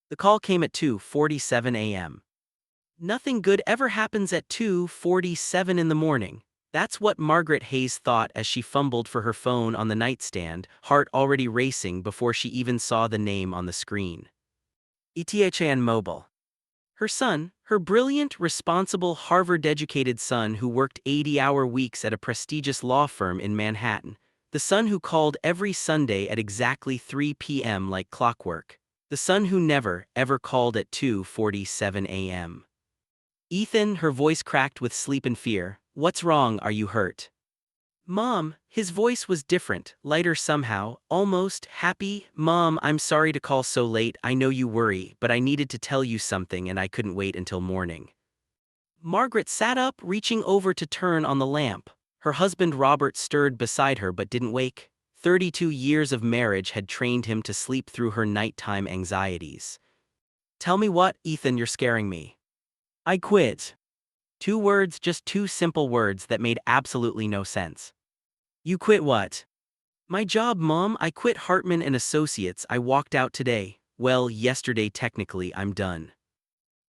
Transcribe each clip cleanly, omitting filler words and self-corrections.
The call came at 2:47 a.m. Nothing good ever happens at 2:47 in the morning. That's what Margaret Hayes thought as she fumbled for her phone on the nightstand, heart already racing before she even saw the name on the screen. ETHAN Mobile. Her son, her brilliant, responsible, Harvard-educated son who worked 80-hour weeks at a prestigious law firm in Manhattan. The son who called every Sunday at exactly 3 p.m. like clockwork. The son who never, ever called at 2:47 a.m. Ethan, her voice cracked with sleep and fear. "What's wrong, are you hurt?" "Mom," his voice was different, lighter somehow, almost happy. "Mom, I'm sorry to call so late, I know you worry, but I needed to tell you something and I couldn't wait until morning." Margaret sat up, reaching over to turn on the lamp. Her husband Robert stirred beside her but didn't wake. 32 years of marriage had trained him to sleep through her nighttime anxieties. "Tell me what, Ethan, you're scaring me." "I quit." Two words, just two simple words that made absolutely no sense. "You quit what?" "My job, Mom. I quit Hartman and Associates. I walked out today. Well, yesterday technically, I'm done."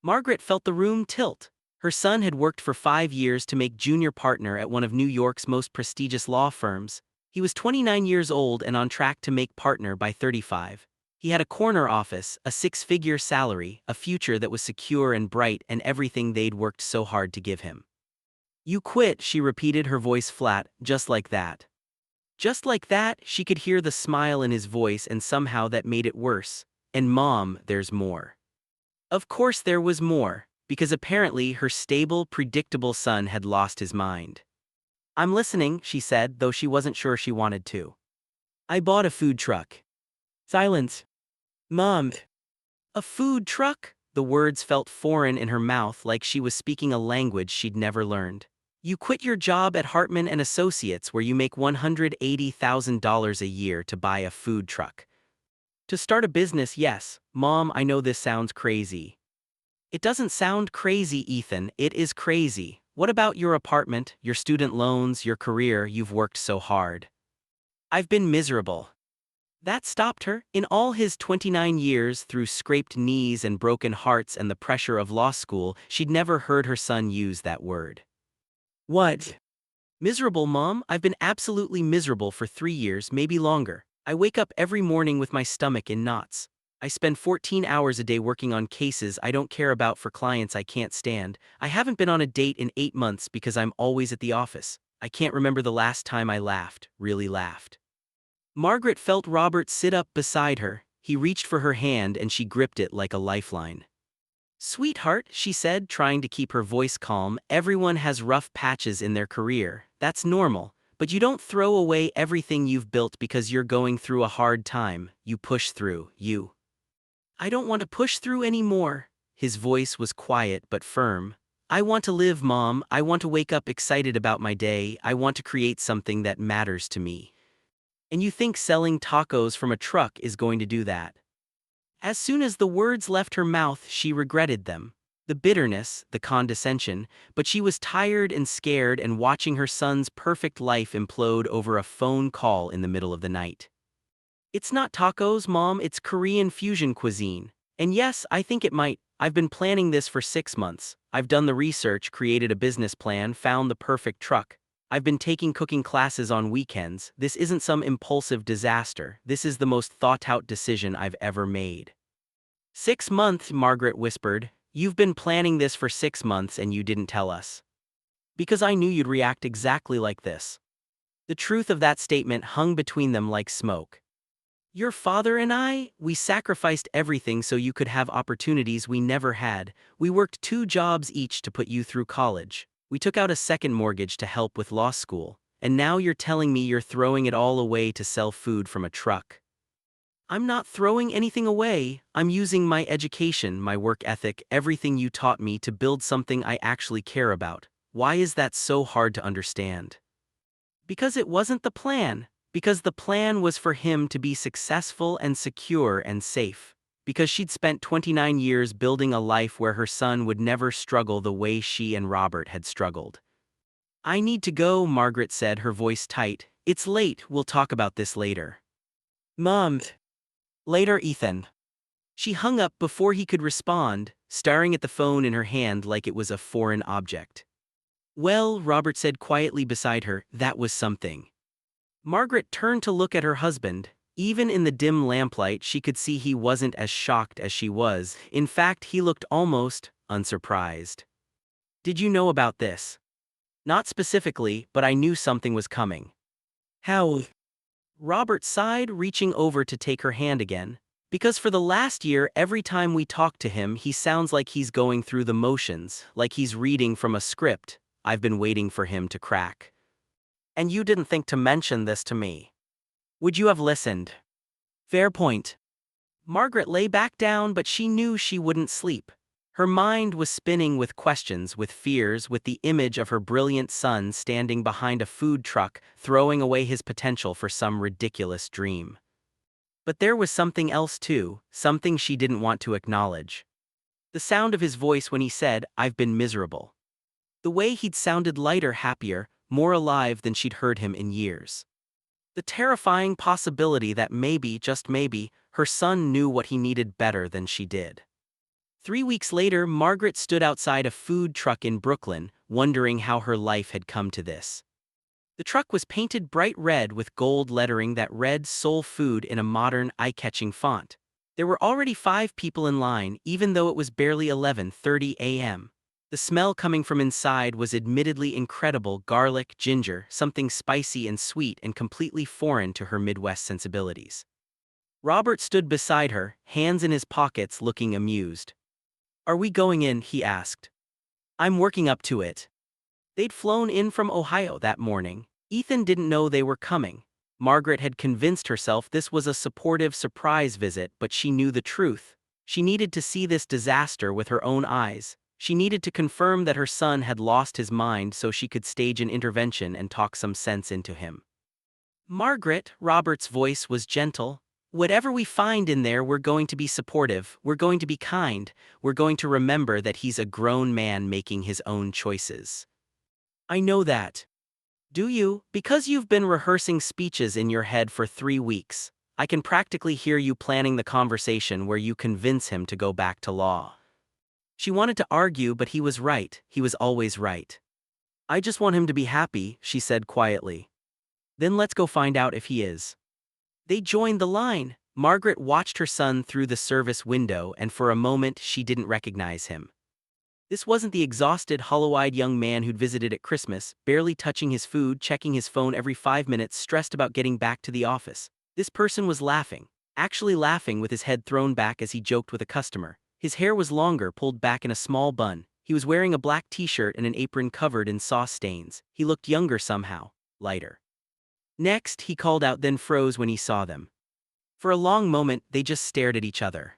Margaret felt the room tilt. Her son had worked for 5 years to make junior partner at one of New York's most prestigious law firms. He was 29 years old and on track to make partner by 35. He had a corner office, a six-figure salary, a future that was secure and bright, and everything they'd worked so hard to give him. "You quit," she repeated, her voice flat, "just like that." Just like that, she could hear the smile in his voice, and somehow that made it worse. "And Mom, there's more." Of course there was more, because apparently her stable, predictable son had lost his mind. "I'm listening," she said, though she wasn't sure she wanted to. "I bought a food truck." Silence. "Mom." "A food truck?" The words felt foreign in her mouth, like she was speaking a language she'd never learned. "You quit your job at Hartman and Associates where you make $180,000 a year to buy a food truck." "To start a business, yes, Mom, I know this sounds crazy." "It doesn't sound crazy, Ethan, it is crazy. What about your apartment, your student loans, your career? You've worked so hard." "I've been miserable." That stopped her. In all his 29 years, through scraped knees and broken hearts and the pressure of law school, she'd never heard her son use that word. "What?" "Miserable, Mom. I've been absolutely miserable for 3 years, maybe longer. I wake up every morning with my stomach in knots. I spend 14 hours a day working on cases I don't care about for clients I can't stand. I haven't been on a date in 8 months because I'm always at the office. I can't remember the last time I laughed, really laughed." Margaret felt Robert sit up beside her. He reached for her hand and she gripped it like a lifeline. "Sweetheart," she said, trying to keep her voice calm, "everyone has rough patches in their career. That's normal. But you don't throw away everything you've built because you're going through a hard time. You push through, you." "I don't want to push through anymore." His voice was quiet but firm. "I want to live, Mom. I want to wake up excited about my day. I want to create something that matters to me." "And you think selling tacos from a truck is going to do that?" As soon as the words left her mouth, she regretted them. The bitterness, the condescension, but she was tired and scared and watching her son's perfect life implode over a phone call in the middle of the night. "It's not tacos, Mom, it's Korean fusion cuisine. And yes, I think it might. I've been planning this for 6 months. I've done the research, created a business plan, found the perfect truck. I've been taking cooking classes on weekends. This isn't some impulsive disaster. This is the most thought-out decision I've ever made." "6 months," Margaret whispered. "You've been planning this for 6 months and you didn't tell us." "Because I knew you'd react exactly like this." The truth of that statement hung between them like smoke. "Your father and I, we sacrificed everything so you could have opportunities we never had. We worked 2 jobs each to put you through college. We took out a second mortgage to help with law school. And now you're telling me you're throwing it all away to sell food from a truck." "I'm not throwing anything away. I'm using my education, my work ethic, everything you taught me to build something I actually care about. Why is that so hard to understand?" "Because it wasn't the plan. Because the plan was for him to be successful and secure and safe. Because she'd spent 29 years building a life where her son would never struggle the way she and Robert had struggled." "I need to go," Margaret said, her voice tight. "It's late, we'll talk about this later." "Mom." "Later, Ethan." She hung up before he could respond, staring at the phone in her hand like it was a foreign object. Well, Robert said quietly beside her, that was something. Margaret turned to look at her husband. Even in the dim lamplight, she could see he wasn't as shocked as she was. In fact, he looked almost unsurprised. Did you know about this? Not specifically, but I knew something was coming. How? Robert sighed, reaching over to take her hand again. Because for the last year, every time we talk to him, he sounds like he's going through the motions, like he's reading from a script. I've been waiting for him to crack. And you didn't think to mention this to me. Would you have listened? Fair point. Margaret lay back down, but she knew she wouldn't sleep. Her mind was spinning with questions, with fears, with the image of her brilliant son standing behind a food truck, throwing away his potential for some ridiculous dream. But there was something else too, something she didn't want to acknowledge. The sound of his voice when he said, "I've been miserable." The way he'd sounded lighter, happier, more alive than she'd heard him in years. The terrifying possibility that maybe, just maybe, her son knew what he needed better than she did. 3 weeks later, Margaret stood outside a food truck in Brooklyn, wondering how her life had come to this. The truck was painted bright red with gold lettering that read "Soul Food" in a modern, eye-catching font. There were already 5 people in line, even though it was barely 11:30 a.m. The smell coming from inside was admittedly incredible: garlic, ginger, something spicy and sweet and completely foreign to her Midwest sensibilities. Robert stood beside her, hands in his pockets, looking amused. "Are we going in?" he asked. "I'm working up to it." They'd flown in from Ohio that morning. Ethan didn't know they were coming. Margaret had convinced herself this was a supportive surprise visit, but she knew the truth. She needed to see this disaster with her own eyes. She needed to confirm that her son had lost his mind so she could stage an intervention and talk some sense into him. "Margaret," Robert's voice was gentle, "whatever we find in there, we're going to be supportive, we're going to be kind, we're going to remember that he's a grown man making his own choices." "I know that." "Do you? Because you've been rehearsing speeches in your head for 3 weeks. I can practically hear you planning the conversation where you convince him to go back to law." She wanted to argue, but he was right. He was always right. "I just want him to be happy," she said quietly. "Then let's go find out if he is." They joined the line. Margaret watched her son through the service window, and for a moment she didn't recognize him. This wasn't the exhausted, hollow-eyed young man who'd visited at Christmas, barely touching his food, checking his phone every 5 minutes, stressed about getting back to the office. This person was laughing, actually laughing, with his head thrown back as he joked with a customer. His hair was longer, pulled back in a small bun. He was wearing a black t-shirt and an apron covered in sauce stains. He looked younger somehow, lighter. "Next," he called out, then froze when he saw them. For a long moment, they just stared at each other.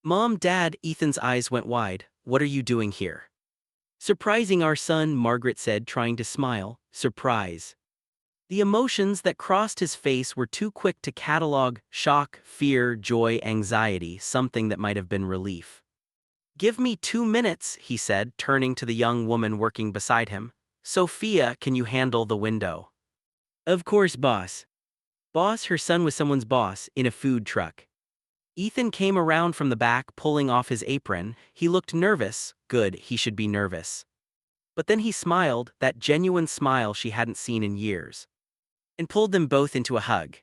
"Mom, Dad," Ethan's eyes went wide. "What are you doing here?" "Surprising our son," Margaret said, trying to smile. "Surprise." The emotions that crossed his face were too quick to catalog: shock, fear, joy, anxiety, something that might have been relief. "Give me 2 minutes," he said, turning to the young woman working beside him. "Sophia, can you handle the window?" "Of course, boss." Boss, her son was someone's boss, in a food truck. Ethan came around from the back, pulling off his apron. He looked nervous. Good, he should be nervous. But then he smiled, that genuine smile she hadn't seen in years, and pulled them both into a hug.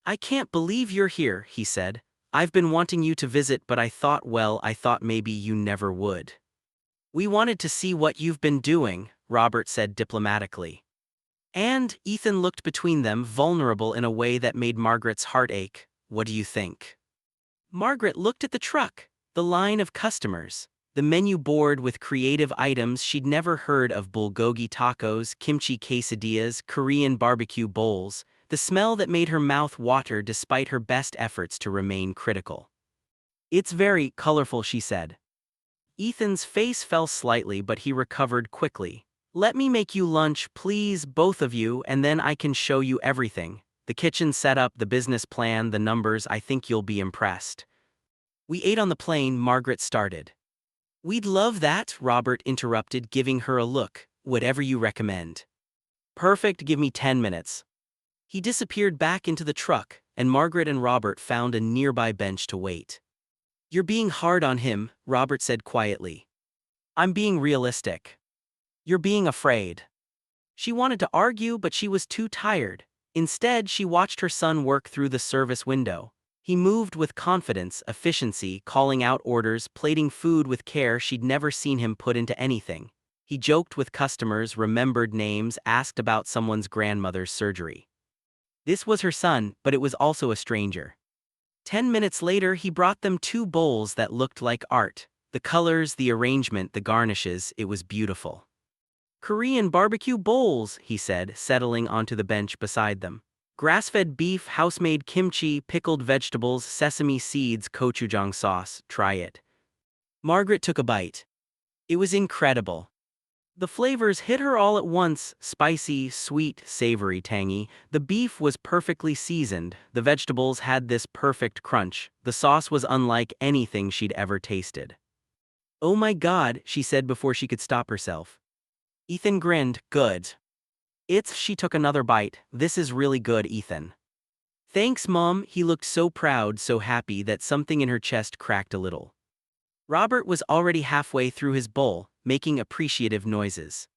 "I can't believe you're here," he said. "I've been wanting you to visit, but I thought maybe you never would." "We wanted to see what you've been doing," Robert said diplomatically. And Ethan looked between them, vulnerable in a way that made Margaret's heart ache. "What do you think?" Margaret looked at the truck, the line of customers, the menu board with creative items she'd never heard of: bulgogi tacos, kimchi quesadillas, Korean barbecue bowls, the smell that made her mouth water despite her best efforts to remain critical. "It's very colorful," she said. Ethan's face fell slightly, but he recovered quickly. "Let me make you lunch, please, both of you, and then I can show you everything. The kitchen setup, the business plan, the numbers. I think you'll be impressed." "We ate on the plane," Margaret started. "We'd love that," Robert interrupted, giving her a look. "Whatever you recommend." "Perfect, give me 10 minutes. He disappeared back into the truck, and Margaret and Robert found a nearby bench to wait. You're being hard on him, Robert said quietly. I'm being realistic. You're being afraid. She wanted to argue, but she was too tired. Instead, she watched her son work through the service window. He moved with confidence, efficiency, calling out orders, plating food with care she'd never seen him put into anything. He joked with customers, remembered names, asked about someone's grandmother's surgery. This was her son, but it was also a stranger. 10 minutes later, he brought them 2 bowls that looked like art. The colors, the arrangement, the garnishes, it was beautiful. Korean barbecue bowls, he said, settling onto the bench beside them. Grass-fed beef, house-made kimchi, pickled vegetables, sesame seeds, gochujang sauce. Try it. Margaret took a bite. It was incredible. The flavors hit her all at once, spicy, sweet, savory, tangy. The beef was perfectly seasoned, the vegetables had this perfect crunch, the sauce was unlike anything she'd ever tasted. Oh my God, she said before she could stop herself. Ethan grinned. Good. She took another bite. This is really good, Ethan. Thanks, Mom. He looked so proud, so happy that something in her chest cracked a little. Robert was already halfway through his bowl, making appreciative noises.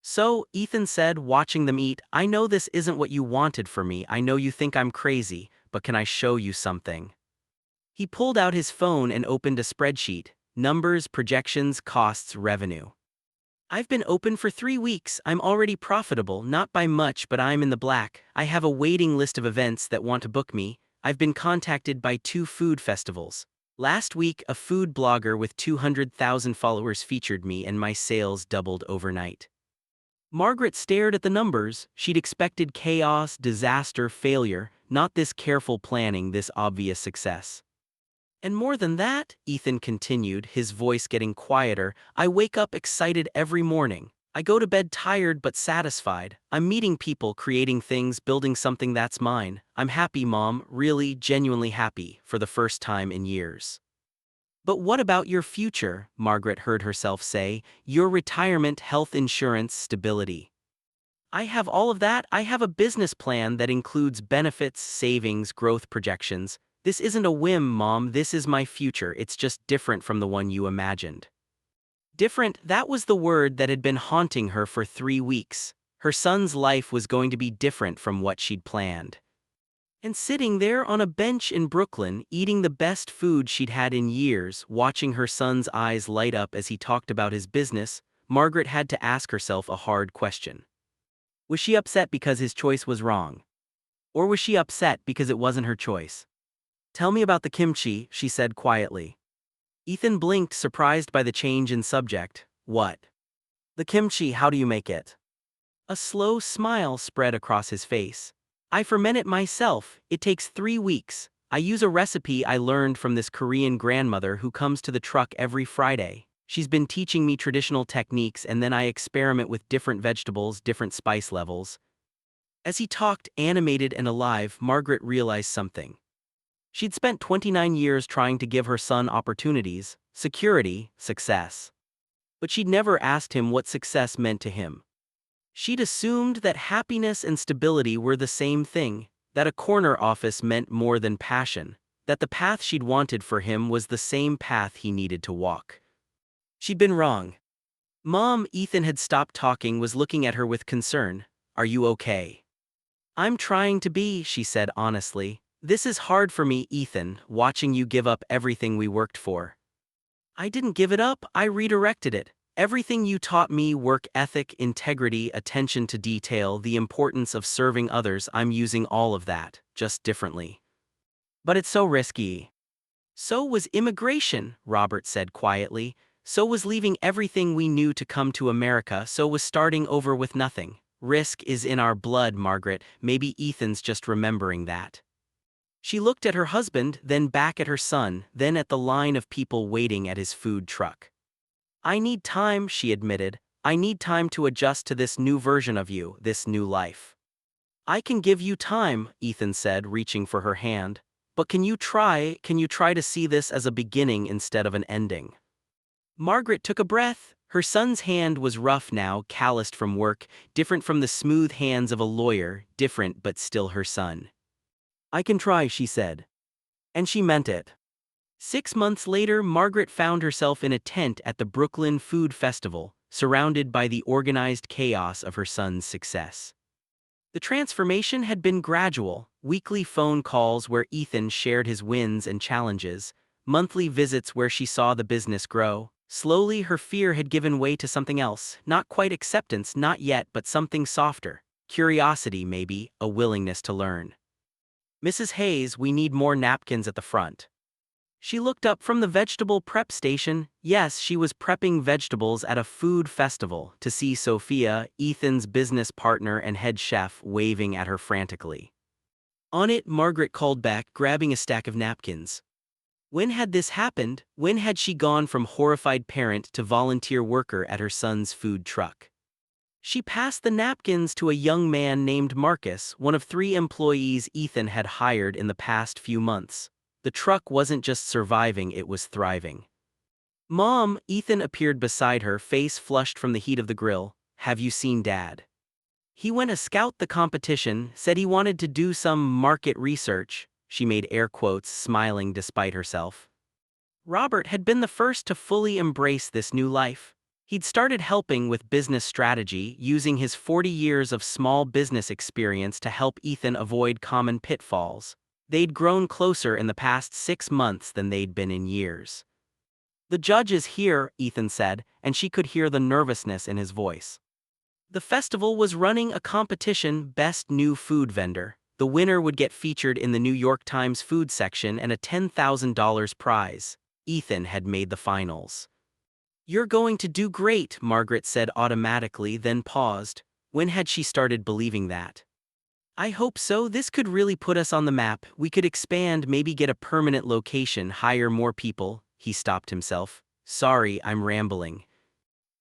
So, Ethan said, watching them eat, I know this isn't what you wanted for me, I know you think I'm crazy, but can I show you something? He pulled out his phone and opened a spreadsheet, numbers, projections, costs, revenue. I've been open for 3 weeks, I'm already profitable, not by much but I'm in the black, I have a waiting list of events that want to book me, I've been contacted by 2 food festivals. Last week, a food blogger with 200,000 followers featured me and my sales doubled overnight. Margaret stared at the numbers. She'd expected chaos, disaster, failure, not this careful planning, this obvious success. And more than that, Ethan continued, his voice getting quieter, I wake up excited every morning. I go to bed tired but satisfied. I'm meeting people, creating things, building something that's mine. I'm happy, Mom, really, genuinely happy, for the first time in years. But what about your future? Margaret heard herself say. Your retirement, health insurance, stability. I have all of that. I have a business plan that includes benefits, savings, growth projections. This isn't a whim, Mom, this is my future, it's just different from the one you imagined. Different, that was the word that had been haunting her for 3 weeks. Her son's life was going to be different from what she'd planned. And sitting there on a bench in Brooklyn, eating the best food she'd had in years, watching her son's eyes light up as he talked about his business, Margaret had to ask herself a hard question. Was she upset because his choice was wrong? Or was she upset because it wasn't her choice? Tell me about the kimchi, she said quietly. Ethan blinked, surprised by the change in subject. What? The kimchi, how do you make it? A slow smile spread across his face. I ferment it myself, it takes 3 weeks. I use a recipe I learned from this Korean grandmother who comes to the truck every Friday. She's been teaching me traditional techniques and then I experiment with different vegetables, different spice levels. As he talked, animated and alive, Margaret realized something. She'd spent 29 years trying to give her son opportunities, security, success. But she'd never asked him what success meant to him. She'd assumed that happiness and stability were the same thing, that a corner office meant more than passion, that the path she'd wanted for him was the same path he needed to walk. She'd been wrong. Mom, Ethan had stopped talking, was looking at her with concern. Are you okay? I'm trying to be, she said honestly. This is hard for me, Ethan, watching you give up everything we worked for. I didn't give it up, I redirected it. Everything you taught me, work ethic, integrity, attention to detail, the importance of serving others, I'm using all of that, just differently. But it's so risky. So was immigration, Robert said quietly. So was leaving everything we knew to come to America, so was starting over with nothing. Risk is in our blood, Margaret, maybe Ethan's just remembering that. She looked at her husband, then back at her son, then at the line of people waiting at his food truck. I need time, she admitted. I need time to adjust to this new version of you, this new life. I can give you time, Ethan said, reaching for her hand. But can you try to see this as a beginning instead of an ending? Margaret took a breath. Her son's hand was rough now, calloused from work, different from the smooth hands of a lawyer, different but still her son. I can try, she said. And she meant it. 6 months later, Margaret found herself in a tent at the Brooklyn Food Festival, surrounded by the organized chaos of her son's success. The transformation had been gradual: weekly phone calls where Ethan shared his wins and challenges, monthly visits where she saw the business grow. Slowly, her fear had given way to something else, not quite acceptance, not yet, but something softer. Curiosity, maybe, a willingness to learn. "Mrs. Hayes, we need more napkins at the front." She looked up from the vegetable prep station. Yes, she was prepping vegetables at a food festival, to see Sophia, Ethan's business partner and head chef, waving at her frantically. On it, Margaret called back, grabbing a stack of napkins. When had this happened? When had she gone from horrified parent to volunteer worker at her son's food truck? She passed the napkins to a young man named Marcus, one of 3 employees Ethan had hired in the past few months. The truck wasn't just surviving, it was thriving. "Mom," Ethan appeared beside her, face flushed from the heat of the grill. "Have you seen Dad? He went to scout the competition, said he wanted to do some market research." She made air quotes, smiling despite herself. Robert had been the first to fully embrace this new life. He'd started helping with business strategy, using his 40 years of small business experience to help Ethan avoid common pitfalls. They'd grown closer in the past 6 months than they'd been in years. "The judge is here," Ethan said, and she could hear the nervousness in his voice. The festival was running a competition, Best New Food Vendor. The winner would get featured in the New York Times food section and a $10,000 prize. Ethan had made the finals. "You're going to do great," Margaret said automatically, then paused. When had she started believing that? "I hope so. This could really put us on the map. We could expand, maybe get a permanent location, hire more people." He stopped himself. "Sorry, I'm rambling."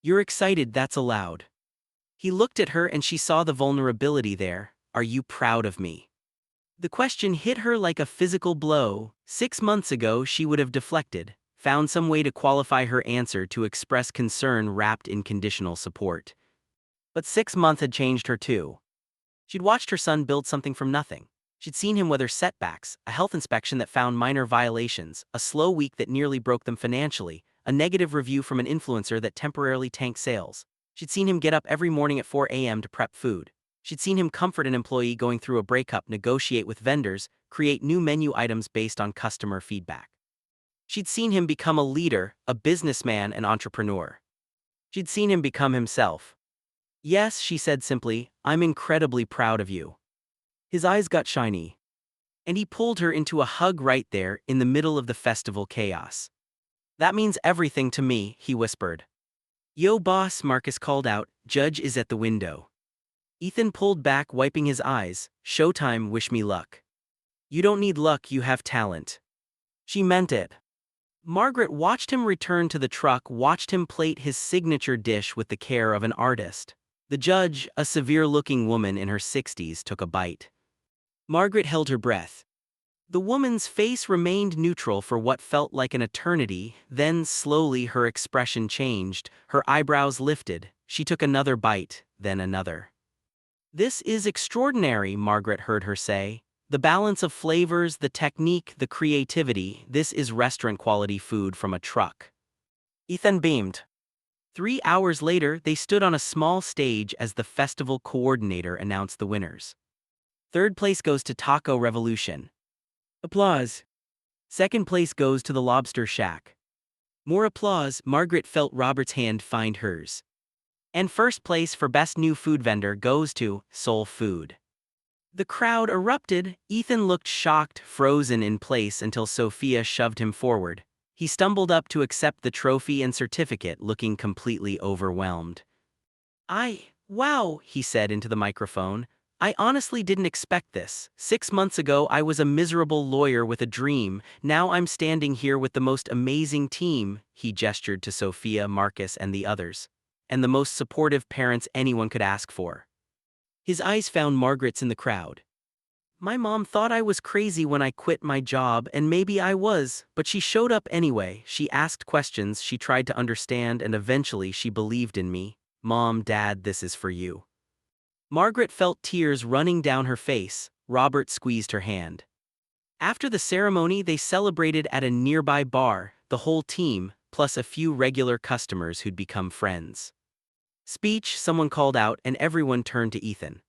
"You're excited, that's allowed." He looked at her and she saw the vulnerability there. "Are you proud of me?" The question hit her like a physical blow. 6 months ago, she would have deflected, found some way to qualify her answer, to express concern wrapped in conditional support. But 6 months had changed her too. She'd watched her son build something from nothing. She'd seen him weather setbacks, a health inspection that found minor violations, a slow week that nearly broke them financially, a negative review from an influencer that temporarily tanked sales. She'd seen him get up every morning at 4 a.m. to prep food. She'd seen him comfort an employee going through a breakup, negotiate with vendors, create new menu items based on customer feedback. She'd seen him become a leader, a businessman, an entrepreneur. She'd seen him become himself. "Yes," she said simply, "I'm incredibly proud of you." His eyes got shiny. And he pulled her into a hug right there, in the middle of the festival chaos. "That means everything to me," he whispered. "Yo, boss," Marcus called out, "Judge is at the window." Ethan pulled back, wiping his eyes. "Showtime, wish me luck." "You don't need luck, you have talent." She meant it. Margaret watched him return to the truck, watched him plate his signature dish with the care of an artist. The judge, a severe-looking woman in her 60s, took a bite. Margaret held her breath. The woman's face remained neutral for what felt like an eternity, then slowly her expression changed, her eyebrows lifted. She took another bite, then another. "This is extraordinary," Margaret heard her say. "The balance of flavors, the technique, the creativity, this is restaurant-quality food from a truck." Ethan beamed. 3 hours later, they stood on a small stage as the festival coordinator announced the winners. Third place goes to Taco Revolution. Applause. Second place goes to the Lobster Shack. More applause. Margaret felt Robert's hand find hers. And first place for Best New Food Vendor goes to Soul Food. The crowd erupted. Ethan looked shocked, frozen in place until Sophia shoved him forward. He stumbled up to accept the trophy and certificate, looking completely overwhelmed. Wow," he said into the microphone. "I honestly didn't expect this. 6 months ago, I was a miserable lawyer with a dream. Now I'm standing here with the most amazing team." He gestured to Sophia, Marcus, and the others. "And the most supportive parents anyone could ask for." His eyes found Margaret's in the crowd. "My mom thought I was crazy when I quit my job, and maybe I was, but she showed up anyway. She asked questions, she tried to understand, and eventually she believed in me. Mom, Dad, this is for you." Margaret felt tears running down her face. Robert squeezed her hand. After the ceremony, they celebrated at a nearby bar, the whole team, plus a few regular customers who'd become friends. Speech, someone called out, and everyone turned to Ethan.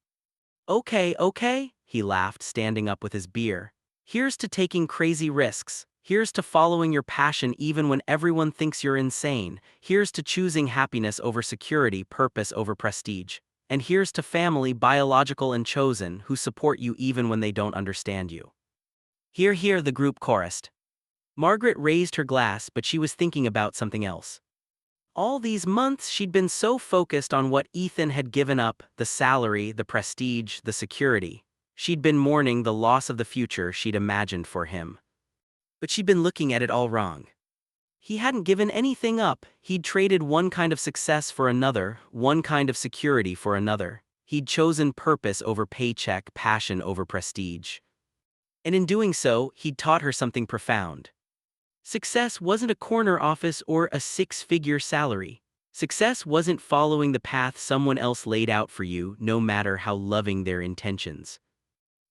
Okay, okay, he laughed, standing up with his beer. Here's to taking crazy risks. Here's to following your passion even when everyone thinks you're insane. Here's to choosing happiness over security, purpose over prestige. And here's to family, biological and chosen, who support you even when they don't understand you. Hear, hear, the group chorused. Margaret raised her glass, but she was thinking about something else. All these months she'd been so focused on what Ethan had given up, the salary, the prestige, the security. She'd been mourning the loss of the future she'd imagined for him. But she'd been looking at it all wrong. He hadn't given anything up. He'd traded one kind of success for another, one kind of security for another. He'd chosen purpose over paycheck, passion over prestige. And in doing so, he'd taught her something profound. Success wasn't a corner office or a six-figure salary. Success wasn't following the path someone else laid out for you, no matter how loving their intentions.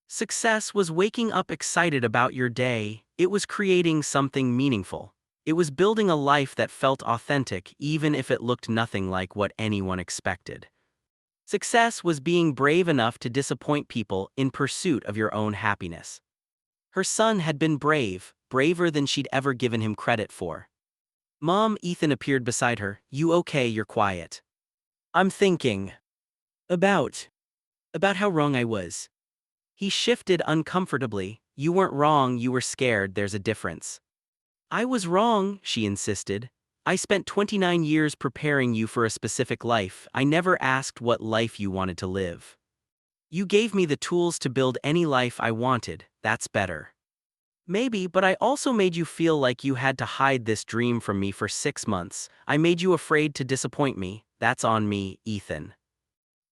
Success was waking up excited about your day. It was creating something meaningful. It was building a life that felt authentic, even if it looked nothing like what anyone expected. Success was being brave enough to disappoint people in pursuit of your own happiness. Her son had been brave, braver than she'd ever given him credit for. Mom, Ethan appeared beside her. You okay? You're quiet. I'm thinking. About how wrong I was. He shifted uncomfortably. You weren't wrong, you were scared, there's a difference. I was wrong, she insisted. I spent 29 years preparing you for a specific life. I never asked what life you wanted to live. You gave me the tools to build any life I wanted. That's better. Maybe, but I also made you feel like you had to hide this dream from me for 6 months. I made you afraid to disappoint me. That's on me, Ethan.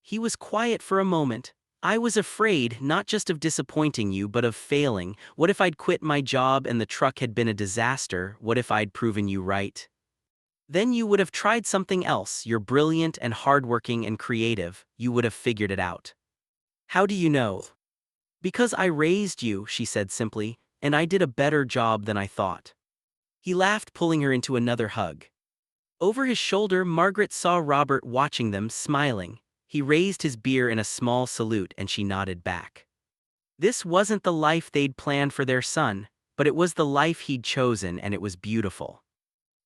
He was quiet for a moment. I was afraid, not just of disappointing you, but of failing. What if I'd quit my job and the truck had been a disaster? What if I'd proven you right? Then you would have tried something else. You're brilliant and hardworking and creative. You would have figured it out. How do you know? Because I raised you, she said simply, and I did a better job than I thought. He laughed, pulling her into another hug. Over his shoulder, Margaret saw Robert watching them, smiling. He raised his beer in a small salute and she nodded back. This wasn't the life they'd planned for their son, but it was the life he'd chosen, and it was beautiful.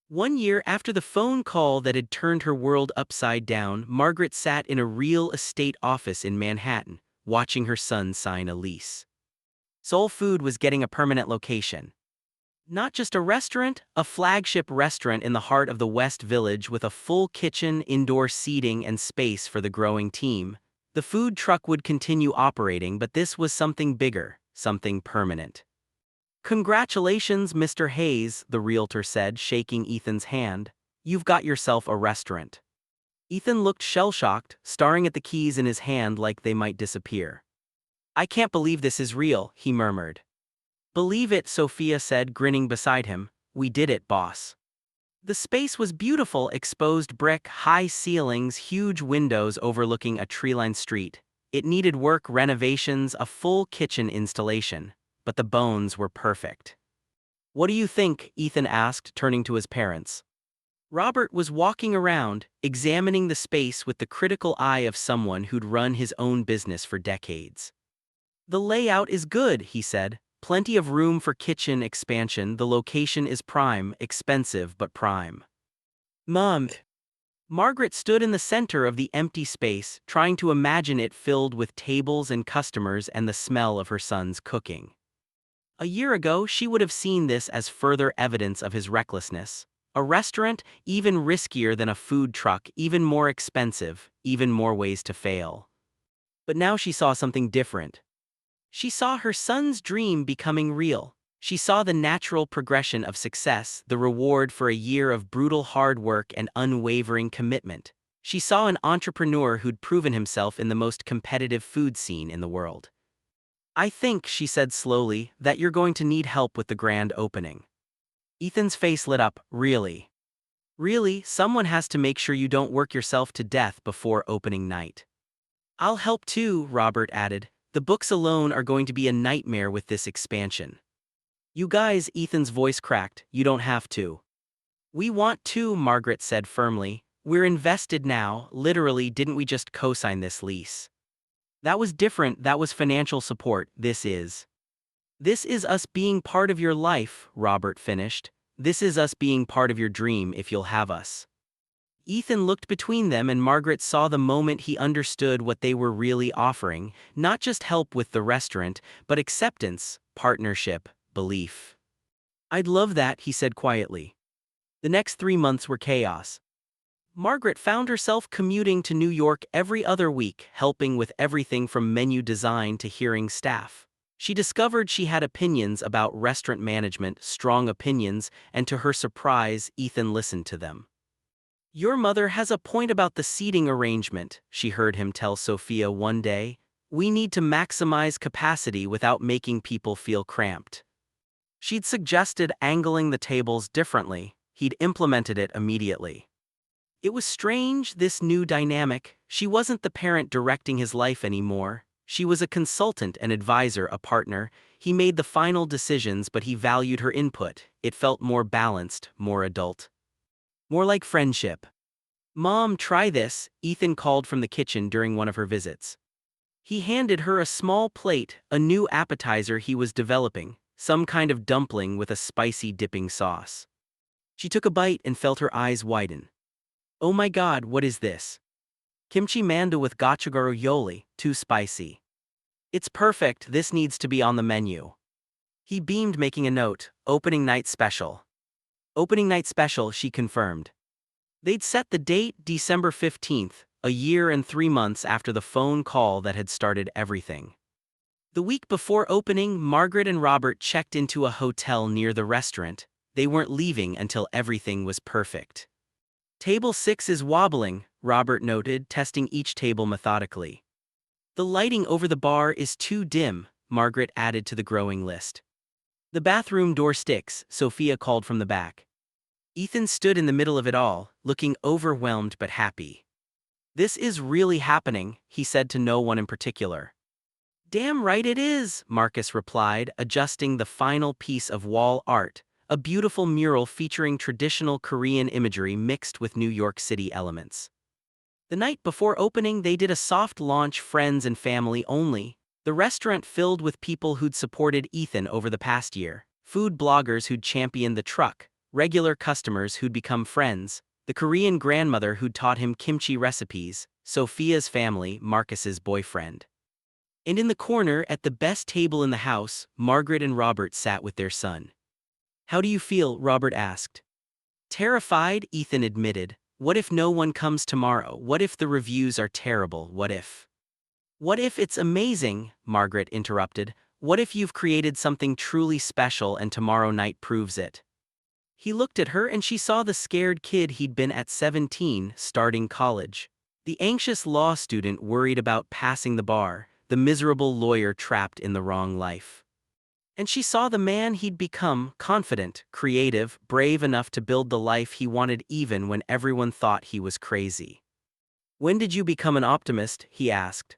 1 year after the phone call that had turned her world upside down, Margaret sat in a real estate office in Manhattan, watching her son sign a lease. Soul Food was getting a permanent location. Not just a restaurant, a flagship restaurant in the heart of the West Village with a full kitchen, indoor seating, and space for the growing team. The food truck would continue operating, but this was something bigger, something permanent. Congratulations, Mr. Hayes, the realtor said, shaking Ethan's hand. You've got yourself a restaurant. Ethan looked shell-shocked, staring at the keys in his hand like they might disappear. I can't believe this is real, he murmured. Believe it, Sophia said, grinning beside him. We did it, boss. The space was beautiful, exposed brick, high ceilings, huge windows overlooking a tree-lined street. It needed work, renovations, a full kitchen installation, but the bones were perfect. What do you think? Ethan asked, turning to his parents. Robert was walking around, examining the space with the critical eye of someone who'd run his own business for decades. The layout is good, he said. Plenty of room for kitchen expansion. The location is prime, expensive but prime. Mom. Margaret stood in the center of the empty space, trying to imagine it filled with tables and customers and the smell of her son's cooking. A year ago, she would have seen this as further evidence of his recklessness. A restaurant, even riskier than a food truck, even more expensive, even more ways to fail. But now she saw something different. She saw her son's dream becoming real. She saw the natural progression of success, the reward for a year of brutal hard work and unwavering commitment. She saw an entrepreneur who'd proven himself in the most competitive food scene in the world. I think, she said slowly, that you're going to need help with the grand opening. Ethan's face lit up. Really? Really, someone has to make sure you don't work yourself to death before opening night. I'll help too, Robert added. The books alone are going to be a nightmare with this expansion. You guys, Ethan's voice cracked, you don't have to. We want to, Margaret said firmly. We're invested now, literally, didn't we just co-sign this lease? That was different, that was financial support, this is. This is us being part of your life, Robert finished. This is us being part of your dream if you'll have us. Ethan looked between them and Margaret saw the moment he understood what they were really offering, not just help with the restaurant, but acceptance, partnership, belief. I'd love that, he said quietly. The next 3 months were chaos. Margaret found herself commuting to New York every other week, helping with everything from menu design to hearing staff. She discovered she had opinions about restaurant management, strong opinions, and to her surprise, Ethan listened to them. Your mother has a point about the seating arrangement, she heard him tell Sophia one day. We need to maximize capacity without making people feel cramped. She'd suggested angling the tables differently. He'd implemented it immediately. It was strange, this new dynamic. She wasn't the parent directing his life anymore. She was a consultant, an advisor, a partner. He made the final decisions, but he valued her input. It felt more balanced, more adult. More like friendship. Mom, try this, Ethan called from the kitchen during one of her visits. He handed her a small plate, a new appetizer he was developing, some kind of dumpling with a spicy dipping sauce. She took a bite and felt her eyes widen. Oh my God, what is this? Kimchi mandu with gochugaru yoli, too spicy. It's perfect, this needs to be on the menu. He beamed, making a note, opening night special. Opening night special, she confirmed. They'd set the date, December 15th, a year and 3 months after the phone call that had started everything. The week before opening, Margaret and Robert checked into a hotel near the restaurant. They weren't leaving until everything was perfect. Table 6 is wobbling, Robert noted, testing each table methodically. The lighting over the bar is too dim, Margaret added to the growing list. The bathroom door sticks, Sophia called from the back. Ethan stood in the middle of it all, looking overwhelmed but happy. This is really happening, he said to no one in particular. Damn right it is, Marcus replied, adjusting the final piece of wall art, a beautiful mural featuring traditional Korean imagery mixed with New York City elements. The night before opening, they did a soft launch, friends and family only. The restaurant filled with people who'd supported Ethan over the past year, food bloggers who'd championed the truck, regular customers who'd become friends, the Korean grandmother who'd taught him kimchi recipes, Sophia's family, Marcus's boyfriend. And in the corner, at the best table in the house, Margaret and Robert sat with their son. How do you feel? Robert asked. Terrified, Ethan admitted. What if no one comes tomorrow? What if the reviews are terrible? What if? What if it's amazing? Margaret interrupted. What if you've created something truly special and tomorrow night proves it? He looked at her and she saw the scared kid he'd been at 17, starting college. The anxious law student worried about passing the bar, the miserable lawyer trapped in the wrong life. And she saw the man he'd become, confident, creative, brave enough to build the life he wanted even when everyone thought he was crazy. When did you become an optimist? He asked.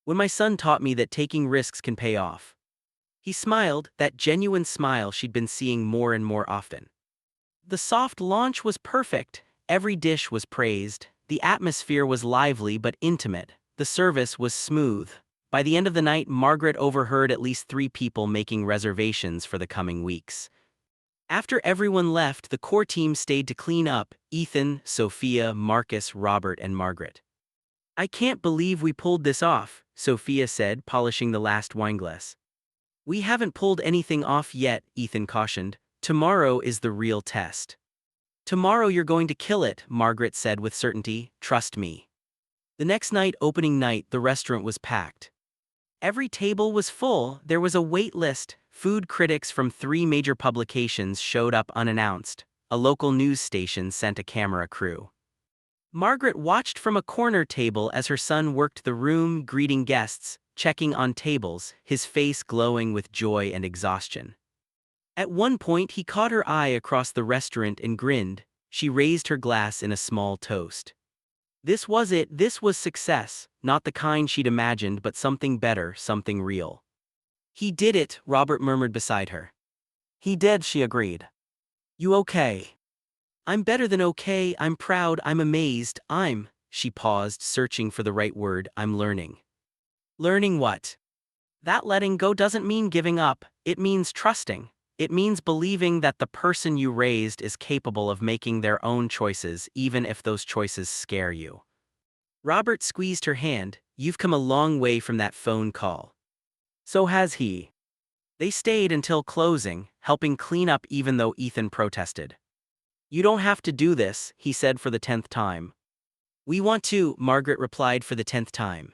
When my son taught me that taking risks can pay off. He smiled, that genuine smile she'd been seeing more and more often. The soft launch was perfect, every dish was praised, the atmosphere was lively but intimate, the service was smooth. By the end of the night, Margaret overheard at least 3 people making reservations for the coming weeks. After everyone left, the core team stayed to clean up, Ethan, Sophia, Marcus, Robert, and Margaret. I can't believe we pulled this off, Sophia said, polishing the last wineglass. We haven't pulled anything off yet, Ethan cautioned. Tomorrow is the real test. Tomorrow you're going to kill it, Margaret said with certainty, trust me. The next night, opening night, the restaurant was packed. Every table was full, there was a wait list. Food critics from 3 major publications showed up unannounced. A local news station sent a camera crew. Margaret watched from a corner table as her son worked the room, greeting guests, checking on tables, his face glowing with joy and exhaustion. At one point, he caught her eye across the restaurant and grinned. She raised her glass in a small toast. This was it, this was success, not the kind she'd imagined but something better, something real. He did it, Robert murmured beside her. He did, she agreed. You okay? I'm better than okay, I'm proud, I'm amazed, she paused, searching for the right word, I'm learning. Learning what? That letting go doesn't mean giving up, it means trusting. It means believing that the person you raised is capable of making their own choices, even if those choices scare you. Robert squeezed her hand. You've come a long way from that phone call. So has he. They stayed until closing, helping clean up even though Ethan protested. You don't have to do this, he said for the 10th time. We want to, Margaret replied for the 10th time.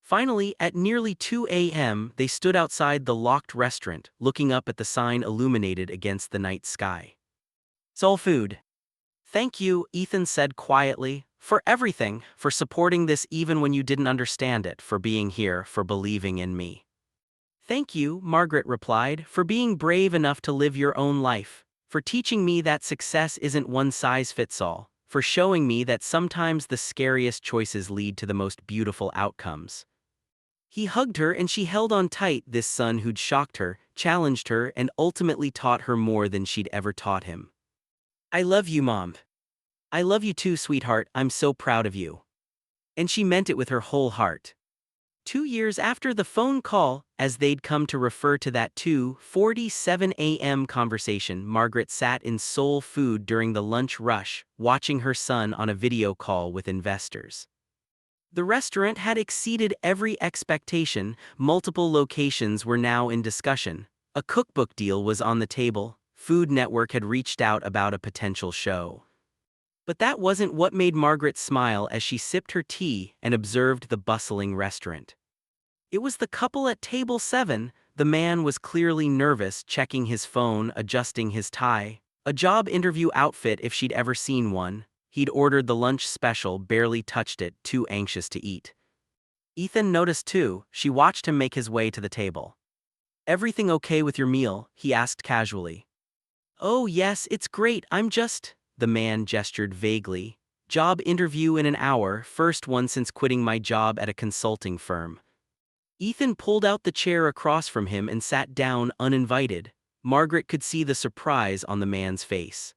Finally, at nearly 2 a.m., they stood outside the locked restaurant, looking up at the sign illuminated against the night sky. Soul Food. Thank you, Ethan said quietly, for everything, for supporting this even when you didn't understand it, for being here, for believing in me. Thank you, Margaret replied, for being brave enough to live your own life, for teaching me that success isn't one size fits all, for showing me that sometimes the scariest choices lead to the most beautiful outcomes. He hugged her and she held on tight, this son who'd shocked her, challenged her, and ultimately taught her more than she'd ever taught him. I love you, Mom. I love you too, sweetheart, I'm so proud of you. And she meant it with her whole heart. 2 years after the phone call, as they'd come to refer to that 2:47 a.m. conversation, Margaret sat in Soul Food during the lunch rush, watching her son on a video call with investors. The restaurant had exceeded every expectation, multiple locations were now in discussion. A cookbook deal was on the table, Food Network had reached out about a potential show. But that wasn't what made Margaret smile as she sipped her tea and observed the bustling restaurant. It was the couple at table 7, the man was clearly nervous, checking his phone, adjusting his tie, a job interview outfit if she'd ever seen one. He'd ordered the lunch special, barely touched it, too anxious to eat. Ethan noticed too, she watched him make his way to the table. Everything okay with your meal? He asked casually. Oh yes, it's great, the man gestured vaguely. Job interview in an hour, first one since quitting my job at a consulting firm. Ethan pulled out the chair across from him and sat down uninvited. Margaret could see the surprise on the man's face.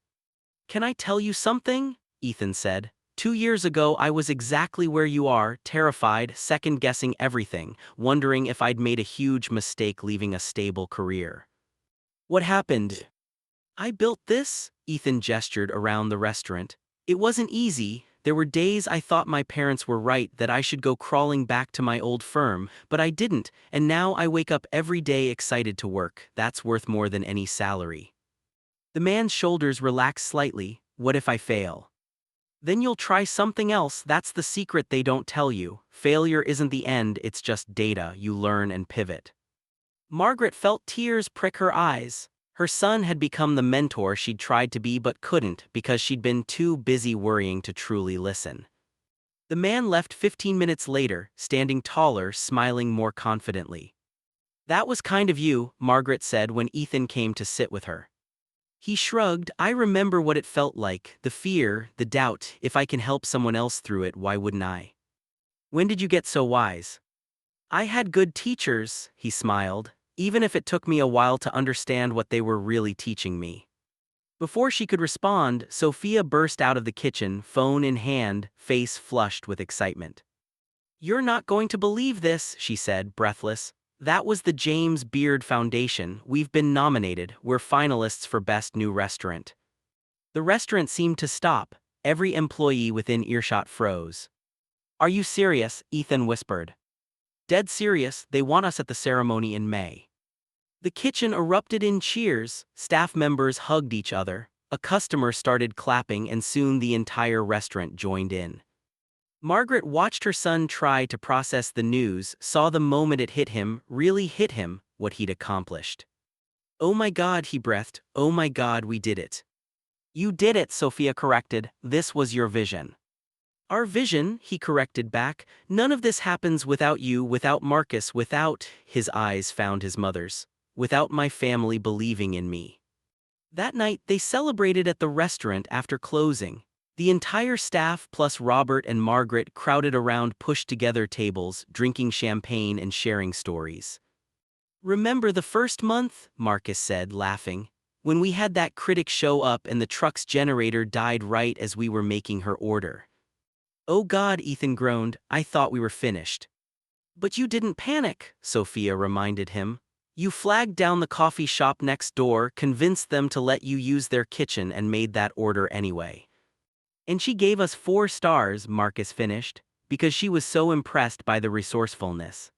Can I tell you something? Ethan said. 2 years ago I was exactly where you are, terrified, second-guessing everything, wondering if I'd made a huge mistake leaving a stable career. What happened? I built this, Ethan gestured around the restaurant. It wasn't easy. There were days I thought my parents were right that I should go crawling back to my old firm, but I didn't, and now I wake up every day excited to work. That's worth more than any salary. The man's shoulders relaxed slightly. What if I fail? Then you'll try something else. That's the secret they don't tell you. Failure isn't the end, it's just data. You learn and pivot. Margaret felt tears prick her eyes. Her son had become the mentor she'd tried to be but couldn't because she'd been too busy worrying to truly listen. The man left 15 minutes later, standing taller, smiling more confidently. That was kind of you, Margaret said when Ethan came to sit with her. He shrugged. I remember what it felt like, the fear, the doubt. If I can help someone else through it, why wouldn't I? When did you get so wise? I had good teachers, he smiled, even if it took me a while to understand what they were really teaching me. Before she could respond, Sophia burst out of the kitchen, phone in hand, face flushed with excitement. You're not going to believe this, she said, breathless. That was the James Beard Foundation. We've been nominated. We're finalists for Best New Restaurant. The restaurant seemed to stop. Every employee within earshot froze. Are you serious? Ethan whispered. Dead serious, they want us at the ceremony in May. The kitchen erupted in cheers, staff members hugged each other, a customer started clapping and soon the entire restaurant joined in. Margaret watched her son try to process the news, saw the moment it hit him, really hit him, what he'd accomplished. Oh my God, he breathed, oh my God, we did it. You did it, Sophia corrected, this was your vision. Our vision, he corrected back, none of this happens without you, without Marcus, without, his eyes found his mother's, without my family believing in me. That night, they celebrated at the restaurant after closing. The entire staff plus Robert and Margaret crowded around pushed-together tables, drinking champagne and sharing stories. Remember the first month? Marcus said, laughing. When we had that critic show up and the truck's generator died right as we were making her order. Oh God, Ethan groaned, I thought we were finished. But you didn't panic, Sophia reminded him. You flagged down the coffee shop next door, convinced them to let you use their kitchen and made that order anyway. And she gave us 4 stars, Marcus finished, because she was so impressed by the resourcefulness.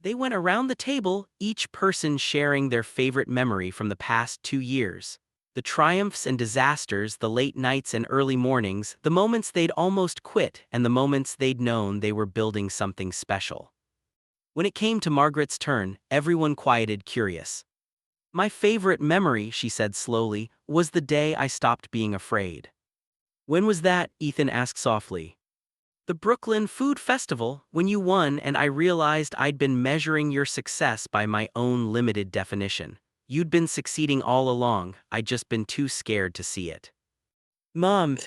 They went around the table, each person sharing their favorite memory from the past 2 years. The triumphs and disasters, the late nights and early mornings, the moments they'd almost quit, and the moments they'd known they were building something special. When it came to Margaret's turn, everyone quieted, curious. My favorite memory, she said slowly, was the day I stopped being afraid. When was that? Ethan asked softly. The Brooklyn Food Festival, when you won and I realized I'd been measuring your success by my own limited definition. You'd been succeeding all along, I'd just been too scared to see it. Mom,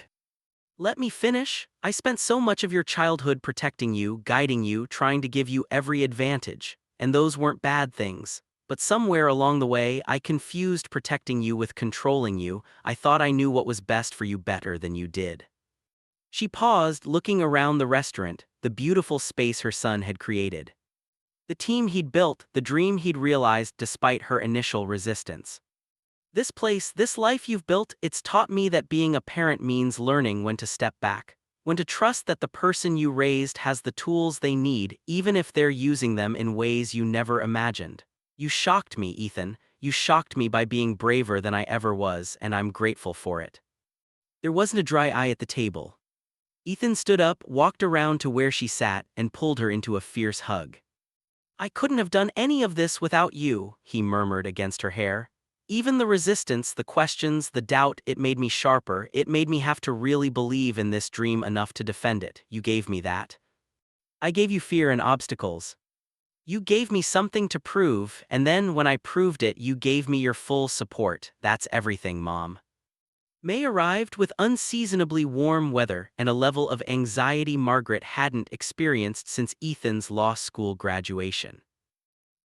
let me finish. I spent so much of your childhood protecting you, guiding you, trying to give you every advantage. And those weren't bad things. But somewhere along the way, I confused protecting you with controlling you. I thought I knew what was best for you better than you did. She paused, looking around the restaurant, the beautiful space her son had created. The team he'd built, the dream he'd realized despite her initial resistance. This place, this life you've built, it's taught me that being a parent means learning when to step back, when to trust that the person you raised has the tools they need, even if they're using them in ways you never imagined. You shocked me, Ethan. You shocked me by being braver than I ever was, and I'm grateful for it. There wasn't a dry eye at the table. Ethan stood up, walked around to where she sat, and pulled her into a fierce hug. I couldn't have done any of this without you, he murmured against her hair. Even the resistance, the questions, the doubt, it made me sharper, it made me have to really believe in this dream enough to defend it. You gave me that. I gave you fear and obstacles. You gave me something to prove, and then when I proved it, you gave me your full support. That's everything, Mom. May arrived with unseasonably warm weather and a level of anxiety Margaret hadn't experienced since Ethan's law school graduation.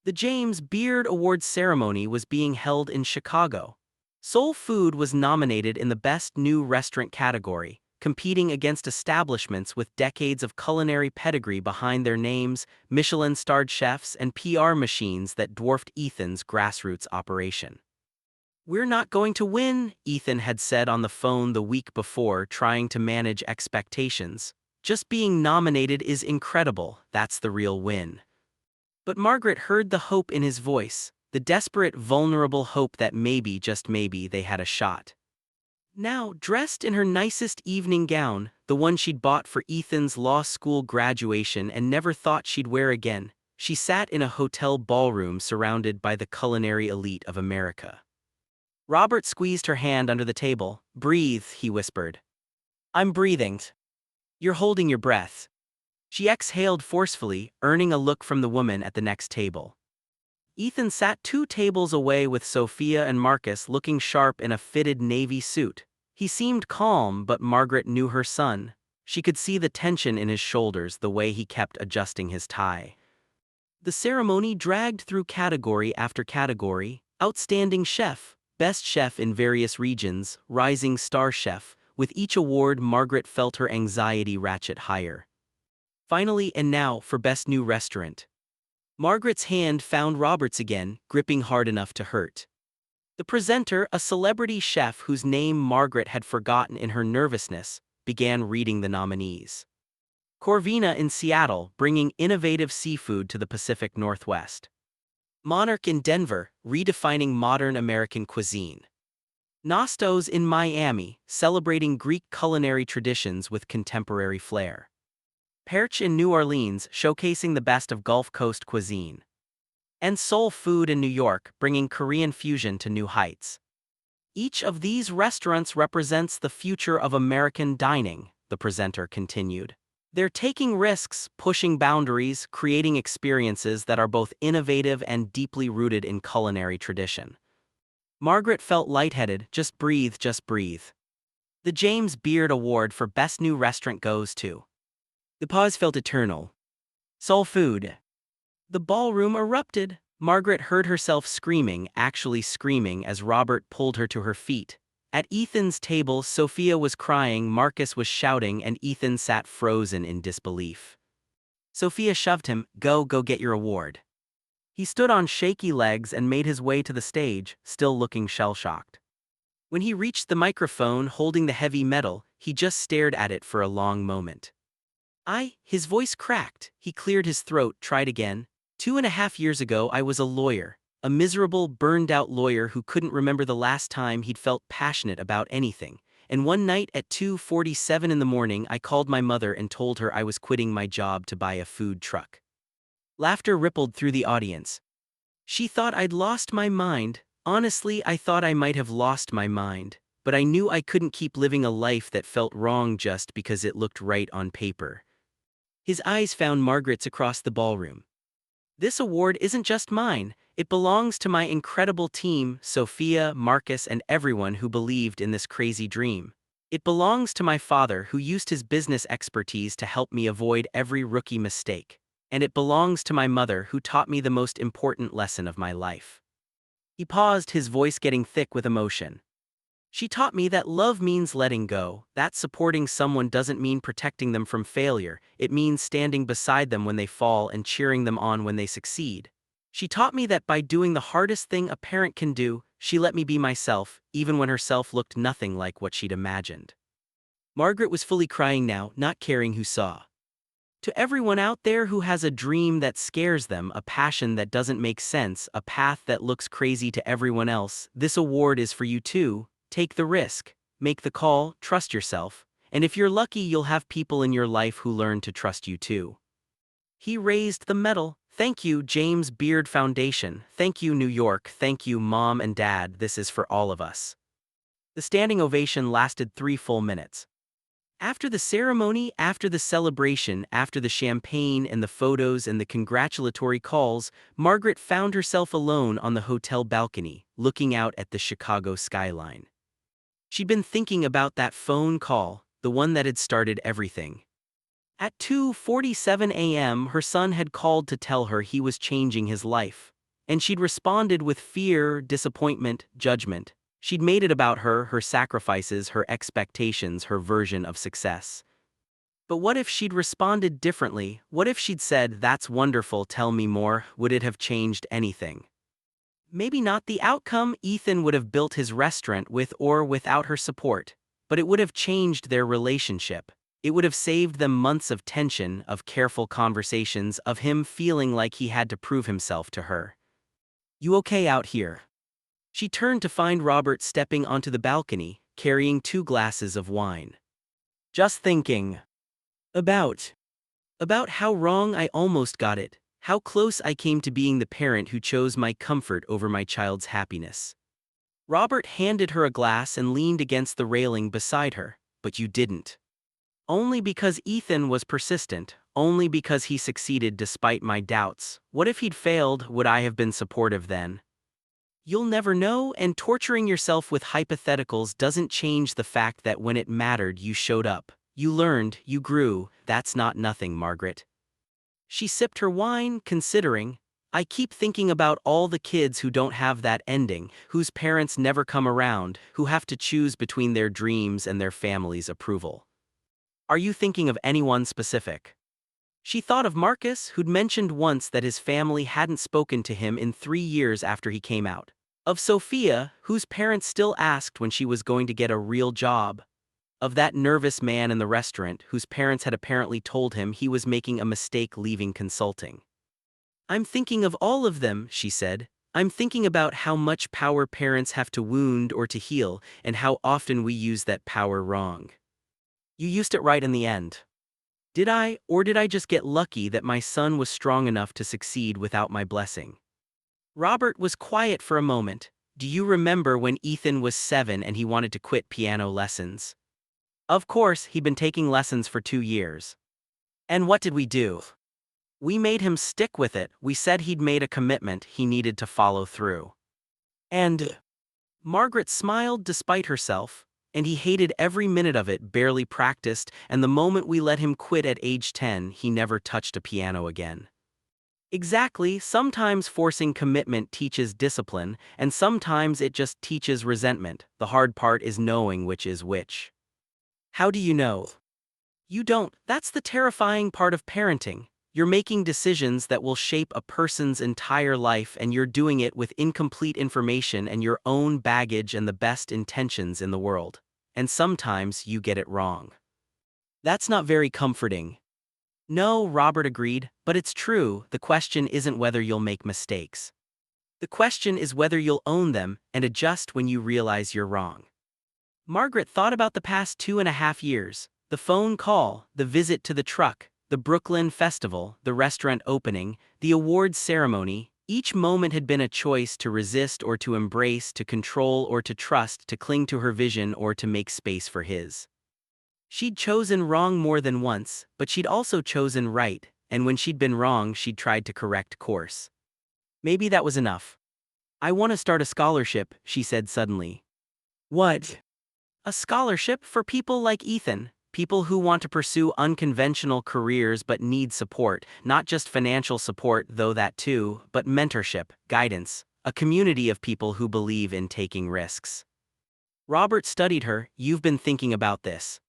The James Beard Awards ceremony was being held in Chicago. Soul Food was nominated in the Best New Restaurant category, competing against establishments with decades of culinary pedigree behind their names, Michelin-starred chefs, and PR machines that dwarfed Ethan's grassroots operation. We're not going to win, Ethan had said on the phone the week before, trying to manage expectations. Just being nominated is incredible, that's the real win. But Margaret heard the hope in his voice, the desperate, vulnerable hope that maybe, just maybe, they had a shot. Now, dressed in her nicest evening gown, the one she'd bought for Ethan's law school graduation and never thought she'd wear again, she sat in a hotel ballroom surrounded by the culinary elite of America. Robert squeezed her hand under the table. Breathe, he whispered. I'm breathing. You're holding your breath. She exhaled forcefully, earning a look from the woman at the next table. Ethan sat 2 tables away with Sophia and Marcus, looking sharp in a fitted navy suit. He seemed calm, but Margaret knew her son. She could see the tension in his shoulders, the way he kept adjusting his tie. The ceremony dragged through category after category: Outstanding Chef, Best Chef in various regions, Rising Star Chef. With each award, Margaret felt her anxiety ratchet higher. Finally, and now, for Best New Restaurant. Margaret's hand found Robert's again, gripping hard enough to hurt. The presenter, a celebrity chef whose name Margaret had forgotten in her nervousness, began reading the nominees. Corvina in Seattle, bringing innovative seafood to the Pacific Northwest. Monarch in Denver, redefining modern American cuisine. Nostos in Miami, celebrating Greek culinary traditions with contemporary flair. Perch in New Orleans, showcasing the best of Gulf Coast cuisine. And Soul Food in New York, bringing Korean fusion to new heights. Each of these restaurants represents the future of American dining, the presenter continued. They're taking risks, pushing boundaries, creating experiences that are both innovative and deeply rooted in culinary tradition. Margaret felt lightheaded. Just breathe, just breathe. The James Beard Award for Best New Restaurant goes to. The pause felt eternal. Soul Food. The ballroom erupted. Margaret heard herself screaming, actually screaming, as Robert pulled her to her feet. At Ethan's table, Sophia was crying, Marcus was shouting, and Ethan sat frozen in disbelief. Sophia shoved him. Go get your award." He stood on shaky legs and made his way to the stage, still looking shell-shocked. When he reached the microphone holding the heavy metal, he just stared at it for a long moment. His voice cracked. He cleared his throat, tried again. 2.5 years ago I was a lawyer. A miserable, burned-out lawyer who couldn't remember the last time he'd felt passionate about anything. And one night at 2:47 in the morning I called my mother and told her I was quitting my job to buy a food truck. Laughter rippled through the audience. She thought I'd lost my mind. Honestly, I thought I might have lost my mind. But I knew I couldn't keep living a life that felt wrong just because it looked right on paper. His eyes found Margaret's across the ballroom. "This award isn't just mine. It belongs to my incredible team, Sophia, Marcus, and everyone who believed in this crazy dream. It belongs to my father who used his business expertise to help me avoid every rookie mistake. And it belongs to my mother who taught me the most important lesson of my life." He paused, his voice getting thick with emotion. "She taught me that love means letting go, that supporting someone doesn't mean protecting them from failure, it means standing beside them when they fall and cheering them on when they succeed. She taught me that by doing the hardest thing a parent can do, she let me be myself, even when herself looked nothing like what she'd imagined." Margaret was fully crying now, not caring who saw. To everyone out there who has a dream that scares them, a passion that doesn't make sense, a path that looks crazy to everyone else, this award is for you too. Take the risk, make the call, trust yourself, and if you're lucky you'll have people in your life who learn to trust you too. He raised the medal. "Thank you, James Beard Foundation. Thank you, New York. Thank you, Mom and Dad. This is for all of us." The standing ovation lasted 3 full minutes. After the ceremony, after the celebration, after the champagne and the photos and the congratulatory calls, Margaret found herself alone on the hotel balcony, looking out at the Chicago skyline. She'd been thinking about that phone call, the one that had started everything. At 2:47 a.m., her son had called to tell her he was changing his life. And she'd responded with fear, disappointment, judgment. She'd made it about her, her sacrifices, her expectations, her version of success. But what if she'd responded differently? What if she'd said, "That's wonderful, tell me more"? Would it have changed anything? Maybe not the outcome. Ethan would have built his restaurant with or without her support. But it would have changed their relationship. It would have saved them months of tension, of careful conversations, of him feeling like he had to prove himself to her. "You okay out here?" She turned to find Robert stepping onto the balcony, carrying 2 glasses of wine. "Just thinking about how wrong I almost got it, how close I came to being the parent who chose my comfort over my child's happiness." Robert handed her a glass and leaned against the railing beside her. "But you didn't." "Only because Ethan was persistent, only because he succeeded despite my doubts. What if he'd failed? Would I have been supportive then?" You'll never know, and torturing yourself with hypotheticals doesn't change the fact that when it mattered you showed up. You learned, you grew. That's not nothing, Margaret. She sipped her wine, considering. "I keep thinking about all the kids who don't have that ending, whose parents never come around, who have to choose between their dreams and their family's approval." "Are you thinking of anyone specific?" She thought of Marcus, who'd mentioned once that his family hadn't spoken to him in 3 years after he came out. Of Sophia, whose parents still asked when she was going to get a real job. Of that nervous man in the restaurant whose parents had apparently told him he was making a mistake leaving consulting. "I'm thinking of all of them," she said. "I'm thinking about how much power parents have to wound or to heal, and how often we use that power wrong." "You used it right in the end." "Did I, or did I just get lucky that my son was strong enough to succeed without my blessing?" Robert was quiet for a moment. "Do you remember when Ethan was 7 and he wanted to quit piano lessons?" Of course, he'd been taking lessons for 2 years. "And what did we do? We made him stick with it. We said he'd made a commitment, he needed to follow through." And Margaret smiled despite herself. "And he hated every minute of it, barely practiced, and the moment we let him quit at age 10, he never touched a piano again." Exactly, sometimes forcing commitment teaches discipline, and sometimes it just teaches resentment. The hard part is knowing which is which. How do you know? You don't. That's the terrifying part of parenting. You're making decisions that will shape a person's entire life, and you're doing it with incomplete information and your own baggage and the best intentions in the world. And sometimes you get it wrong. That's not very comforting. No, Robert agreed, but it's true. The question isn't whether you'll make mistakes. The question is whether you'll own them and adjust when you realize you're wrong. Margaret thought about the past 2.5 years, the phone call, the visit to the truck, the Brooklyn Festival, the restaurant opening, the awards ceremony. Each moment had been a choice to resist or to embrace, to control or to trust, to cling to her vision or to make space for his. She'd chosen wrong more than once, but she'd also chosen right, and when she'd been wrong, she'd tried to correct course. Maybe that was enough. I want to start a scholarship, she said suddenly. What? A scholarship for people like Ethan, people who want to pursue unconventional careers but need support, not just financial support, though that too, but mentorship, guidance, a community of people who believe in taking risks. Robert studied her. You've been thinking about this.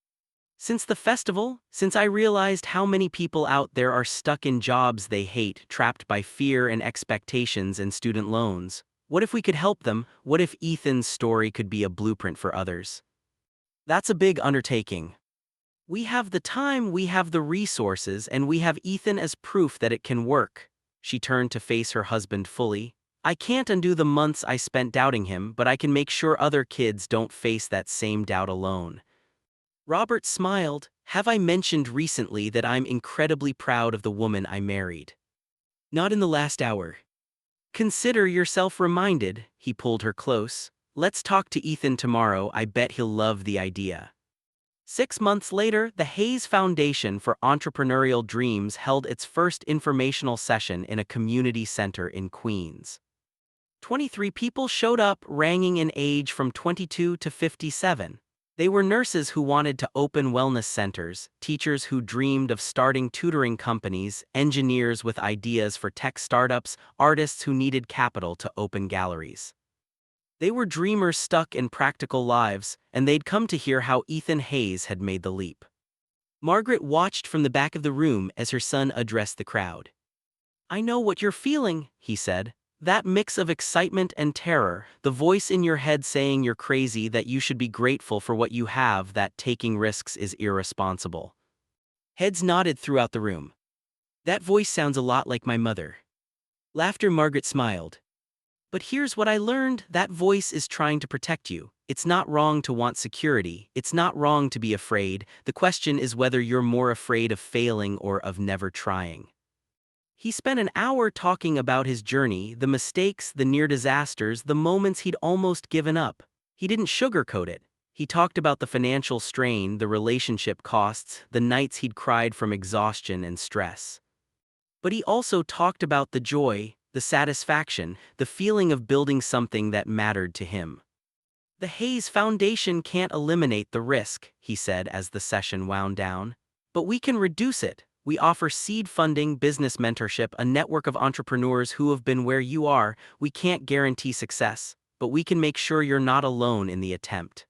Since the festival, since I realized how many people out there are stuck in jobs they hate, trapped by fear and expectations and student loans. What if we could help them? What if Ethan's story could be a blueprint for others? That's a big undertaking. We have the time, we have the resources, and we have Ethan as proof that it can work. She turned to face her husband fully. I can't undo the months I spent doubting him, but I can make sure other kids don't face that same doubt alone. Robert smiled. Have I mentioned recently that I'm incredibly proud of the woman I married? Not in the last hour. Consider yourself reminded, he pulled her close. Let's talk to Ethan tomorrow, I bet he'll love the idea. 6 months later, the Hayes Foundation for Entrepreneurial Dreams held its first informational session in a community center in Queens. 23 people showed up, ranging in age from 22 to 57. They were nurses who wanted to open wellness centers, teachers who dreamed of starting tutoring companies, engineers with ideas for tech startups, artists who needed capital to open galleries. They were dreamers stuck in practical lives, and they'd come to hear how Ethan Hayes had made the leap. Margaret watched from the back of the room as her son addressed the crowd. I know what you're feeling, he said. That mix of excitement and terror, the voice in your head saying you're crazy, that you should be grateful for what you have, that taking risks is irresponsible. Heads nodded throughout the room. That voice sounds a lot like my mother. Laughter. Margaret smiled. But here's what I learned, that voice is trying to protect you. It's not wrong to want security, it's not wrong to be afraid, the question is whether you're more afraid of failing or of never trying. He spent an hour talking about his journey, the mistakes, the near disasters, the moments he'd almost given up. He didn't sugarcoat it. He talked about the financial strain, the relationship costs, the nights he'd cried from exhaustion and stress. But he also talked about the joy, the satisfaction, the feeling of building something that mattered to him. The Hayes Foundation can't eliminate the risk, he said as the session wound down. But we can reduce it. We offer seed funding, business mentorship, a network of entrepreneurs who have been where you are. We can't guarantee success, but we can make sure you're not alone in the attempt.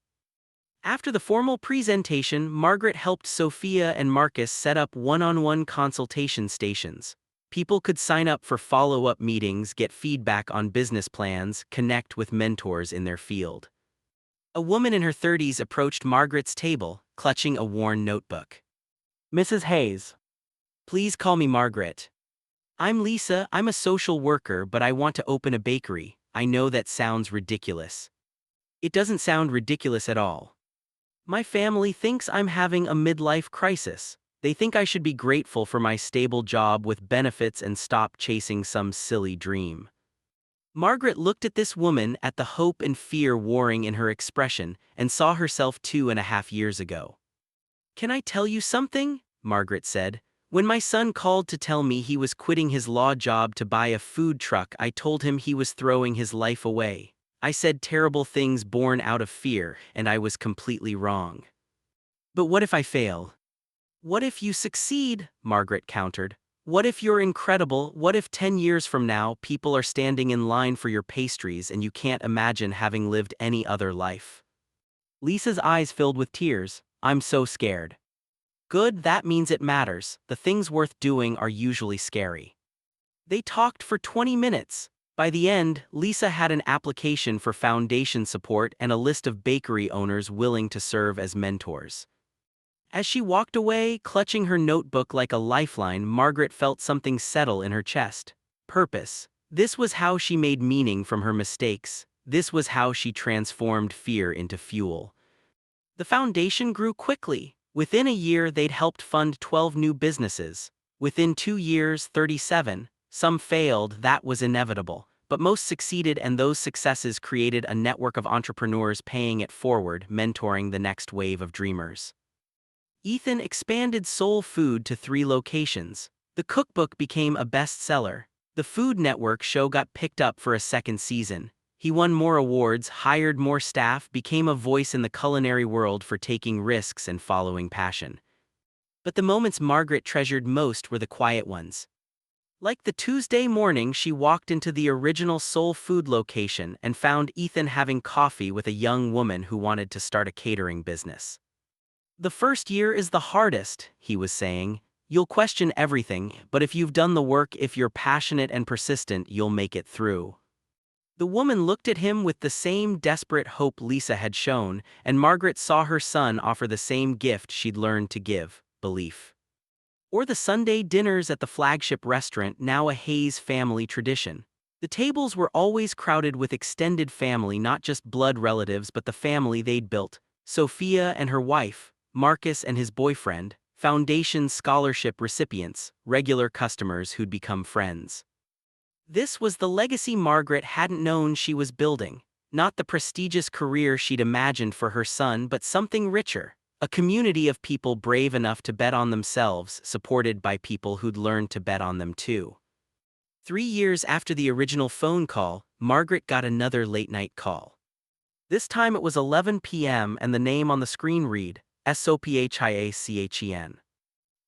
After the formal presentation, Margaret helped Sophia and Marcus set up one-on-one consultation stations. People could sign up for follow-up meetings, get feedback on business plans, connect with mentors in their field. A woman in her 30s approached Margaret's table, clutching a worn notebook. Mrs. Hayes. Please call me Margaret. I'm Lisa, I'm a social worker, but I want to open a bakery. I know that sounds ridiculous. It doesn't sound ridiculous at all. My family thinks I'm having a midlife crisis. They think I should be grateful for my stable job with benefits and stop chasing some silly dream. Margaret looked at this woman, at the hope and fear warring in her expression, and saw herself 2.5 years ago. Can I tell you something? Margaret said. When my son called to tell me he was quitting his law job to buy a food truck, I told him he was throwing his life away. I said terrible things born out of fear, and I was completely wrong. But what if I fail? What if you succeed? Margaret countered. What if you're incredible? What if 10 years from now, people are standing in line for your pastries and you can't imagine having lived any other life? Lisa's eyes filled with tears. I'm so scared. Good, that means it matters. The things worth doing are usually scary. They talked for 20 minutes. By the end, Lisa had an application for foundation support and a list of bakery owners willing to serve as mentors. As she walked away, clutching her notebook like a lifeline, Margaret felt something settle in her chest. Purpose. This was how she made meaning from her mistakes. This was how she transformed fear into fuel. The foundation grew quickly. Within a year, they'd helped fund 12 new businesses. Within 2 years, 37. Some failed, that was inevitable. But most succeeded, and those successes created a network of entrepreneurs paying it forward, mentoring the next wave of dreamers. Ethan expanded Soul Food to 3 locations. The cookbook became a bestseller. The Food Network show got picked up for a second season. He won more awards, hired more staff, became a voice in the culinary world for taking risks and following passion. But the moments Margaret treasured most were the quiet ones. Like the Tuesday morning she walked into the original Soul Food location and found Ethan having coffee with a young woman who wanted to start a catering business. The first year is the hardest, he was saying. You'll question everything, but if you've done the work, if you're passionate and persistent, you'll make it through. The woman looked at him with the same desperate hope Lisa had shown, and Margaret saw her son offer the same gift she'd learned to give: belief. Or the Sunday dinners at the flagship restaurant, now a Hayes family tradition. The tables were always crowded with extended family, not just blood relatives, but the family they'd built: Sophia and her wife, Marcus and his boyfriend, foundation scholarship recipients, regular customers who'd become friends. This was the legacy Margaret hadn't known she was building. Not the prestigious career she'd imagined for her son, but something richer. A community of people brave enough to bet on themselves, supported by people who'd learned to bet on them too. 3 years after the original phone call, Margaret got another late-night call. This time it was 11 p.m. and the name on the screen read, Sophiachen.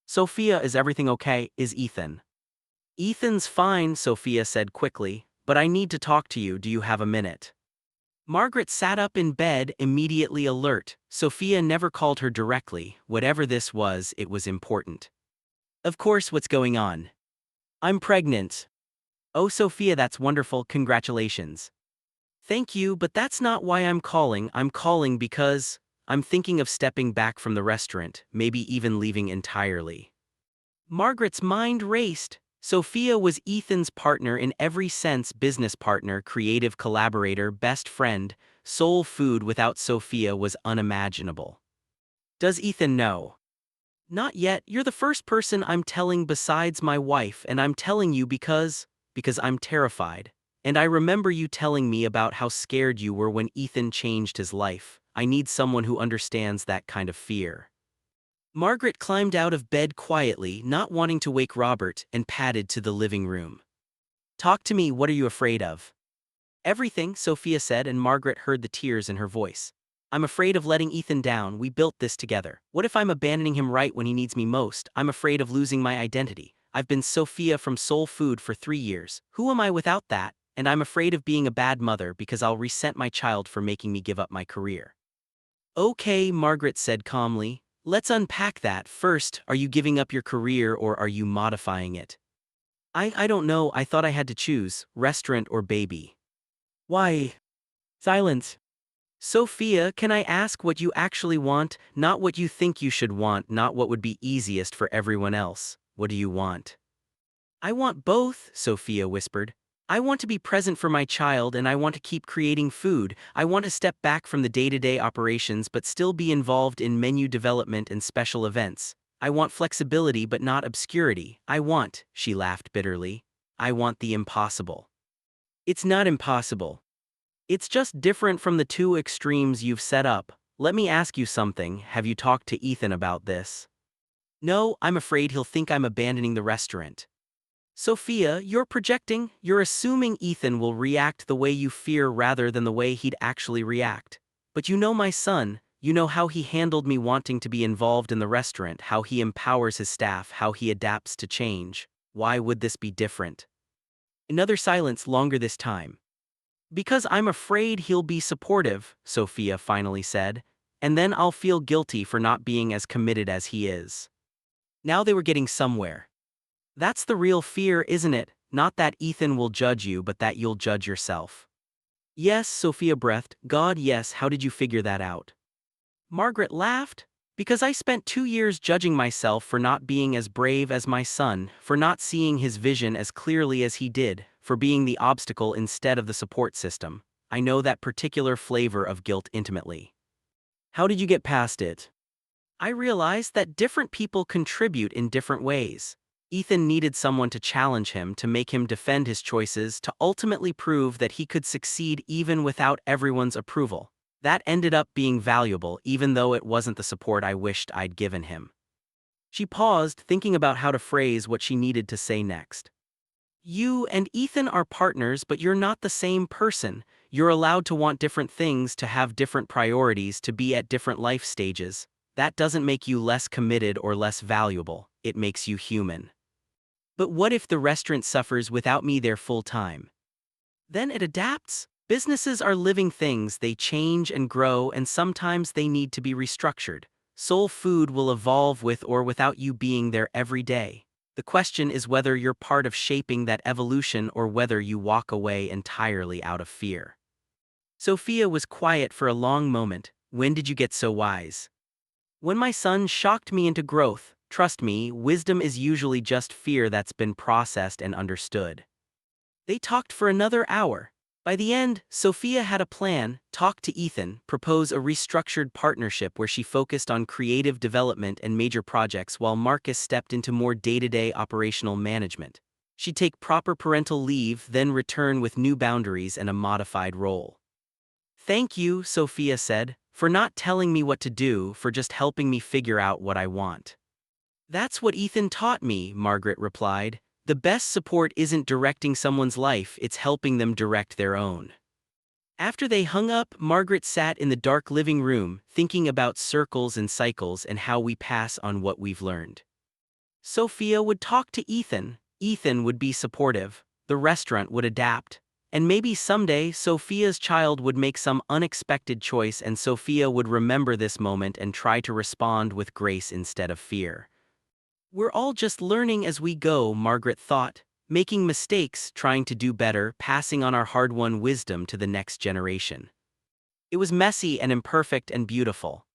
Sophia, is everything okay? Is Ethan? Ethan's fine, Sophia said quickly, but I need to talk to you. Do you have a minute? Margaret sat up in bed, immediately alert. Sophia never called her directly. Whatever this was, it was important. Of course, what's going on? I'm pregnant. Oh, Sophia, that's wonderful. Congratulations. Thank you, but that's not why I'm calling. I'm calling because I'm thinking of stepping back from the restaurant, maybe even leaving entirely. Margaret's mind raced. Sophia was Ethan's partner in every sense: business partner, creative collaborator, best friend. Soul Food without Sophia was unimaginable. Does Ethan know? Not yet. You're the first person I'm telling besides my wife, and I'm telling you because I'm terrified. And I remember you telling me about how scared you were when Ethan changed his life. I need someone who understands that kind of fear. Margaret climbed out of bed quietly, not wanting to wake Robert, and padded to the living room. Talk to me, what are you afraid of? Everything, Sophia said, and Margaret heard the tears in her voice. I'm afraid of letting Ethan down. We built this together. What if I'm abandoning him right when he needs me most? I'm afraid of losing my identity. I've been Sophia from Soul Food for 3 years. Who am I without that? And I'm afraid of being a bad mother because I'll resent my child for making me give up my career. Okay, Margaret said calmly. Let's unpack that. First, are you giving up your career or are you modifying it? I don't know. I thought I had to choose, restaurant or baby. Why? Silence. Sophia, can I ask what you actually want? Not what you think you should want, not what would be easiest for everyone else. What do you want? I want both, Sophia whispered. I want to be present for my child and I want to keep creating food. I want to step back from the day-to-day operations but still be involved in menu development and special events. I want flexibility but not obscurity. She laughed bitterly. I want the impossible. It's not impossible. It's just different from the 2 extremes you've set up. Let me ask you something. Have you talked to Ethan about this? No, I'm afraid he'll think I'm abandoning the restaurant. Sophia, you're projecting. You're assuming Ethan will react the way you fear rather than the way he'd actually react. But you know my son. You know how he handled me wanting to be involved in the restaurant, how he empowers his staff, how he adapts to change. Why would this be different? Another silence, longer this time. Because I'm afraid he'll be supportive, Sophia finally said, and then I'll feel guilty for not being as committed as he is. Now they were getting somewhere. That's the real fear, isn't it? Not that Ethan will judge you, but that you'll judge yourself. Yes, Sophia breathed. God, yes, how did you figure that out? Margaret laughed. Because I spent 2 years judging myself for not being as brave as my son, for not seeing his vision as clearly as he did, for being the obstacle instead of the support system. I know that particular flavor of guilt intimately. How did you get past it? I realized that different people contribute in different ways. Ethan needed someone to challenge him, to make him defend his choices, to ultimately prove that he could succeed even without everyone's approval. That ended up being valuable, even though it wasn't the support I wished I'd given him. She paused, thinking about how to phrase what she needed to say next. You and Ethan are partners, but you're not the same person. You're allowed to want different things, to have different priorities, to be at different life stages. That doesn't make you less committed or less valuable. It makes you human. But what if the restaurant suffers without me there full time? Then it adapts. Businesses are living things, they change and grow, and sometimes they need to be restructured. Soul Food will evolve with or without you being there every day. The question is whether you're part of shaping that evolution or whether you walk away entirely out of fear. Sophia was quiet for a long moment. When did you get so wise? When my son shocked me into growth. Trust me, wisdom is usually just fear that's been processed and understood. They talked for another hour. By the end, Sophia had a plan: talk to Ethan, propose a restructured partnership where she focused on creative development and major projects while Marcus stepped into more day-to-day operational management. She'd take proper parental leave, then return with new boundaries and a modified role. Thank you, Sophia said, for not telling me what to do, for just helping me figure out what I want. That's what Ethan taught me, Margaret replied. The best support isn't directing someone's life, it's helping them direct their own. After they hung up, Margaret sat in the dark living room, thinking about circles and cycles and how we pass on what we've learned. Sophia would talk to Ethan, Ethan would be supportive, the restaurant would adapt, and maybe someday Sophia's child would make some unexpected choice and Sophia would remember this moment and try to respond with grace instead of fear. We're all just learning as we go, Margaret thought, making mistakes, trying to do better, passing on our hard-won wisdom to the next generation. It was messy and imperfect and beautiful.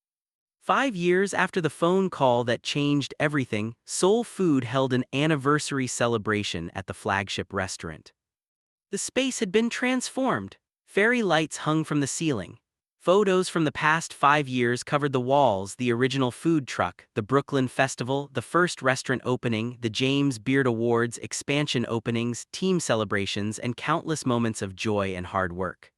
5 years after the phone call that changed everything, Soul Food held an anniversary celebration at the flagship restaurant. The space had been transformed. Fairy lights hung from the ceiling. Photos from the past 5 years covered the walls: the original food truck, the Brooklyn Festival, the first restaurant opening, the James Beard Awards, expansion openings, team celebrations, and countless moments of joy and hard work.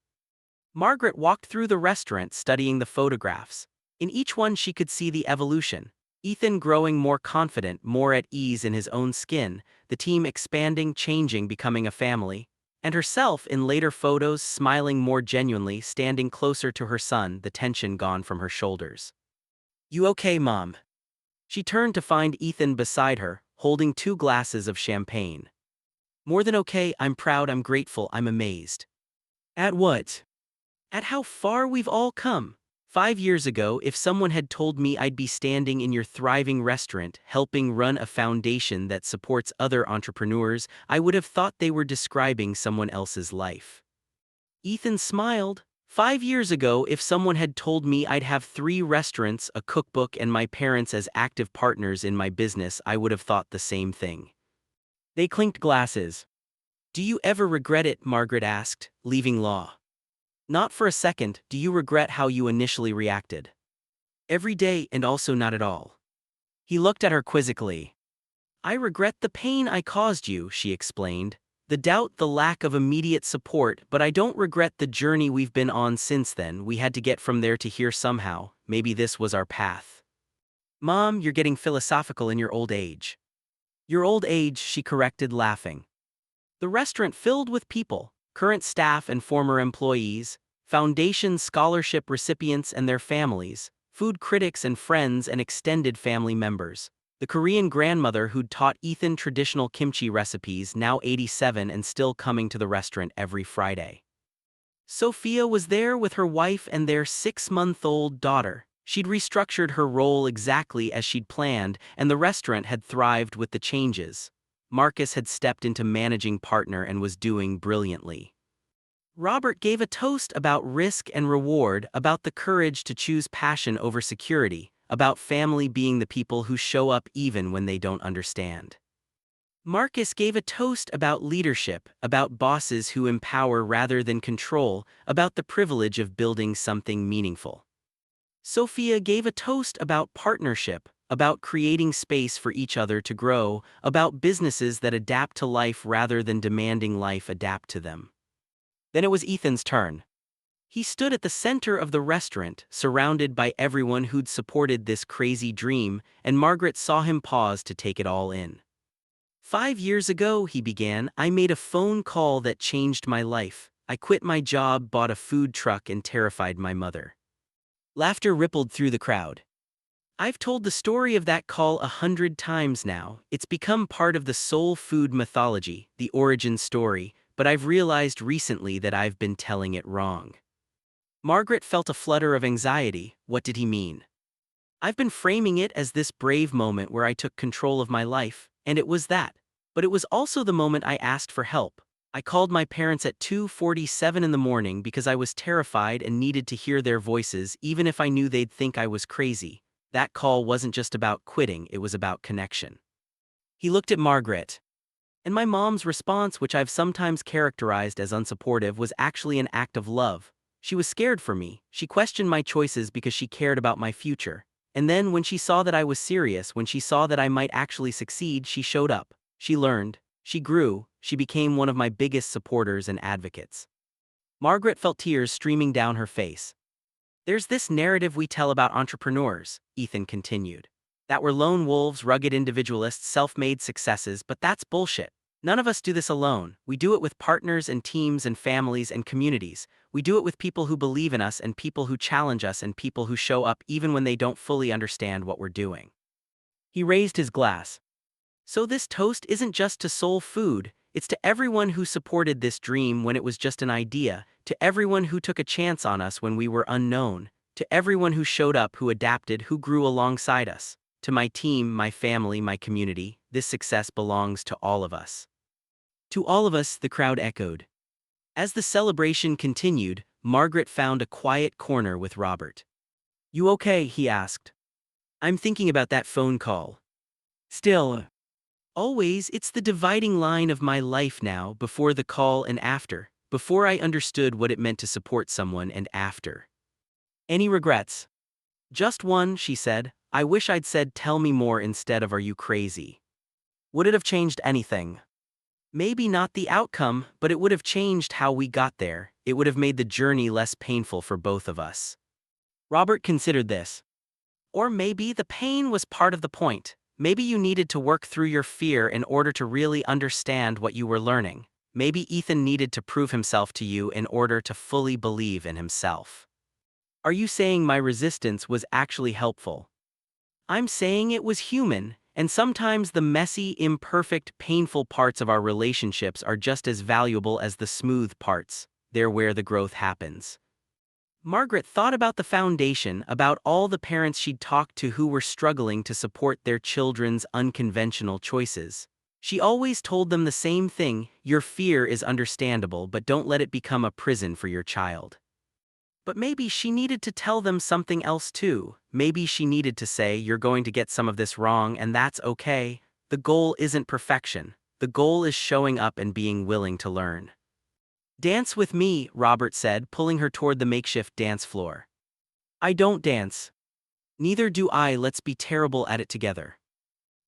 Margaret walked through the restaurant studying the photographs. In each one she could see the evolution. Ethan growing more confident, more at ease in his own skin, the team expanding, changing, becoming a family. And herself in later photos smiling more genuinely, standing closer to her son, the tension gone from her shoulders. You okay, Mom? She turned to find Ethan beside her, holding 2 glasses of champagne. More than okay, I'm proud, I'm grateful, I'm amazed. At what? At how far we've all come. 5 years ago, if someone had told me I'd be standing in your thriving restaurant, helping run a foundation that supports other entrepreneurs, I would have thought they were describing someone else's life. Ethan smiled. 5 years ago, if someone had told me I'd have 3 restaurants, a cookbook, and my parents as active partners in my business, I would have thought the same thing. They clinked glasses. Do you ever regret it? Margaret asked, leaving law. Not for a second. Do you regret how you initially reacted? Every day, and also not at all. He looked at her quizzically. I regret the pain I caused you, she explained. The doubt, the lack of immediate support, but I don't regret the journey we've been on since then. We had to get from there to here somehow. Maybe this was our path. Mom, you're getting philosophical in your old age. Your old age, she corrected, laughing. The restaurant filled with people. Current staff and former employees, foundation scholarship recipients and their families, food critics and friends and extended family members. The Korean grandmother who'd taught Ethan traditional kimchi recipes, now 87 and still coming to the restaurant every Friday. Sophia was there with her wife and their 6-month-old daughter. She'd restructured her role exactly as she'd planned, and the restaurant had thrived with the changes. Marcus had stepped into managing partner and was doing brilliantly. Robert gave a toast about risk and reward, about the courage to choose passion over security, about family being the people who show up even when they don't understand. Marcus gave a toast about leadership, about bosses who empower rather than control, about the privilege of building something meaningful. Sophia gave a toast about partnership, about creating space for each other to grow, about businesses that adapt to life rather than demanding life adapt to them. Then it was Ethan's turn. He stood at the center of the restaurant, surrounded by everyone who'd supported this crazy dream, and Margaret saw him pause to take it all in. 5 years ago, he began, I made a phone call that changed my life. I quit my job, bought a food truck, and terrified my mother. Laughter rippled through the crowd. I've told the story of that call 100 times now. It's become part of the soul food mythology, the origin story, but I've realized recently that I've been telling it wrong. Margaret felt a flutter of anxiety. What did he mean? I've been framing it as this brave moment where I took control of my life, and it was that. But it was also the moment I asked for help. I called my parents at 2:47 in the morning because I was terrified and needed to hear their voices even if I knew they'd think I was crazy. That call wasn't just about quitting, it was about connection. He looked at Margaret. And my mom's response, which I've sometimes characterized as unsupportive, was actually an act of love. She was scared for me. She questioned my choices because she cared about my future. And then, when she saw that I was serious, when she saw that I might actually succeed, she showed up. She learned. She grew. She became one of my biggest supporters and advocates. Margaret felt tears streaming down her face. There's this narrative we tell about entrepreneurs, Ethan continued. That we're lone wolves, rugged individualists, self-made successes, but that's bullshit. None of us do this alone. We do it with partners and teams and families and communities. We do it with people who believe in us and people who challenge us and people who show up even when they don't fully understand what we're doing. He raised his glass. So this toast isn't just to soul food, it's to everyone who supported this dream when it was just an idea, to everyone who took a chance on us when we were unknown, to everyone who showed up, who adapted, who grew alongside us. To my team, my family, my community, this success belongs to all of us. To all of us, the crowd echoed. As the celebration continued, Margaret found a quiet corner with Robert. You okay? He asked. I'm thinking about that phone call. Still. Always, it's the dividing line of my life now, before the call and after, before I understood what it meant to support someone and after. Any regrets? Just one, she said. I wish I'd said tell me more instead of are you crazy. Would it have changed anything? Maybe not the outcome, but it would have changed how we got there. It would have made the journey less painful for both of us. Robert considered this. Or maybe the pain was part of the point. Maybe you needed to work through your fear in order to really understand what you were learning. Maybe Ethan needed to prove himself to you in order to fully believe in himself. Are you saying my resistance was actually helpful? I'm saying it was human, and sometimes the messy, imperfect, painful parts of our relationships are just as valuable as the smooth parts. They're where the growth happens. Margaret thought about the foundation, about all the parents she'd talked to who were struggling to support their children's unconventional choices. She always told them the same thing: your fear is understandable, but don't let it become a prison for your child. But maybe she needed to tell them something else too. Maybe she needed to say, you're going to get some of this wrong, and that's okay. The goal isn't perfection. The goal is showing up and being willing to learn. Dance with me, Robert said, pulling her toward the makeshift dance floor. I don't dance. Neither do I. Let's be terrible at it together.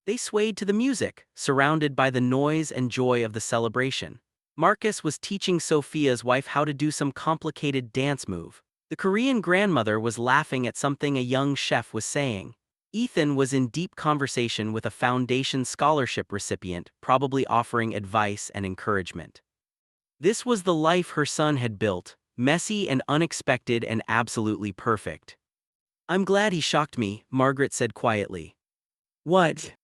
They swayed to the music, surrounded by the noise and joy of the celebration. Marcus was teaching Sophia's wife how to do some complicated dance move. The Korean grandmother was laughing at something a young chef was saying. Ethan was in deep conversation with a foundation scholarship recipient, probably offering advice and encouragement. This was the life her son had built, messy and unexpected and absolutely perfect. I'm glad he shocked me, Margaret said quietly. What?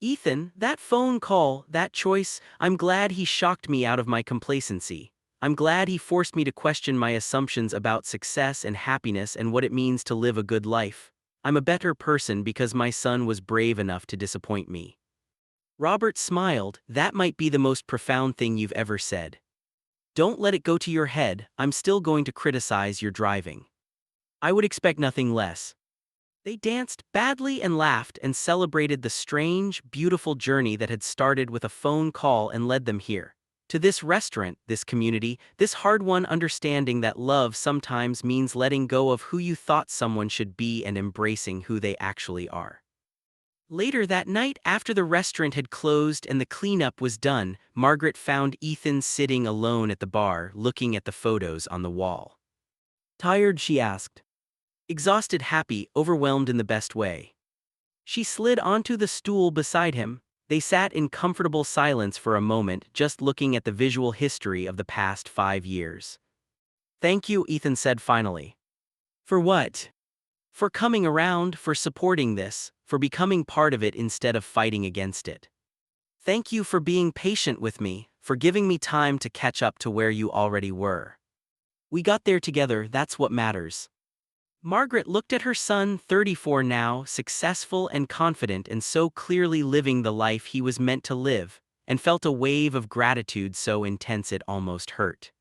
Ethan, that phone call, that choice, I'm glad he shocked me out of my complacency. I'm glad he forced me to question my assumptions about success and happiness and what it means to live a good life. I'm a better person because my son was brave enough to disappoint me. Robert smiled. That might be the most profound thing you've ever said. Don't let it go to your head. I'm still going to criticize your driving. I would expect nothing less. They danced badly and laughed and celebrated the strange, beautiful journey that had started with a phone call and led them here. To this restaurant, this community, this hard-won understanding that love sometimes means letting go of who you thought someone should be and embracing who they actually are. Later that night, after the restaurant had closed and the cleanup was done, Margaret found Ethan sitting alone at the bar, looking at the photos on the wall. Tired, she asked. Exhausted, happy, overwhelmed in the best way. She slid onto the stool beside him. They sat in comfortable silence for a moment, just looking at the visual history of the past 5 years. Thank you, Ethan said finally. For what? For coming around, for supporting this, for becoming part of it instead of fighting against it. Thank you for being patient with me, for giving me time to catch up to where you already were. We got there together, that's what matters. Margaret looked at her son, 34 now, successful and confident and so clearly living the life he was meant to live, and felt a wave of gratitude so intense it almost hurt.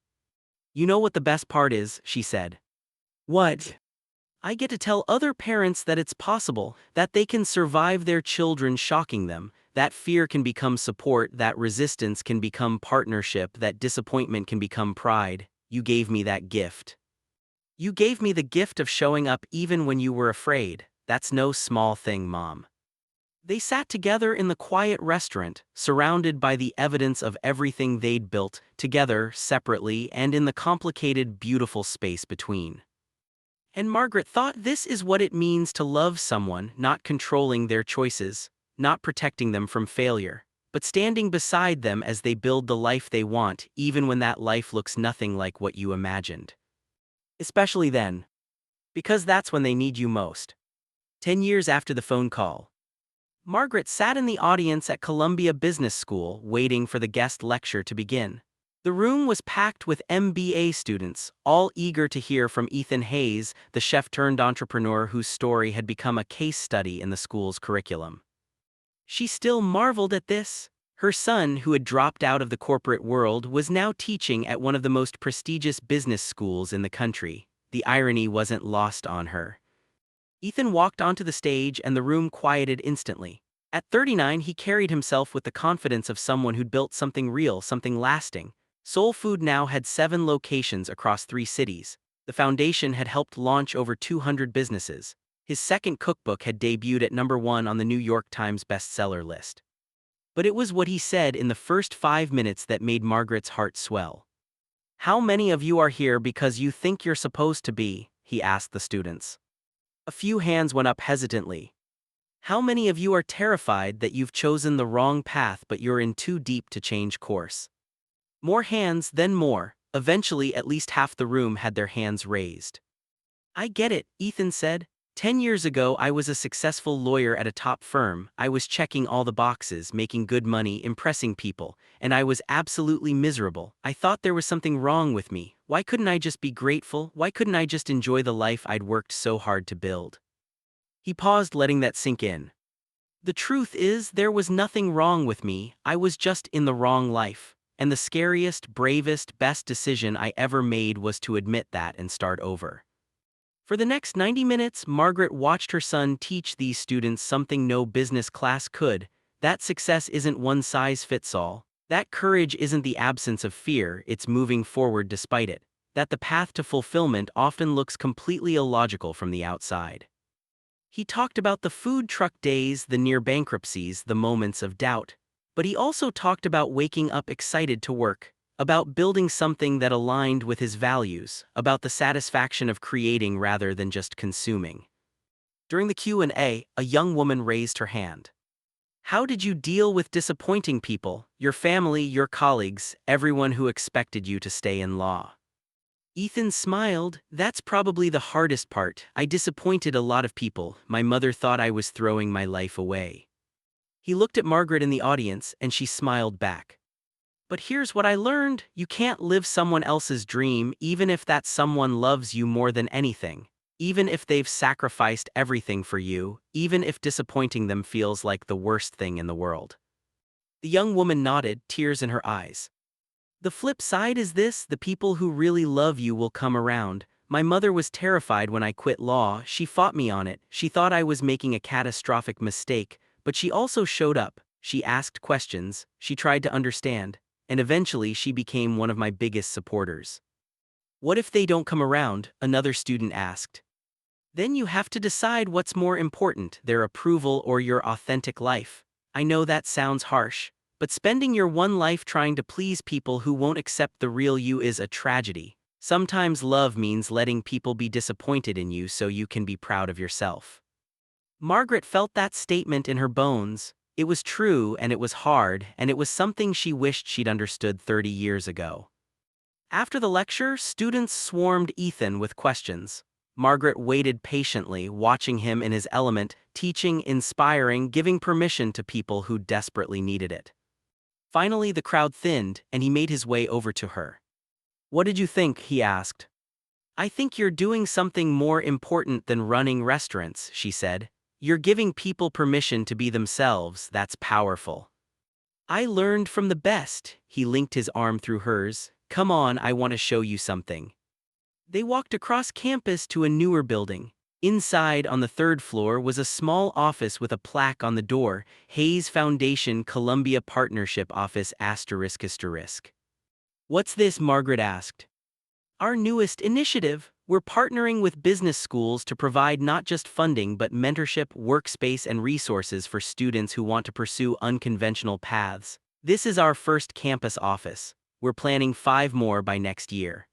You know what the best part is, she said. What? I get to tell other parents that it's possible, that they can survive their children shocking them, that fear can become support, that resistance can become partnership, that disappointment can become pride. You gave me that gift. You gave me the gift of showing up even when you were afraid. That's no small thing, Mom. They sat together in the quiet restaurant, surrounded by the evidence of everything they'd built, together, separately, and in the complicated, beautiful space between. And Margaret thought this is what it means to love someone, not controlling their choices, not protecting them from failure, but standing beside them as they build the life they want, even when that life looks nothing like what you imagined. Especially then. Because that's when they need you most. 10 years after the phone call. Margaret sat in the audience at Columbia Business School, waiting for the guest lecture to begin. The room was packed with MBA students, all eager to hear from Ethan Hayes, the chef-turned-entrepreneur whose story had become a case study in the school's curriculum. She still marveled at this. Her son, who had dropped out of the corporate world, was now teaching at one of the most prestigious business schools in the country. The irony wasn't lost on her. Ethan walked onto the stage and the room quieted instantly. At 39, he carried himself with the confidence of someone who'd built something real, something lasting. Soul Food now had 7 locations across 3 cities. The foundation had helped launch over 200 businesses. His second cookbook had debuted at #1 on the New York Times bestseller list. But it was what he said in the first 5 minutes that made Margaret's heart swell. How many of you are here because you think you're supposed to be? He asked the students. A few hands went up hesitantly. How many of you are terrified that you've chosen the wrong path but you're in too deep to change course? More hands, then more. Eventually, at least half the room had their hands raised. I get it, Ethan said. 10 years ago, I was a successful lawyer at a top firm. I was checking all the boxes, making good money, impressing people, and I was absolutely miserable. I thought there was something wrong with me. Why couldn't I just be grateful? Why couldn't I just enjoy the life I'd worked so hard to build? He paused, letting that sink in. The truth is, there was nothing wrong with me. I was just in the wrong life. And the scariest, bravest, best decision I ever made was to admit that and start over. For the next 90 minutes, Margaret watched her son teach these students something no business class could. That success isn't one size fits all. That courage isn't the absence of fear, it's moving forward despite it. That the path to fulfillment often looks completely illogical from the outside. He talked about the food truck days, the near bankruptcies, the moments of doubt. But he also talked about waking up excited to work, about building something that aligned with his values, about the satisfaction of creating rather than just consuming. During the Q&A, a young woman raised her hand. How did you deal with disappointing people, your family, your colleagues, everyone who expected you to stay in law? Ethan smiled. That's probably the hardest part. I disappointed a lot of people. My mother thought I was throwing my life away. He looked at Margaret in the audience and she smiled back. But here's what I learned: you can't live someone else's dream even if that someone loves you more than anything. Even if they've sacrificed everything for you, even if disappointing them feels like the worst thing in the world. The young woman nodded, tears in her eyes. The flip side is this: the people who really love you will come around. My mother was terrified when I quit law. She fought me on it. She thought I was making a catastrophic mistake, but she also showed up. She asked questions, she tried to understand, and eventually she became one of my biggest supporters. What if they don't come around? Another student asked. Then you have to decide what's more important, their approval or your authentic life. I know that sounds harsh, but spending your one life trying to please people who won't accept the real you is a tragedy. Sometimes love means letting people be disappointed in you so you can be proud of yourself. Margaret felt that statement in her bones. It was true, and it was hard, and it was something she wished she'd understood 30 years ago. After the lecture, students swarmed Ethan with questions. Margaret waited patiently, watching him in his element, teaching, inspiring, giving permission to people who desperately needed it. Finally, the crowd thinned, and he made his way over to her. "What did you think?" he asked. "I think you're doing something more important than running restaurants," she said. "You're giving people permission to be themselves. That's powerful." "I learned from the best." He linked his arm through hers. "Come on, I want to show you something." They walked across campus to a newer building. Inside, on the third floor, was a small office with a plaque on the door: Hayes Foundation Columbia Partnership Office ***. "What's this?" Margaret asked. "Our newest initiative. We're partnering with business schools to provide not just funding but mentorship, workspace, and resources for students who want to pursue unconventional paths. This is our first campus office. We're planning 5 more by next year."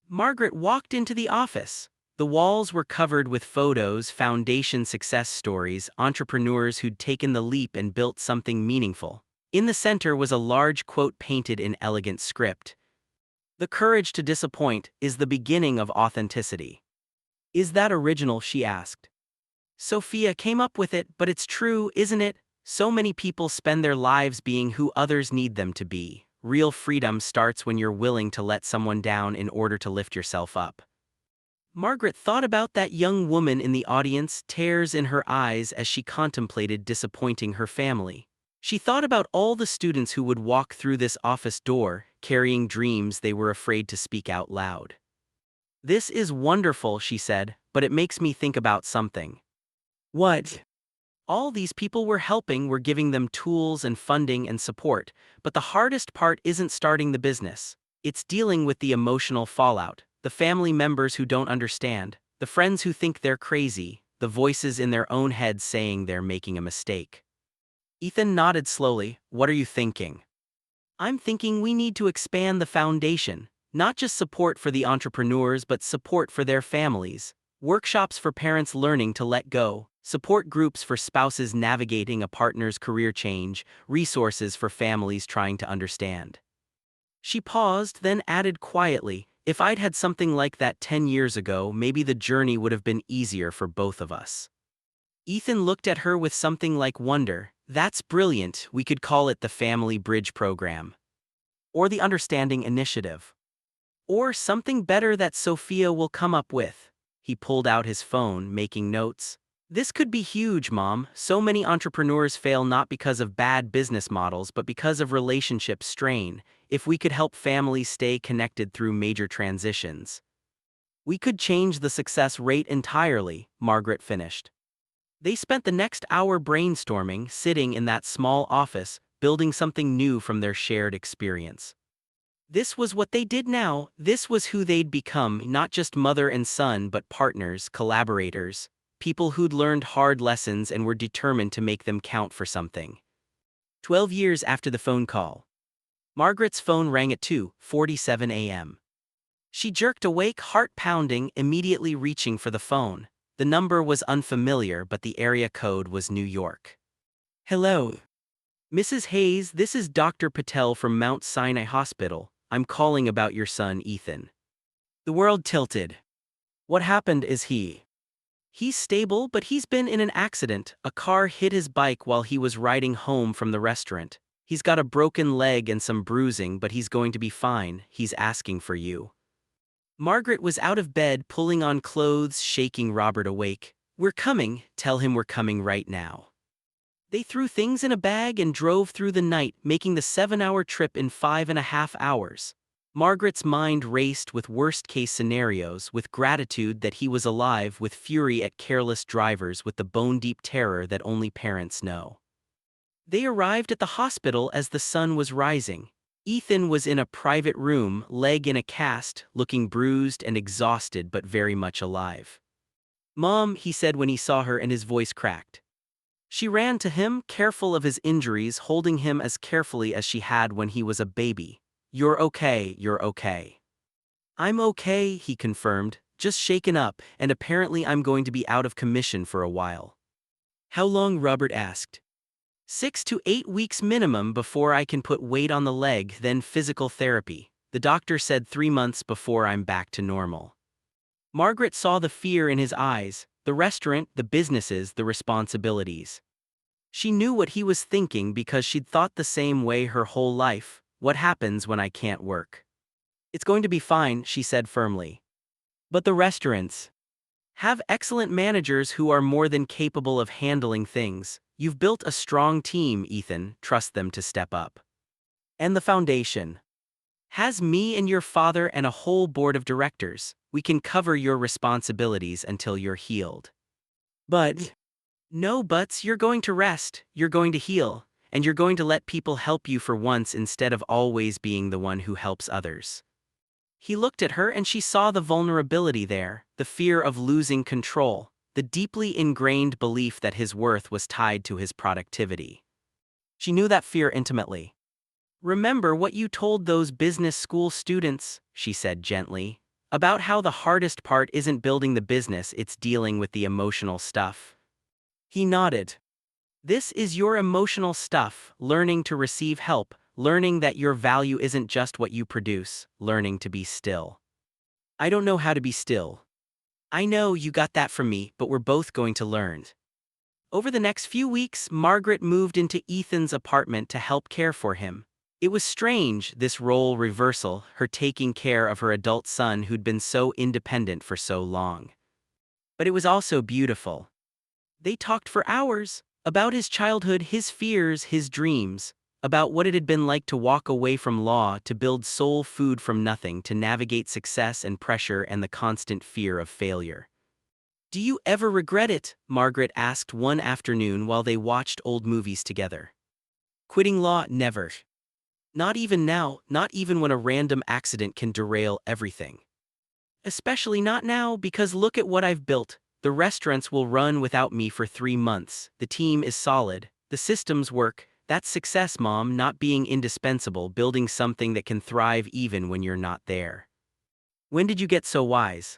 Margaret walked into the office. The walls were covered with photos, foundation success stories, entrepreneurs who'd taken the leap and built something meaningful. In the center was a large quote painted in elegant script: "The courage to disappoint is the beginning of authenticity." "Is that original?" she asked. "Sophia came up with it, but it's true, isn't it? So many people spend their lives being who others need them to be. Real freedom starts when you're willing to let someone down in order to lift yourself up." Margaret thought about that young woman in the audience, tears in her eyes as she contemplated disappointing her family. She thought about all the students who would walk through this office door, carrying dreams they were afraid to speak out loud. "This is wonderful," she said, "but it makes me think about something." "What?" "All these people we're helping, we're giving them tools and funding and support, but the hardest part isn't starting the business. It's dealing with the emotional fallout, the family members who don't understand, the friends who think they're crazy, the voices in their own heads saying they're making a mistake." Ethan nodded slowly. "What are you thinking?" "I'm thinking we need to expand the foundation, not just support for the entrepreneurs but support for their families. Workshops for parents learning to let go, support groups for spouses navigating a partner's career change, resources for families trying to understand." She paused, then added quietly, "If I'd had something like that 10 years ago, maybe the journey would have been easier for both of us." Ethan looked at her with something like wonder. "That's brilliant. We could call it the Family Bridge Program. Or the Understanding Initiative. Or something better that Sophia will come up with." He pulled out his phone, making notes. "This could be huge, Mom. So many entrepreneurs fail not because of bad business models but because of relationship strain. If we could help families stay connected through major transitions, we could change the success rate entirely," Margaret finished. They spent the next hour brainstorming, sitting in that small office, building something new from their shared experience. This was what they did now. This was who they'd become, not just mother and son but partners, collaborators, people who'd learned hard lessons and were determined to make them count for something. 12 years after the phone call, Margaret's phone rang at 2:47 a.m. She jerked awake, heart pounding, immediately reaching for the phone. The number was unfamiliar, but the area code was New York. "Hello. Mrs. Hayes, this is Dr. Patel from Mount Sinai Hospital. I'm calling about your son, Ethan." The world tilted. "What happened? Is he He's stable, but he's been in an accident. A car hit his bike while he was riding home from the restaurant. He's got a broken leg and some bruising, but he's going to be fine. He's asking for you." Margaret was out of bed, pulling on clothes, shaking Robert awake. "We're coming. Tell him we're coming right now." They threw things in a bag and drove through the night, making the 7-hour trip in 5.5 hours. Margaret's mind raced with worst-case scenarios, with gratitude that he was alive, with fury at careless drivers, with the bone-deep terror that only parents know. They arrived at the hospital as the sun was rising. Ethan was in a private room, leg in a cast, looking bruised and exhausted but very much alive. "Mom," he said when he saw her, and his voice cracked. She ran to him, careful of his injuries, holding him as carefully as she had when he was a baby. "You're okay, you're okay." "I'm okay," he confirmed, "just shaken up, and apparently I'm going to be out of commission for a while." "How long?" Robert asked. 6 to 8 weeks minimum before I can put weight on the leg, then physical therapy. The doctor said 3 months before I'm back to normal." Margaret saw the fear in his eyes, the restaurant, the businesses, the responsibilities. She knew what he was thinking because she'd thought the same way her whole life. What happens when I can't work? "It's going to be fine," she said firmly. "But the restaurants have excellent managers who are more than capable of handling things. You've built a strong team, Ethan, trust them to step up. And the foundation has me and your father and a whole board of directors. We can cover your responsibilities until you're healed." "But..." "No buts, you're going to rest, you're going to heal, and you're going to let people help you for once instead of always being the one who helps others." He looked at her and she saw the vulnerability there, the fear of losing control, the deeply ingrained belief that his worth was tied to his productivity. She knew that fear intimately. "Remember what you told those business school students," she said gently, "about how the hardest part isn't building the business, it's dealing with the emotional stuff." He nodded. "This is your emotional stuff, learning to receive help, learning that your value isn't just what you produce, learning to be still." "I don't know how to be still." "I know you got that from me, but we're both going to learn." Over the next few weeks, Margaret moved into Ethan's apartment to help care for him. It was strange, this role reversal, her taking care of her adult son who'd been so independent for so long. But it was also beautiful. They talked for hours, about his childhood, his fears, his dreams, about what it had been like to walk away from law, to build soul food from nothing, to navigate success and pressure and the constant fear of failure. "Do you ever regret it?" Margaret asked one afternoon while they watched old movies together. "Quitting law? Never. Not even now, not even when a random accident can derail everything. Especially not now, because look at what I've built. The restaurants will run without me for 3 months. The team is solid. The systems work. That's success, Mom, not being indispensable, building something that can thrive even when you're not there." "When did you get so wise?"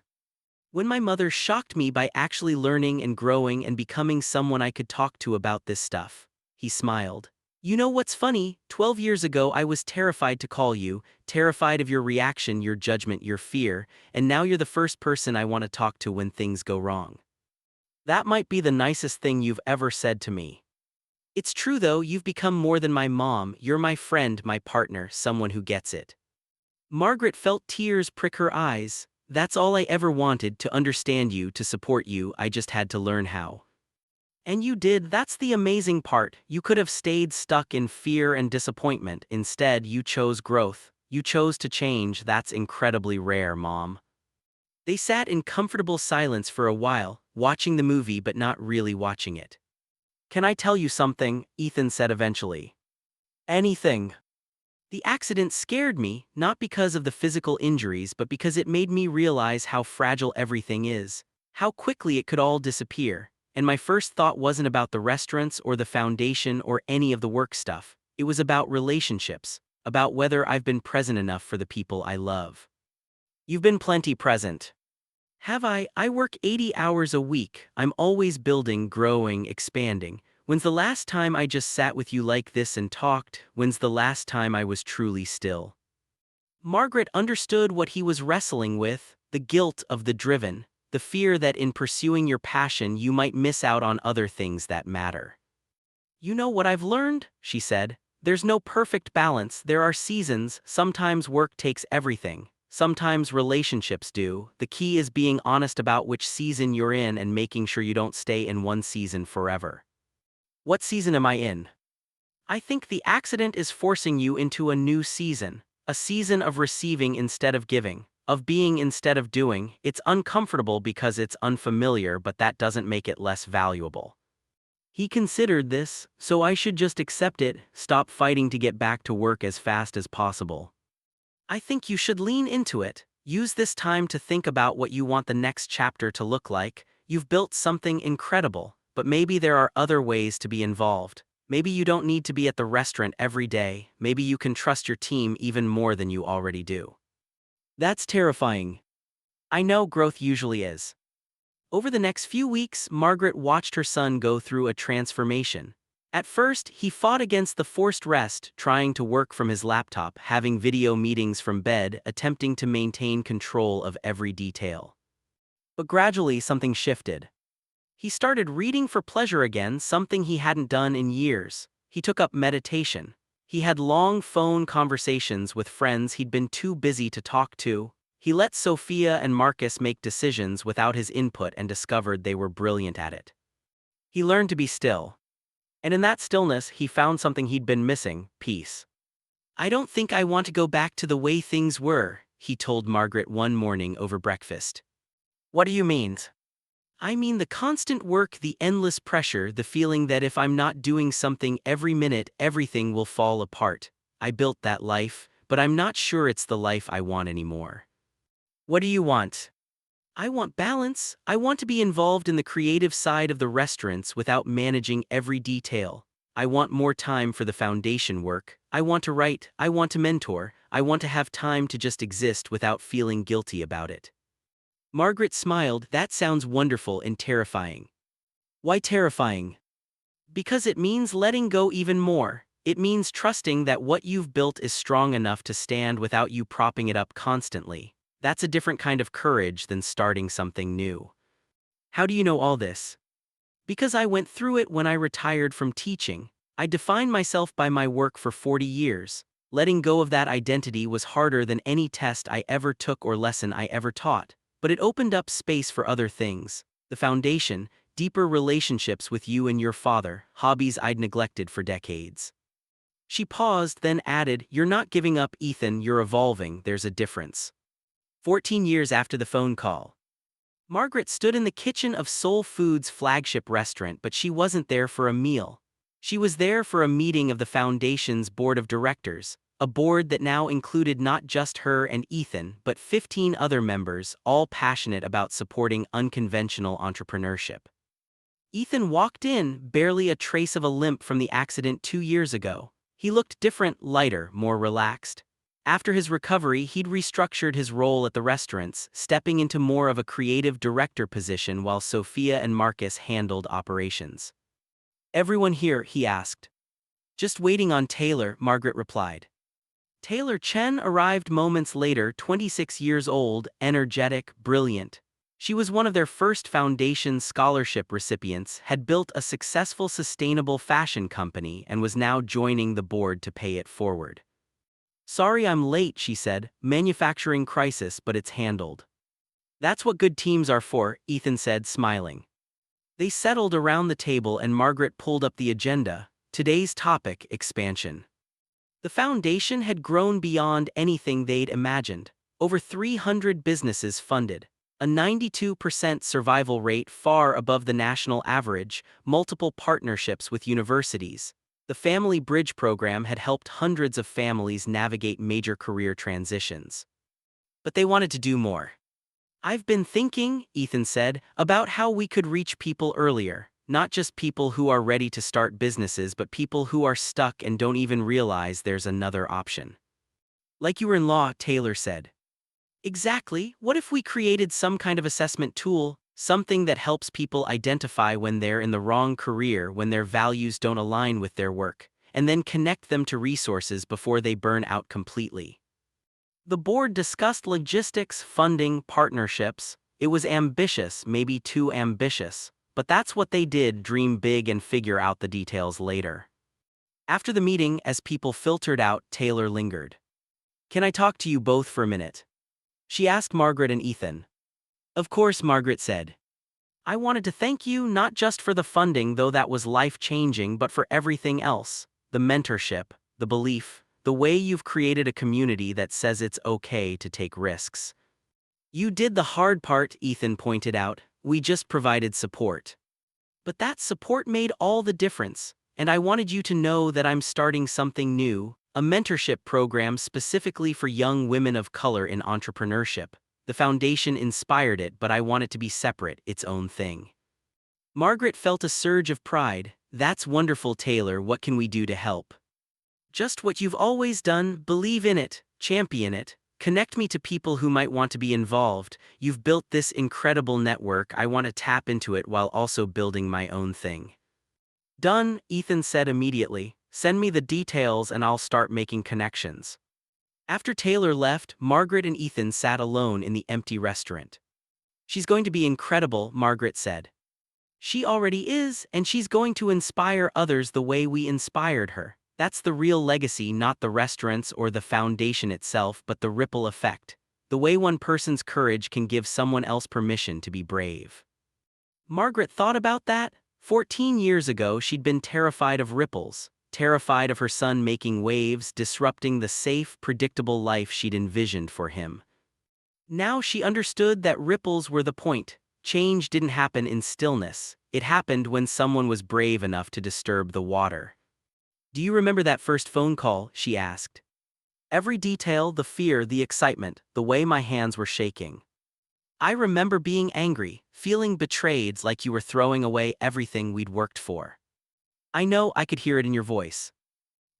"When my mother shocked me by actually learning and growing and becoming someone I could talk to about this stuff." He smiled. "You know what's funny? 12 years ago I was terrified to call you, terrified of your reaction, your judgment, your fear, and now you're the first person I want to talk to when things go wrong. That might be the nicest thing you've ever said to me." "It's true though, you've become more than my mom, you're my friend, my partner, someone who gets it." Margaret felt tears prick her eyes. "That's all I ever wanted, to understand you, to support you, I just had to learn how." "And you did, that's the amazing part. You could have stayed stuck in fear and disappointment. Instead, you chose growth. You chose to change. That's incredibly rare, Mom." They sat in comfortable silence for a while, watching the movie but not really watching it. "Can I tell you something?" Ethan said eventually. "Anything." "The accident scared me, not because of the physical injuries but because it made me realize how fragile everything is, how quickly it could all disappear. And my first thought wasn't about the restaurants or the foundation or any of the work stuff. It was about relationships, about whether I've been present enough for the people I love." "You've been plenty present." "Have I? I work 80 hours a week. I'm always building, growing, expanding. When's the last time I just sat with you like this and talked? When's the last time I was truly still?" Margaret understood what he was wrestling with, the guilt of the driven, the fear that in pursuing your passion you might miss out on other things that matter. "You know what I've learned?" she said. "There's no perfect balance, there are seasons, sometimes work takes everything. Sometimes relationships do. The key is being honest about which season you're in and making sure you don't stay in one season forever." "What season am I in?" "I think the accident is forcing you into a new season. A season of receiving instead of giving, of being instead of doing. It's uncomfortable because it's unfamiliar, but that doesn't make it less valuable." He considered this, "So I should just accept it, stop fighting to get back to work as fast as possible." "I think you should lean into it. Use this time to think about what you want the next chapter to look like. You've built something incredible, but maybe there are other ways to be involved. Maybe you don't need to be at the restaurant every day, maybe you can trust your team even more than you already do." "That's terrifying." "I know, growth usually is." Over the next few weeks, Margaret watched her son go through a transformation. At first, he fought against the forced rest, trying to work from his laptop, having video meetings from bed, attempting to maintain control of every detail. But gradually, something shifted. He started reading for pleasure again, something he hadn't done in years. He took up meditation. He had long phone conversations with friends he'd been too busy to talk to. He let Sophia and Marcus make decisions without his input and discovered they were brilliant at it. He learned to be still. And in that stillness, he found something he'd been missing: peace. "I don't think I want to go back to the way things were," he told Margaret one morning over breakfast. "What do you mean?" "I mean the constant work, the endless pressure, the feeling that if I'm not doing something every minute, everything will fall apart. I built that life, but I'm not sure it's the life I want anymore." "What do you want?" "I want balance. I want to be involved in the creative side of the restaurants without managing every detail. I want more time for the foundation work. I want to write. I want to mentor. I want to have time to just exist without feeling guilty about it." Margaret smiled. "That sounds wonderful and terrifying." "Why terrifying?" "Because it means letting go even more. It means trusting that what you've built is strong enough to stand without you propping it up constantly. That's a different kind of courage than starting something new." "How do you know all this?" "Because I went through it when I retired from teaching. I defined myself by my work for 40 years. Letting go of that identity was harder than any test I ever took or lesson I ever taught. But it opened up space for other things. The foundation, deeper relationships with you and your father, hobbies I'd neglected for decades." She paused, then added, "You're not giving up, Ethan, you're evolving, there's a difference." 14 years after the phone call, Margaret stood in the kitchen of Soul Food's flagship restaurant, but she wasn't there for a meal. She was there for a meeting of the Foundation's board of directors, a board that now included not just her and Ethan, but 15 other members, all passionate about supporting unconventional entrepreneurship. Ethan walked in, barely a trace of a limp from the accident 2 years ago. He looked different, lighter, more relaxed. After his recovery, he'd restructured his role at the restaurants, stepping into more of a creative director position while Sophia and Marcus handled operations. "Everyone here?" he asked. "Just waiting on Taylor," Margaret replied. Taylor Chen arrived moments later, 26 years old, energetic, brilliant. She was one of their first Foundation scholarship recipients, had built a successful sustainable fashion company, and was now joining the board to pay it forward. "Sorry I'm late," she said. "Manufacturing crisis, but it's handled." "That's what good teams are for," Ethan said, smiling. They settled around the table and Margaret pulled up the agenda. Today's topic: expansion. The Foundation had grown beyond anything they'd imagined. Over 300 businesses funded, a 92% survival rate far above the national average, multiple partnerships with universities. The Family Bridge program had helped hundreds of families navigate major career transitions. But they wanted to do more. "I've been thinking," Ethan said, "about how we could reach people earlier. Not just people who are ready to start businesses, but people who are stuck and don't even realize there's another option." "Like you were in law," Taylor said. "Exactly. What if we created some kind of assessment tool, something that helps people identify when they're in the wrong career, when their values don't align with their work, and then connect them to resources before they burn out completely?" The board discussed logistics, funding, partnerships. It was ambitious, maybe too ambitious, but that's what they did, dream big and figure out the details later. After the meeting, as people filtered out, Taylor lingered. "Can I talk to you both for a minute?" she asked Margaret and Ethan. "Of course," Margaret said. "I wanted to thank you not just for the funding, though that was life-changing, but for everything else. The mentorship, the belief, the way you've created a community that says it's okay to take risks." "You did the hard part," Ethan pointed out. "We just provided support." "But that support made all the difference, and I wanted you to know that I'm starting something new, a mentorship program specifically for young women of color in entrepreneurship. The foundation inspired it, but I want it to be separate, its own thing." Margaret felt a surge of pride. "That's wonderful, Taylor. What can we do to help?" "Just what you've always done, believe in it, champion it, connect me to people who might want to be involved. You've built this incredible network. I want to tap into it while also building my own thing." "Done," Ethan said immediately. "Send me the details and I'll start making connections." After Taylor left, Margaret and Ethan sat alone in the empty restaurant. "She's going to be incredible," Margaret said. "She already is, and she's going to inspire others the way we inspired her. That's the real legacy, not the restaurants or the foundation itself, but the ripple effect. The way one person's courage can give someone else permission to be brave." Margaret thought about that. 14 years ago, she'd been terrified of ripples, terrified of her son making waves, disrupting the safe, predictable life she'd envisioned for him. Now she understood that ripples were the point. Change didn't happen in stillness. It happened when someone was brave enough to disturb the water. "Do you remember that first phone call?" she asked. "Every detail, the fear, the excitement, the way my hands were shaking. I remember being angry, feeling betrayed, like you were throwing away everything we'd worked for. I know, I could hear it in your voice.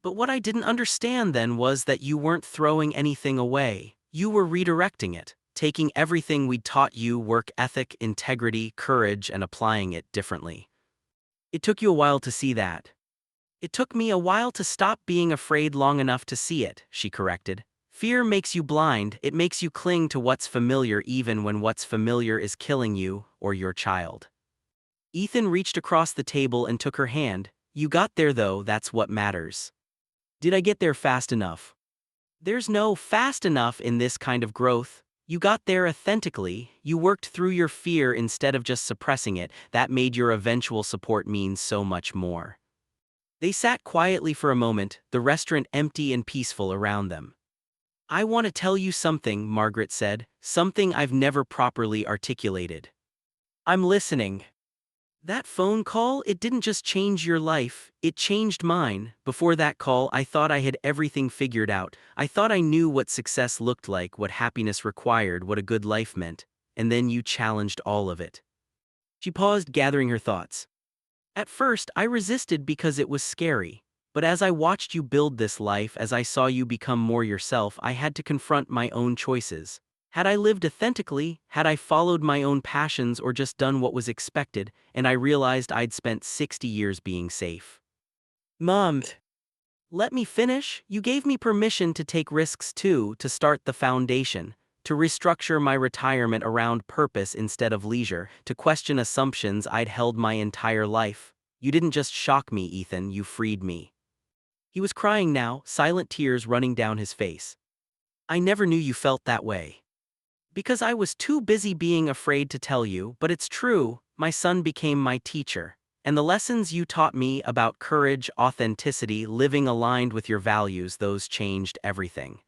But what I didn't understand then was that you weren't throwing anything away. You were redirecting it, taking everything we'd taught you, work ethic, integrity, courage, and applying it differently. It took you a while to see that." "It took me a while to stop being afraid long enough to see it," she corrected. "Fear makes you blind. It makes you cling to what's familiar even when what's familiar is killing you or your child." Ethan reached across the table and took her hand. "You got there though, that's what matters." "Did I get there fast enough?" "There's no fast enough in this kind of growth. You got there authentically. You worked through your fear instead of just suppressing it. That made your eventual support mean so much more." They sat quietly for a moment, the restaurant empty and peaceful around them. "I want to tell you something," Margaret said, "something I've never properly articulated." "I'm listening." "That phone call, it didn't just change your life, it changed mine. Before that call, I thought I had everything figured out. I thought I knew what success looked like, what happiness required, what a good life meant. And then you challenged all of it." She paused, gathering her thoughts. "At first, I resisted because it was scary. But as I watched you build this life, as I saw you become more yourself, I had to confront my own choices. Had I lived authentically, had I followed my own passions or just done what was expected, and I realized I'd spent 60 years being safe." "Mom, let me finish. You gave me permission to take risks too, to start the foundation, to restructure my retirement around purpose instead of leisure, to question assumptions I'd held my entire life. You didn't just shock me, Ethan, you freed me." He was crying now, silent tears running down his face. "I never knew you felt that way. Because I was too busy being afraid to tell you, but it's true, my son became my teacher. And the lessons you taught me about courage, authenticity, living aligned with your values, those changed everything."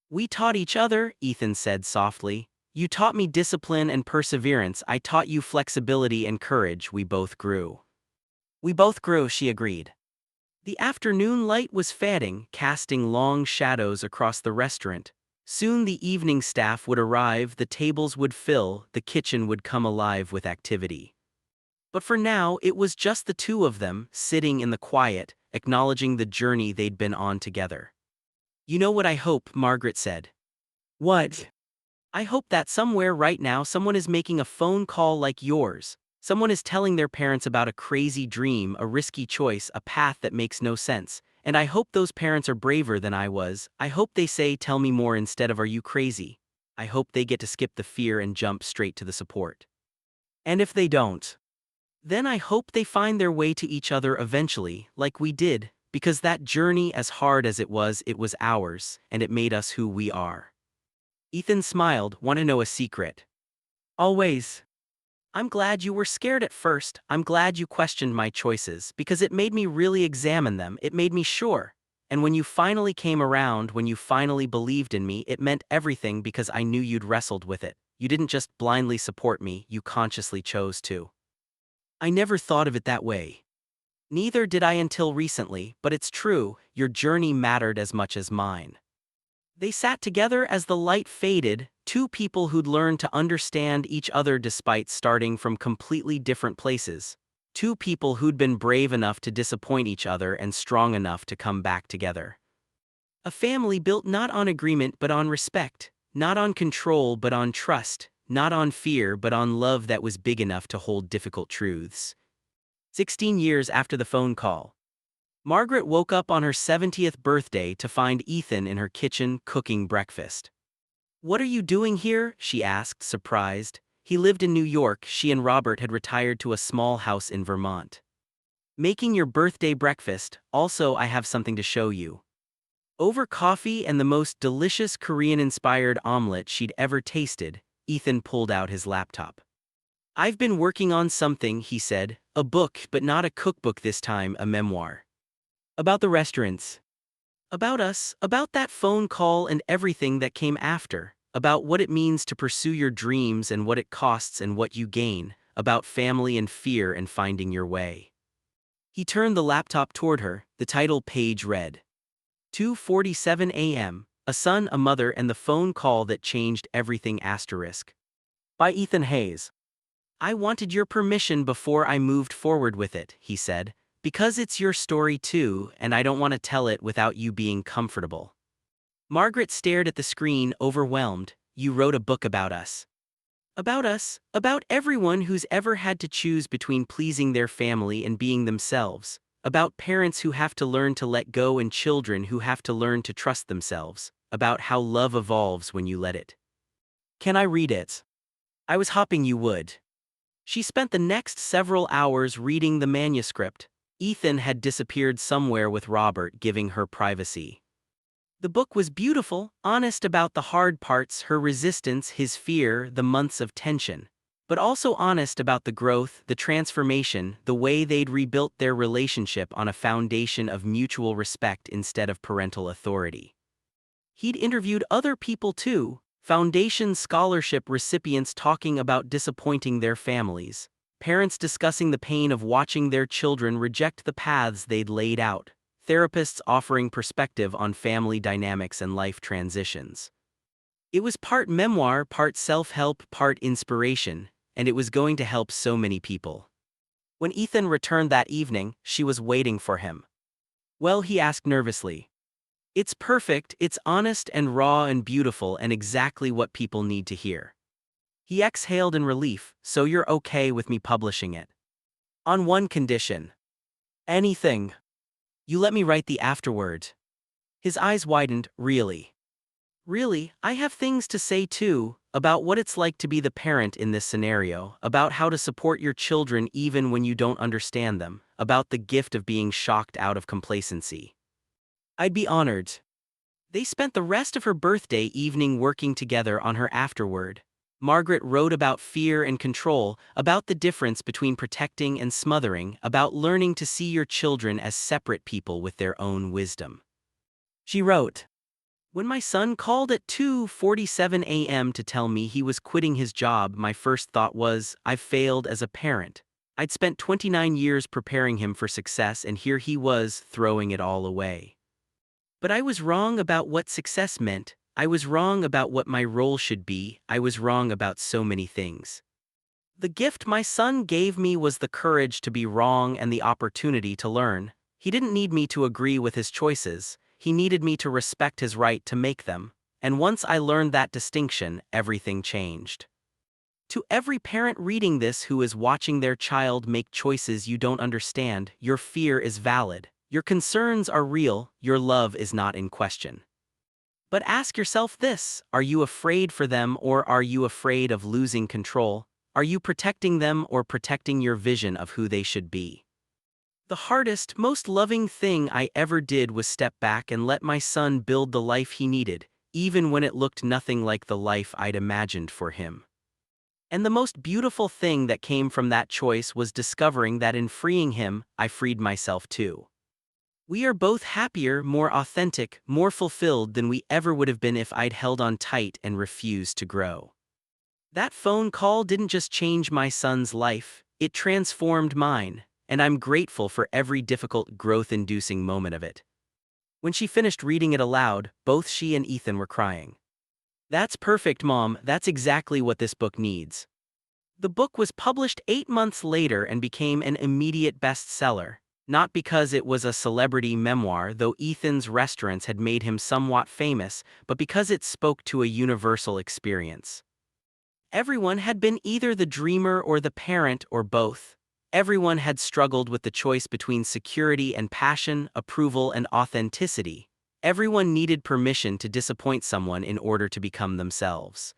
"We taught each other," Ethan said softly. "You taught me discipline and perseverance. I taught you flexibility and courage. We both grew." "We both grew," she agreed. The afternoon light was fading, casting long shadows across the restaurant. Soon the evening staff would arrive, the tables would fill, the kitchen would come alive with activity. But for now, it was just the two of them, sitting in the quiet, acknowledging the journey they'd been on together. "You know what I hope," Margaret said. "What?" "I hope that somewhere right now someone is making a phone call like yours. Someone is telling their parents about a crazy dream, a risky choice, a path that makes no sense. And I hope those parents are braver than I was. I hope they say, 'Tell me more,' instead of 'Are you crazy?' I hope they get to skip the fear and jump straight to the support. And if they don't, then I hope they find their way to each other eventually, like we did, because that journey, as hard as it was ours, and it made us who we are. Ethan smiled. Want to know a secret? Always. I'm glad you were scared at first. I'm glad you questioned my choices, because it made me really examine them. It made me sure. And when you finally came around, when you finally believed in me, it meant everything because I knew you'd wrestled with it. You didn't just blindly support me, you consciously chose to. I never thought of it that way. Neither did I until recently, but it's true, your journey mattered as much as mine. They sat together as the light faded, two people who'd learned to understand each other despite starting from completely different places. Two people who'd been brave enough to disappoint each other and strong enough to come back together. A family built not on agreement but on respect, not on control but on trust, not on fear but on love that was big enough to hold difficult truths. 16 years after the phone call, Margaret woke up on her 70th birthday to find Ethan in her kitchen cooking breakfast. "What are you doing here?" she asked, surprised. He lived in New York. She and Robert had retired to a small house in Vermont. "Making your birthday breakfast. Also, I have something to show you." Over coffee and the most delicious Korean-inspired omelet she'd ever tasted, Ethan pulled out his laptop. "I've been working on something," he said. "A book, but not a cookbook this time, a memoir. About the restaurants. About us, about that phone call and everything that came after. About what it means to pursue your dreams and what it costs and what you gain. About family and fear and finding your way." He turned the laptop toward her. The title page read, 2:47 a.m., A Son, a Mother, and the Phone Call That Changed Everything*. By Ethan Hayes. "I wanted your permission before I moved forward with it," he said, "because it's your story too, and I don't want to tell it without you being comfortable." Margaret stared at the screen, overwhelmed. "You wrote a book about us. About us, about everyone who's ever had to choose between pleasing their family and being themselves. About parents who have to learn to let go and children who have to learn to trust themselves. About how love evolves when you let it." "Can I read it?" "I was hoping you would." She spent the next several hours reading the manuscript. Ethan had disappeared somewhere with Robert, giving her privacy. The book was beautiful, honest about the hard parts, her resistance, his fear, the months of tension. But also honest about the growth, the transformation, the way they'd rebuilt their relationship on a foundation of mutual respect instead of parental authority. He'd interviewed other people too, Foundation scholarship recipients talking about disappointing their families, parents discussing the pain of watching their children reject the paths they'd laid out, therapists offering perspective on family dynamics and life transitions. It was part memoir, part self-help, part inspiration, and it was going to help so many people. When Ethan returned that evening, she was waiting for him. "Well," he asked nervously. "It's perfect, it's honest and raw and beautiful and exactly what people need to hear." He exhaled in relief. "So you're okay with me publishing it?" "On one condition." "Anything. You let me write the afterword." His eyes widened. "Really?" "Really, I have things to say too, about what it's like to be the parent in this scenario, about how to support your children even when you don't understand them, about the gift of being shocked out of complacency." "I'd be honored." They spent the rest of her birthday evening working together on her afterword. Margaret wrote about fear and control, about the difference between protecting and smothering, about learning to see your children as separate people with their own wisdom. She wrote, "When my son called at 2:47 a.m. to tell me he was quitting his job, my first thought was, I've failed as a parent. I'd spent 29 years preparing him for success, and here he was, throwing it all away. But I was wrong about what success meant. I was wrong about what my role should be. I was wrong about so many things. The gift my son gave me was the courage to be wrong and the opportunity to learn. He didn't need me to agree with his choices. He needed me to respect his right to make them. And once I learned that distinction, everything changed." To every parent reading this who is watching their child make choices you don't understand, your fear is valid. Your concerns are real, your love is not in question. But ask yourself this: are you afraid for them or are you afraid of losing control? Are you protecting them or protecting your vision of who they should be? The hardest, most loving thing I ever did was step back and let my son build the life he needed, even when it looked nothing like the life I'd imagined for him. And the most beautiful thing that came from that choice was discovering that in freeing him, I freed myself too. We are both happier, more authentic, more fulfilled than we ever would have been if I'd held on tight and refused to grow. That phone call didn't just change my son's life, it transformed mine, and I'm grateful for every difficult, growth-inducing moment of it. When she finished reading it aloud, both she and Ethan were crying. That's perfect, Mom. That's exactly what this book needs. The book was published 8 months later and became an immediate bestseller. Not because it was a celebrity memoir, though Ethan's restaurants had made him somewhat famous, but because it spoke to a universal experience. Everyone had been either the dreamer or the parent or both. Everyone had struggled with the choice between security and passion, approval and authenticity. Everyone needed permission to disappoint someone in order to become themselves.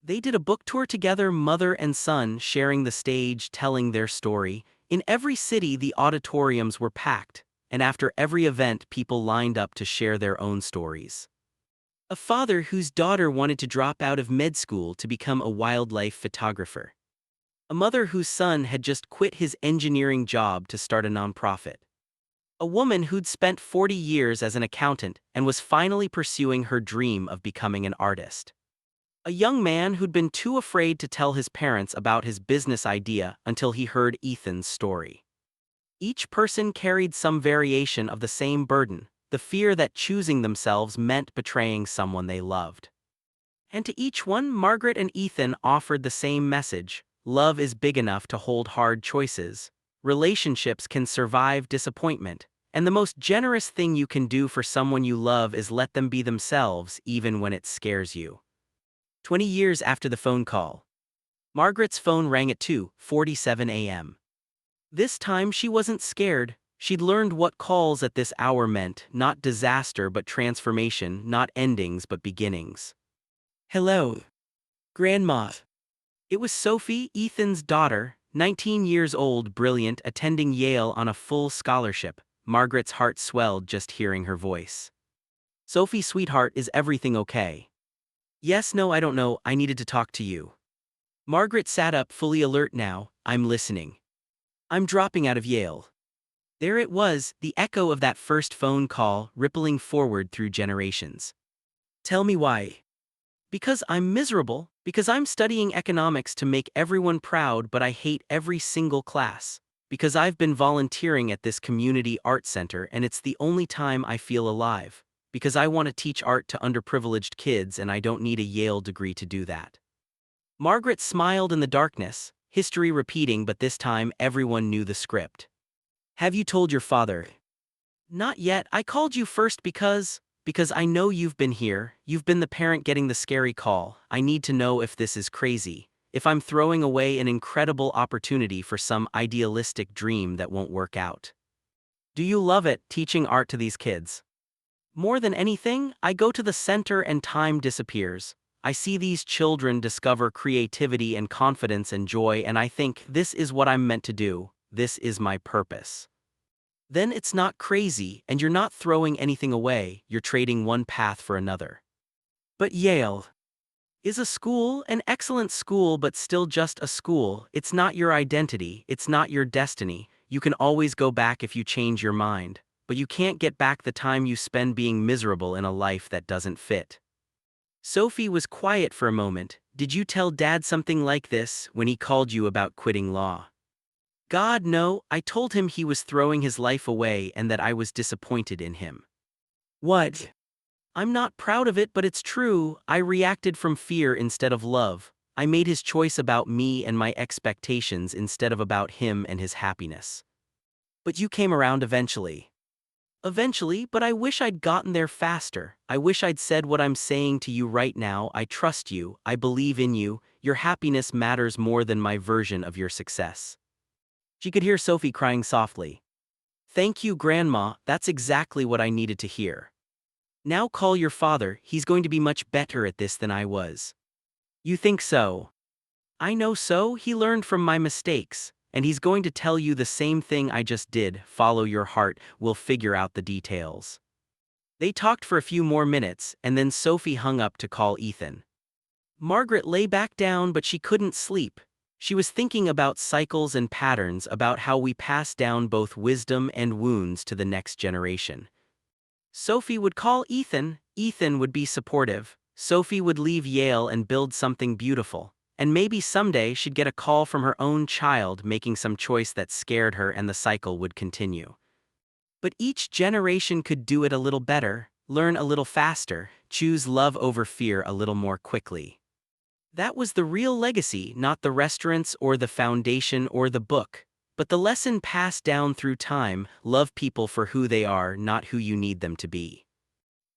They did a book tour together, mother and son, sharing the stage, telling their story. In every city, the auditoriums were packed, and after every event, people lined up to share their own stories. A father whose daughter wanted to drop out of med school to become a wildlife photographer. A mother whose son had just quit his engineering job to start a nonprofit. A woman who'd spent 40 years as an accountant and was finally pursuing her dream of becoming an artist. A young man who'd been too afraid to tell his parents about his business idea until he heard Ethan's story. Each person carried some variation of the same burden, the fear that choosing themselves meant betraying someone they loved. And to each one, Margaret and Ethan offered the same message: love is big enough to hold hard choices. Relationships can survive disappointment, and the most generous thing you can do for someone you love is let them be themselves even when it scares you. 20 years after the phone call, Margaret's phone rang at 2:47 a.m. This time she wasn't scared. She'd learned what calls at this hour meant: not disaster but transformation, not endings but beginnings. Hello, Grandma. It was Sophie, Ethan's daughter, 19 years old, brilliant, attending Yale on a full scholarship. Margaret's heart swelled just hearing her voice. Sophie, sweetheart, is everything okay? Yes, no, I don't know, I needed to talk to you. Margaret sat up, fully alert now. I'm listening. I'm dropping out of Yale. There it was, the echo of that first phone call, rippling forward through generations. Tell me why. Because I'm miserable, because I'm studying economics to make everyone proud, but I hate every single class. Because I've been volunteering at this community art center and it's the only time I feel alive. Because I want to teach art to underprivileged kids and I don't need a Yale degree to do that. Margaret smiled in the darkness, history repeating, but this time everyone knew the script. Have you told your father? Not yet. I called you first because I know you've been here. You've been the parent getting the scary call. I need to know if this is crazy, if I'm throwing away an incredible opportunity for some idealistic dream that won't work out. Do you love it, teaching art to these kids? More than anything, I go to the center and time disappears. I see these children discover creativity and confidence and joy, and I think, this is what I'm meant to do. This is my purpose. Then it's not crazy, and you're not throwing anything away, you're trading one path for another. But Yale is a school, an excellent school, but still just a school. It's not your identity, it's not your destiny. You can always go back if you change your mind, but you can't get back the time you spend being miserable in a life that doesn't fit. Sophie was quiet for a moment. Did you tell Dad something like this when he called you about quitting law? God, no, I told him he was throwing his life away and that I was disappointed in him. What? I'm not proud of it, but it's true. I reacted from fear instead of love. I made his choice about me and my expectations instead of about him and his happiness. But you came around eventually. Eventually, but I wish I'd gotten there faster. I wish I'd said what I'm saying to you right now. I trust you, I believe in you, your happiness matters more than my version of your success. She could hear Sophie crying softly. Thank you, Grandma, that's exactly what I needed to hear. Now call your father, he's going to be much better at this than I was. You think so? I know so, he learned from my mistakes, and he's going to tell you the same thing I just did. Follow your heart, we'll figure out the details. They talked for a few more minutes, and then Sophie hung up to call Ethan. Margaret lay back down, but she couldn't sleep. She was thinking about cycles and patterns, about how we pass down both wisdom and wounds to the next generation. Sophie would call Ethan, Ethan would be supportive, Sophie would leave Yale and build something beautiful, and maybe someday she'd get a call from her own child making some choice that scared her and the cycle would continue. But each generation could do it a little better, learn a little faster, choose love over fear a little more quickly. That was the real legacy, not the restaurants or the foundation or the book, but the lesson passed down through time: love people for who they are, not who you need them to be.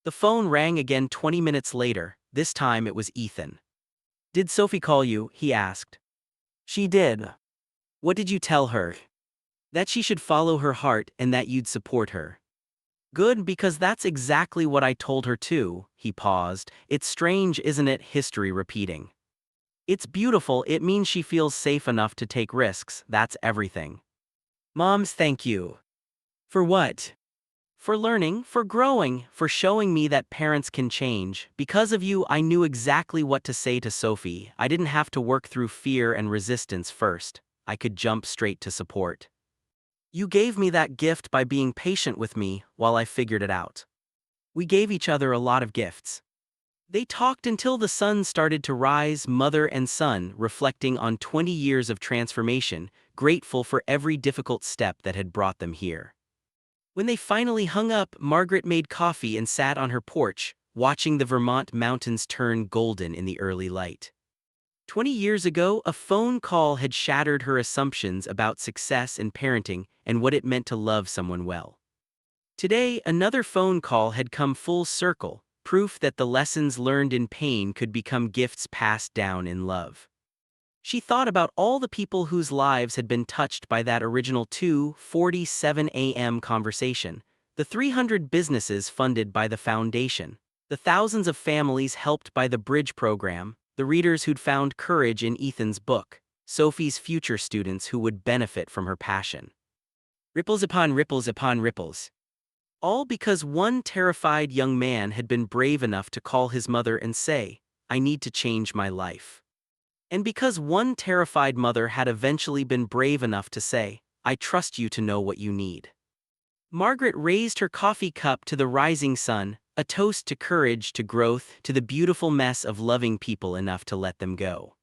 The phone rang again 20 minutes later. This time it was Ethan. Did Sophie call you? He asked. She did. What did you tell her? That she should follow her heart and that you'd support her. Good, because that's exactly what I told her too. He paused. It's strange, isn't it? History repeating. It's beautiful, it means she feels safe enough to take risks, that's everything. Moms, thank you. For what? For learning, for growing, for showing me that parents can change. Because of you, I knew exactly what to say to Sophie. I didn't have to work through fear and resistance first. I could jump straight to support. You gave me that gift by being patient with me while I figured it out. We gave each other a lot of gifts. They talked until the sun started to rise, mother and son, reflecting on 20 years of transformation, grateful for every difficult step that had brought them here. When they finally hung up, Margaret made coffee and sat on her porch, watching the Vermont mountains turn golden in the early light. 20 years ago, a phone call had shattered her assumptions about success and parenting and what it meant to love someone well. Today, another phone call had come full circle, proof that the lessons learned in pain could become gifts passed down in love. She thought about all the people whose lives had been touched by that original 2:47 a.m. conversation, the 300 businesses funded by the foundation, the thousands of families helped by the Bridge program, the readers who'd found courage in Ethan's book, Sophie's future students who would benefit from her passion. Ripples upon ripples upon ripples. All because one terrified young man had been brave enough to call his mother and say, "I need to change my life." And because one terrified mother had eventually been brave enough to say, "I trust you to know what you need." Margaret raised her coffee cup to the rising sun, a toast to courage, to growth, to the beautiful mess of loving people enough to let them go.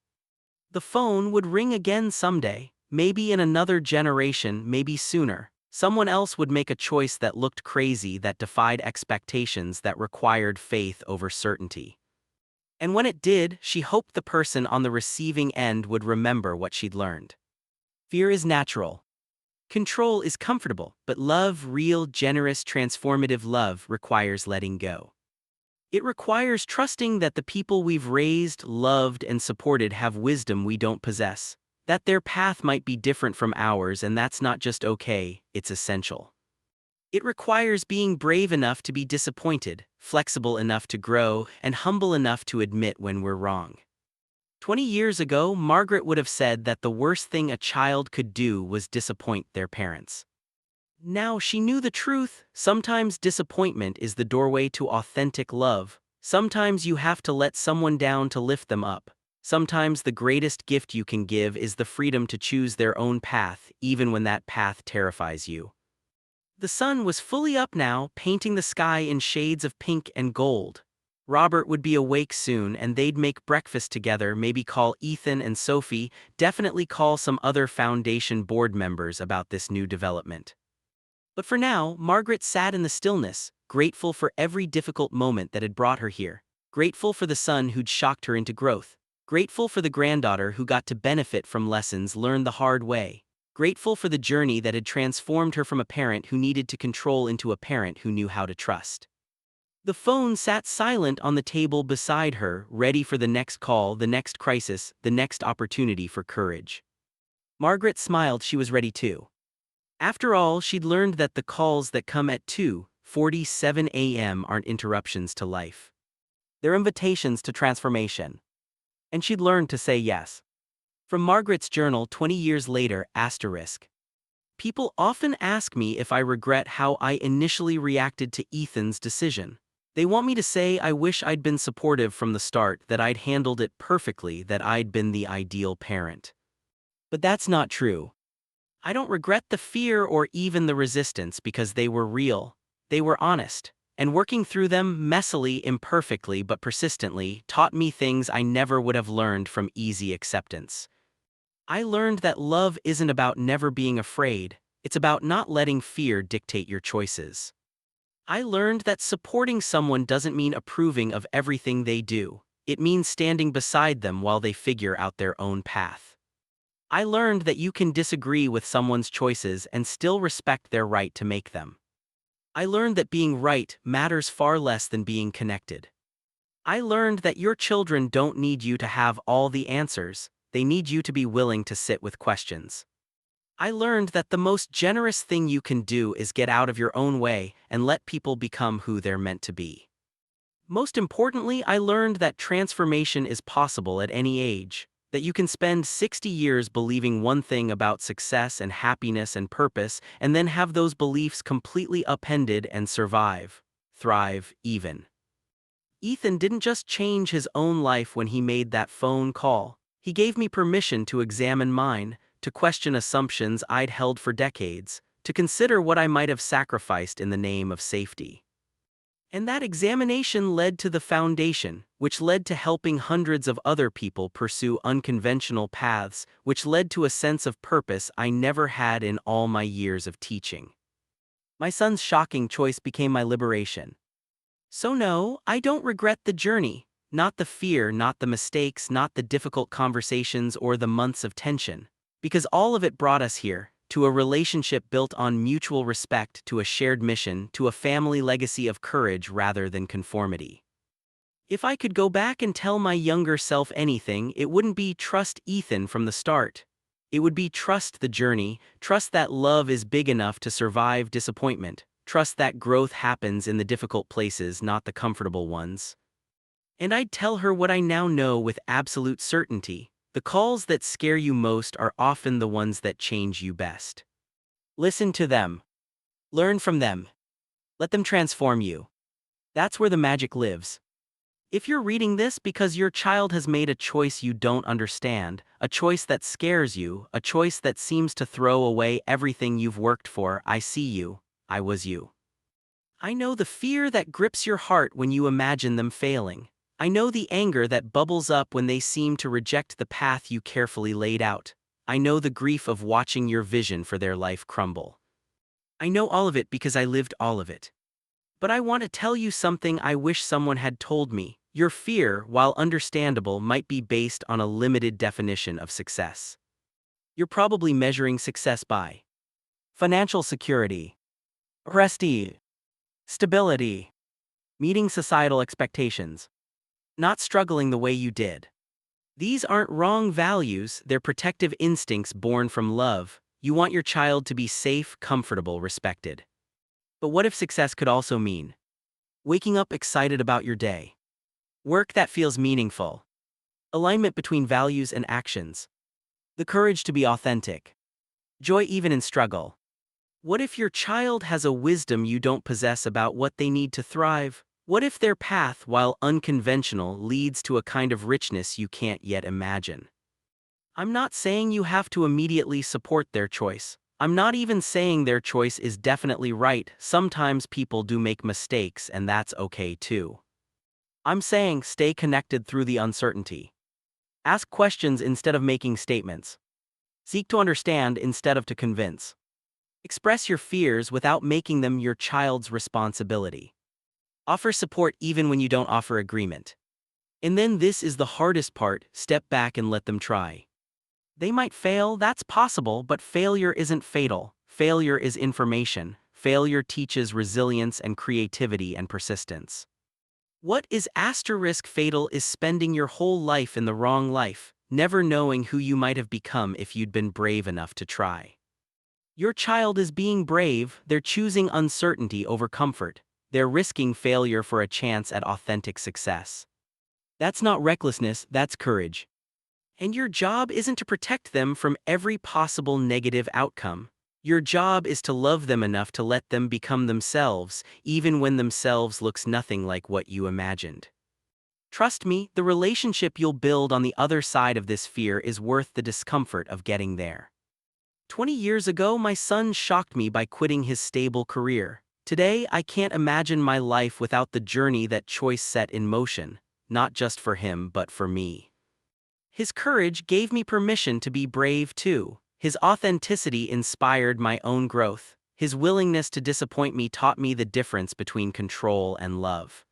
The phone would ring again someday, maybe in another generation, maybe sooner. Someone else would make a choice that looked crazy, that defied expectations, that required faith over certainty. And when it did, she hoped the person on the receiving end would remember what she'd learned. Fear is natural. Control is comfortable, but love, real, generous, transformative love, requires letting go. It requires trusting that the people we've raised, loved, and supported have wisdom we don't possess, that their path might be different from ours, and that's not just okay, it's essential. It requires being brave enough to be disappointed, flexible enough to grow, and humble enough to admit when we're wrong. 20 years ago, Margaret would have said that the worst thing a child could do was disappoint their parents. Now she knew the truth. Sometimes disappointment is the doorway to authentic love. Sometimes you have to let someone down to lift them up. Sometimes the greatest gift you can give is the freedom to choose their own path, even when that path terrifies you. The sun was fully up now, painting the sky in shades of pink and gold. Robert would be awake soon, and they'd make breakfast together, maybe call Ethan and Sophie, definitely call some other foundation board members about this new development. But for now, Margaret sat in the stillness, grateful for every difficult moment that had brought her here, grateful for the son who'd shocked her into growth, grateful for the granddaughter who got to benefit from lessons learned the hard way, grateful for the journey that had transformed her from a parent who needed to control into a parent who knew how to trust. The phone sat silent on the table beside her, ready for the next call, the next crisis, the next opportunity for courage. Margaret smiled. She was ready too. After all, she'd learned that the calls that come at 2:47 a.m. aren't interruptions to life. They're invitations to transformation. And she'd learned to say yes. From Margaret's journal 20 years later, asterisk. People often ask me if I regret how I initially reacted to Ethan's decision. They want me to say I wish I'd been supportive from the start, that I'd handled it perfectly, that I'd been the ideal parent. But that's not true. I don't regret the fear or even the resistance because they were real. They were honest. And working through them messily, imperfectly, but persistently, taught me things I never would have learned from easy acceptance. I learned that love isn't about never being afraid, it's about not letting fear dictate your choices. I learned that supporting someone doesn't mean approving of everything they do, it means standing beside them while they figure out their own path. I learned that you can disagree with someone's choices and still respect their right to make them. I learned that being right matters far less than being connected. I learned that your children don't need you to have all the answers, they need you to be willing to sit with questions. I learned that the most generous thing you can do is get out of your own way and let people become who they're meant to be. Most importantly, I learned that transformation is possible at any age, that you can spend 60 years believing one thing about success and happiness and purpose, and then have those beliefs completely upended and survive, thrive, even. Ethan didn't just change his own life when he made that phone call. He gave me permission to examine mine, to question assumptions I'd held for decades, to consider what I might have sacrificed in the name of safety. And that examination led to the foundation, which led to helping hundreds of other people pursue unconventional paths, which led to a sense of purpose I never had in all my years of teaching. My son's shocking choice became my liberation. So no, I don't regret the journey, not the fear, not the mistakes, not the difficult conversations or the months of tension, because all of it brought us here, to a relationship built on mutual respect, to a shared mission, to a family legacy of courage rather than conformity. If I could go back and tell my younger self anything, it wouldn't be trust Ethan from the start. It would be trust the journey, trust that love is big enough to survive disappointment, trust that growth happens in the difficult places, not the comfortable ones. And I'd tell her what I now know with absolute certainty. The calls that scare you most are often the ones that change you best. Listen to them. Learn from them. Let them transform you. That's where the magic lives. If you're reading this because your child has made a choice you don't understand, a choice that scares you, a choice that seems to throw away everything you've worked for, I see you. I was you. I know the fear that grips your heart when you imagine them failing. I know the anger that bubbles up when they seem to reject the path you carefully laid out. I know the grief of watching your vision for their life crumble. I know all of it because I lived all of it. But I want to tell you something I wish someone had told me. Your fear, while understandable, might be based on a limited definition of success. You're probably measuring success by financial security, prestige, stability, meeting societal expectations, not struggling the way you did. These aren't wrong values, they're protective instincts born from love. You want your child to be safe, comfortable, respected. But what if success could also mean waking up excited about your day, work that feels meaningful, alignment between values and actions, the courage to be authentic, joy even in struggle? What if your child has a wisdom you don't possess about what they need to thrive? What if their path, while unconventional, leads to a kind of richness you can't yet imagine? I'm not saying you have to immediately support their choice. I'm not even saying their choice is definitely right. Sometimes people do make mistakes, and that's okay too. I'm saying stay connected through the uncertainty. Ask questions instead of making statements. Seek to understand instead of to convince. Express your fears without making them your child's responsibility. Offer support even when you don't offer agreement. And then this is the hardest part, step back and let them try. They might fail, that's possible, but failure isn't fatal. Failure is information. Failure teaches resilience and creativity and persistence. What is asterisk fatal is spending your whole life in the wrong life, never knowing who you might have become if you'd been brave enough to try. Your child is being brave, they're choosing uncertainty over comfort. They're risking failure for a chance at authentic success. That's not recklessness, that's courage. And your job isn't to protect them from every possible negative outcome. Your job is to love them enough to let them become themselves, even when themselves looks nothing like what you imagined. Trust me, the relationship you'll build on the other side of this fear is worth the discomfort of getting there. 20 years ago, my son shocked me by quitting his stable career. Today, I can't imagine my life without the journey that choice set in motion, not just for him but for me. His courage gave me permission to be brave too. His authenticity inspired my own growth. His willingness to disappoint me taught me the difference between control and love.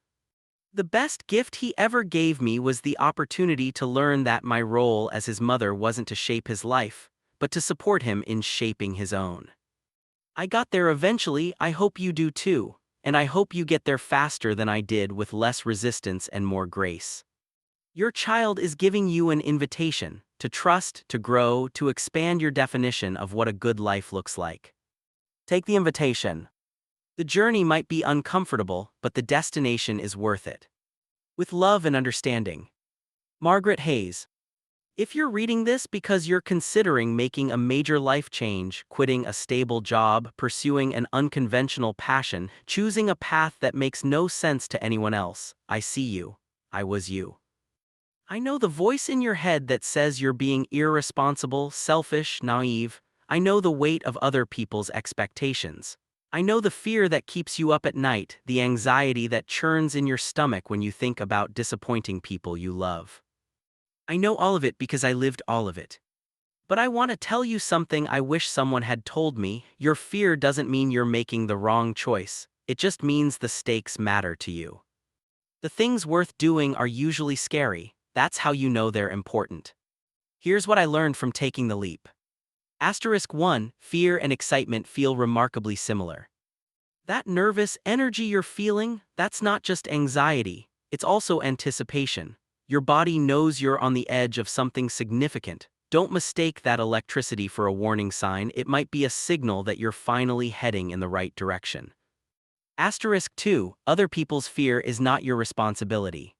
The best gift he ever gave me was the opportunity to learn that my role as his mother wasn't to shape his life, but to support him in shaping his own. I got there eventually, I hope you do too, and I hope you get there faster than I did with less resistance and more grace. Your child is giving you an invitation to trust, to grow, to expand your definition of what a good life looks like. Take the invitation. The journey might be uncomfortable, but the destination is worth it. With love and understanding. Margaret Hayes. If you're reading this because you're considering making a major life change, quitting a stable job, pursuing an unconventional passion, choosing a path that makes no sense to anyone else, I see you. I was you. I know the voice in your head that says you're being irresponsible, selfish, naive. I know the weight of other people's expectations. I know the fear that keeps you up at night, the anxiety that churns in your stomach when you think about disappointing people you love. I know all of it because I lived all of it. But I want to tell you something I wish someone had told me. Your fear doesn't mean you're making the wrong choice. It just means the stakes matter to you. The things worth doing are usually scary. That's how you know they're important. Here's what I learned from taking the leap. Asterisk 1, fear and excitement feel remarkably similar. That nervous energy you're feeling, that's not just anxiety, it's also anticipation. Your body knows you're on the edge of something significant. Don't mistake that electricity for a warning sign, it might be a signal that you're finally heading in the right direction. Asterisk 2, other people's fear is not your responsibility.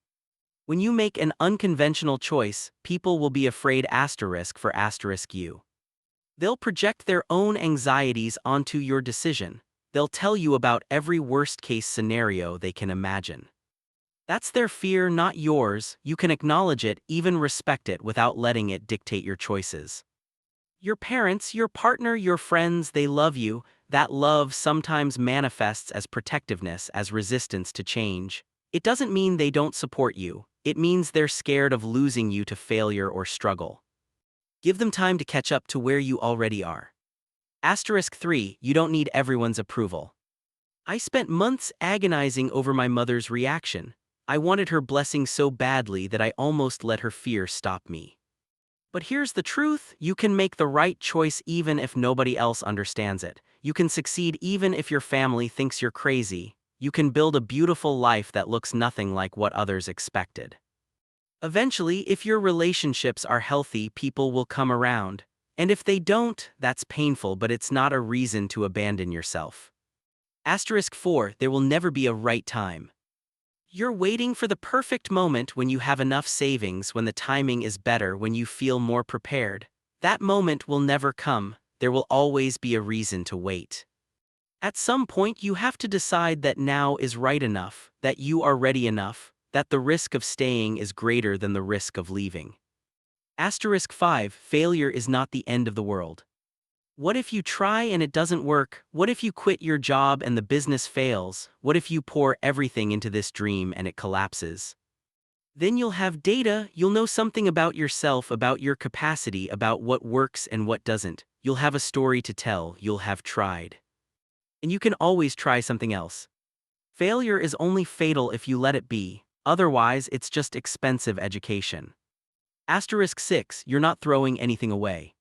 When you make an unconventional choice, people will be afraid for asterisk you. They'll project their own anxieties onto your decision. They'll tell you about every worst-case scenario they can imagine. That's their fear, not yours. You can acknowledge it, even respect it without letting it dictate your choices. Your parents, your partner, your friends, they love you. That love sometimes manifests as protectiveness, as resistance to change. It doesn't mean they don't support you. It means they're scared of losing you to failure or struggle. Give them time to catch up to where you already are. Asterisk 3, you don't need everyone's approval. I spent months agonizing over my mother's reaction. I wanted her blessing so badly that I almost let her fear stop me. But here's the truth, you can make the right choice even if nobody else understands it. You can succeed even if your family thinks you're crazy. You can build a beautiful life that looks nothing like what others expected. Eventually, if your relationships are healthy, people will come around. And if they don't, that's painful, but it's not a reason to abandon yourself. Asterisk 4, there will never be a right time. You're waiting for the perfect moment when you have enough savings, when the timing is better, when you feel more prepared. That moment will never come. There will always be a reason to wait. At some point, you have to decide that now is right enough, that you are ready enough, that the risk of staying is greater than the risk of leaving. Asterisk 5, failure is not the end of the world. What if you try and it doesn't work? What if you quit your job and the business fails? What if you pour everything into this dream and it collapses? Then you'll have data, you'll know something about yourself, about your capacity, about what works and what doesn't. You'll have a story to tell, you'll have tried. And you can always try something else. Failure is only fatal if you let it be, otherwise it's just expensive education. Asterisk 6, you're not throwing anything away.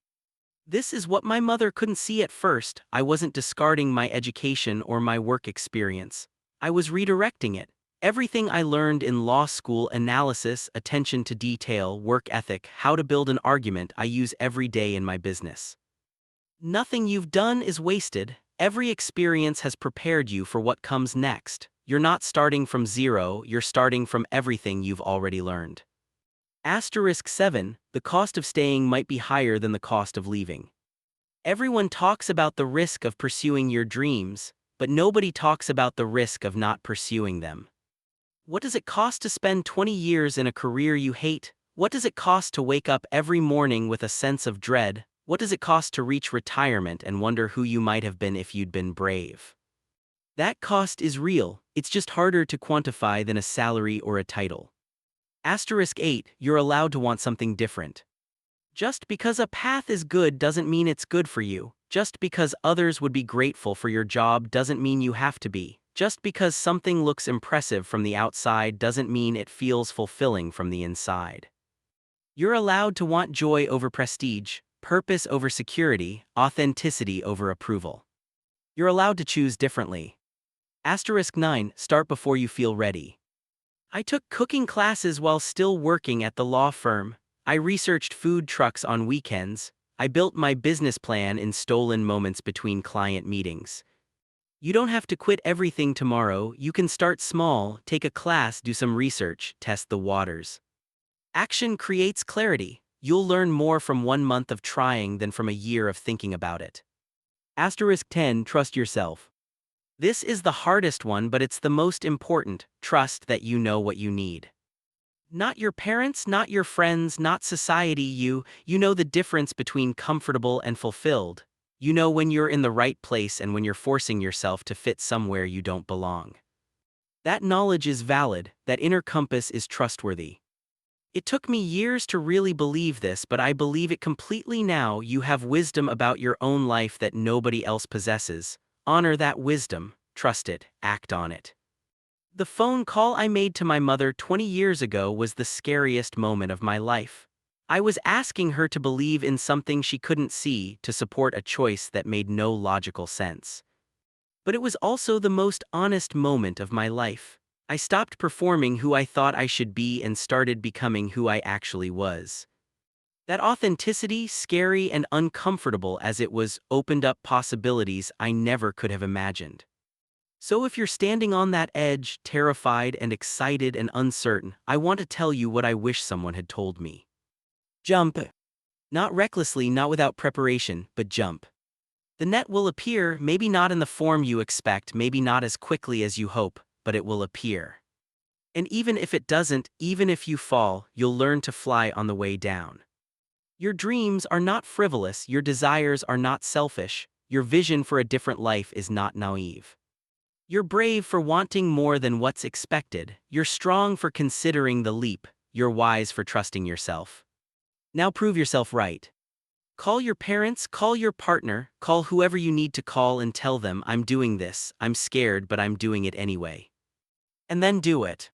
This is what my mother couldn't see at first. I wasn't discarding my education or my work experience. I was redirecting it. Everything I learned in law school, analysis, attention to detail, work ethic, how to build an argument, I use every day in my business. Nothing you've done is wasted. Every experience has prepared you for what comes next. You're not starting from zero, you're starting from everything you've already learned. Asterisk 7, the cost of staying might be higher than the cost of leaving. Everyone talks about the risk of pursuing your dreams, but nobody talks about the risk of not pursuing them. What does it cost to spend 20 years in a career you hate? What does it cost to wake up every morning with a sense of dread? What does it cost to reach retirement and wonder who you might have been if you'd been brave? That cost is real, it's just harder to quantify than a salary or a title. Asterisk 8, you're allowed to want something different. Just because a path is good doesn't mean it's good for you. Just because others would be grateful for your job doesn't mean you have to be. Just because something looks impressive from the outside doesn't mean it feels fulfilling from the inside. You're allowed to want joy over prestige, purpose over security, authenticity over approval. You're allowed to choose differently. Asterisk 9, start before you feel ready. I took cooking classes while still working at the law firm. I researched food trucks on weekends. I built my business plan in stolen moments between client meetings. You don't have to quit everything tomorrow. You can start small, take a class, do some research, test the waters. Action creates clarity. You'll learn more from 1 month of trying than from a year of thinking about it. Asterisk 10, trust yourself. This is the hardest one, but it's the most important. Trust that you know what you need. Not your parents, not your friends, not society. You know the difference between comfortable and fulfilled. You know when you're in the right place and when you're forcing yourself to fit somewhere you don't belong. That knowledge is valid, that inner compass is trustworthy. It took me years to really believe this, but I believe it completely now. You have wisdom about your own life that nobody else possesses. Honor that wisdom, trust it, act on it. The phone call I made to my mother 20 years ago was the scariest moment of my life. I was asking her to believe in something she couldn't see, to support a choice that made no logical sense. But it was also the most honest moment of my life. I stopped performing who I thought I should be and started becoming who I actually was. That authenticity, scary and uncomfortable as it was, opened up possibilities I never could have imagined. So if you're standing on that edge, terrified and excited and uncertain, I want to tell you what I wish someone had told me. Jump. Not recklessly, not without preparation, but jump. The net will appear, maybe not in the form you expect, maybe not as quickly as you hope, but it will appear. And even if it doesn't, even if you fall, you'll learn to fly on the way down. Your dreams are not frivolous, your desires are not selfish, your vision for a different life is not naive. You're brave for wanting more than what's expected, you're strong for considering the leap, you're wise for trusting yourself. Now prove yourself right. Call your parents, call your partner, call whoever you need to call and tell them, I'm doing this, I'm scared but I'm doing it anyway. And then do it.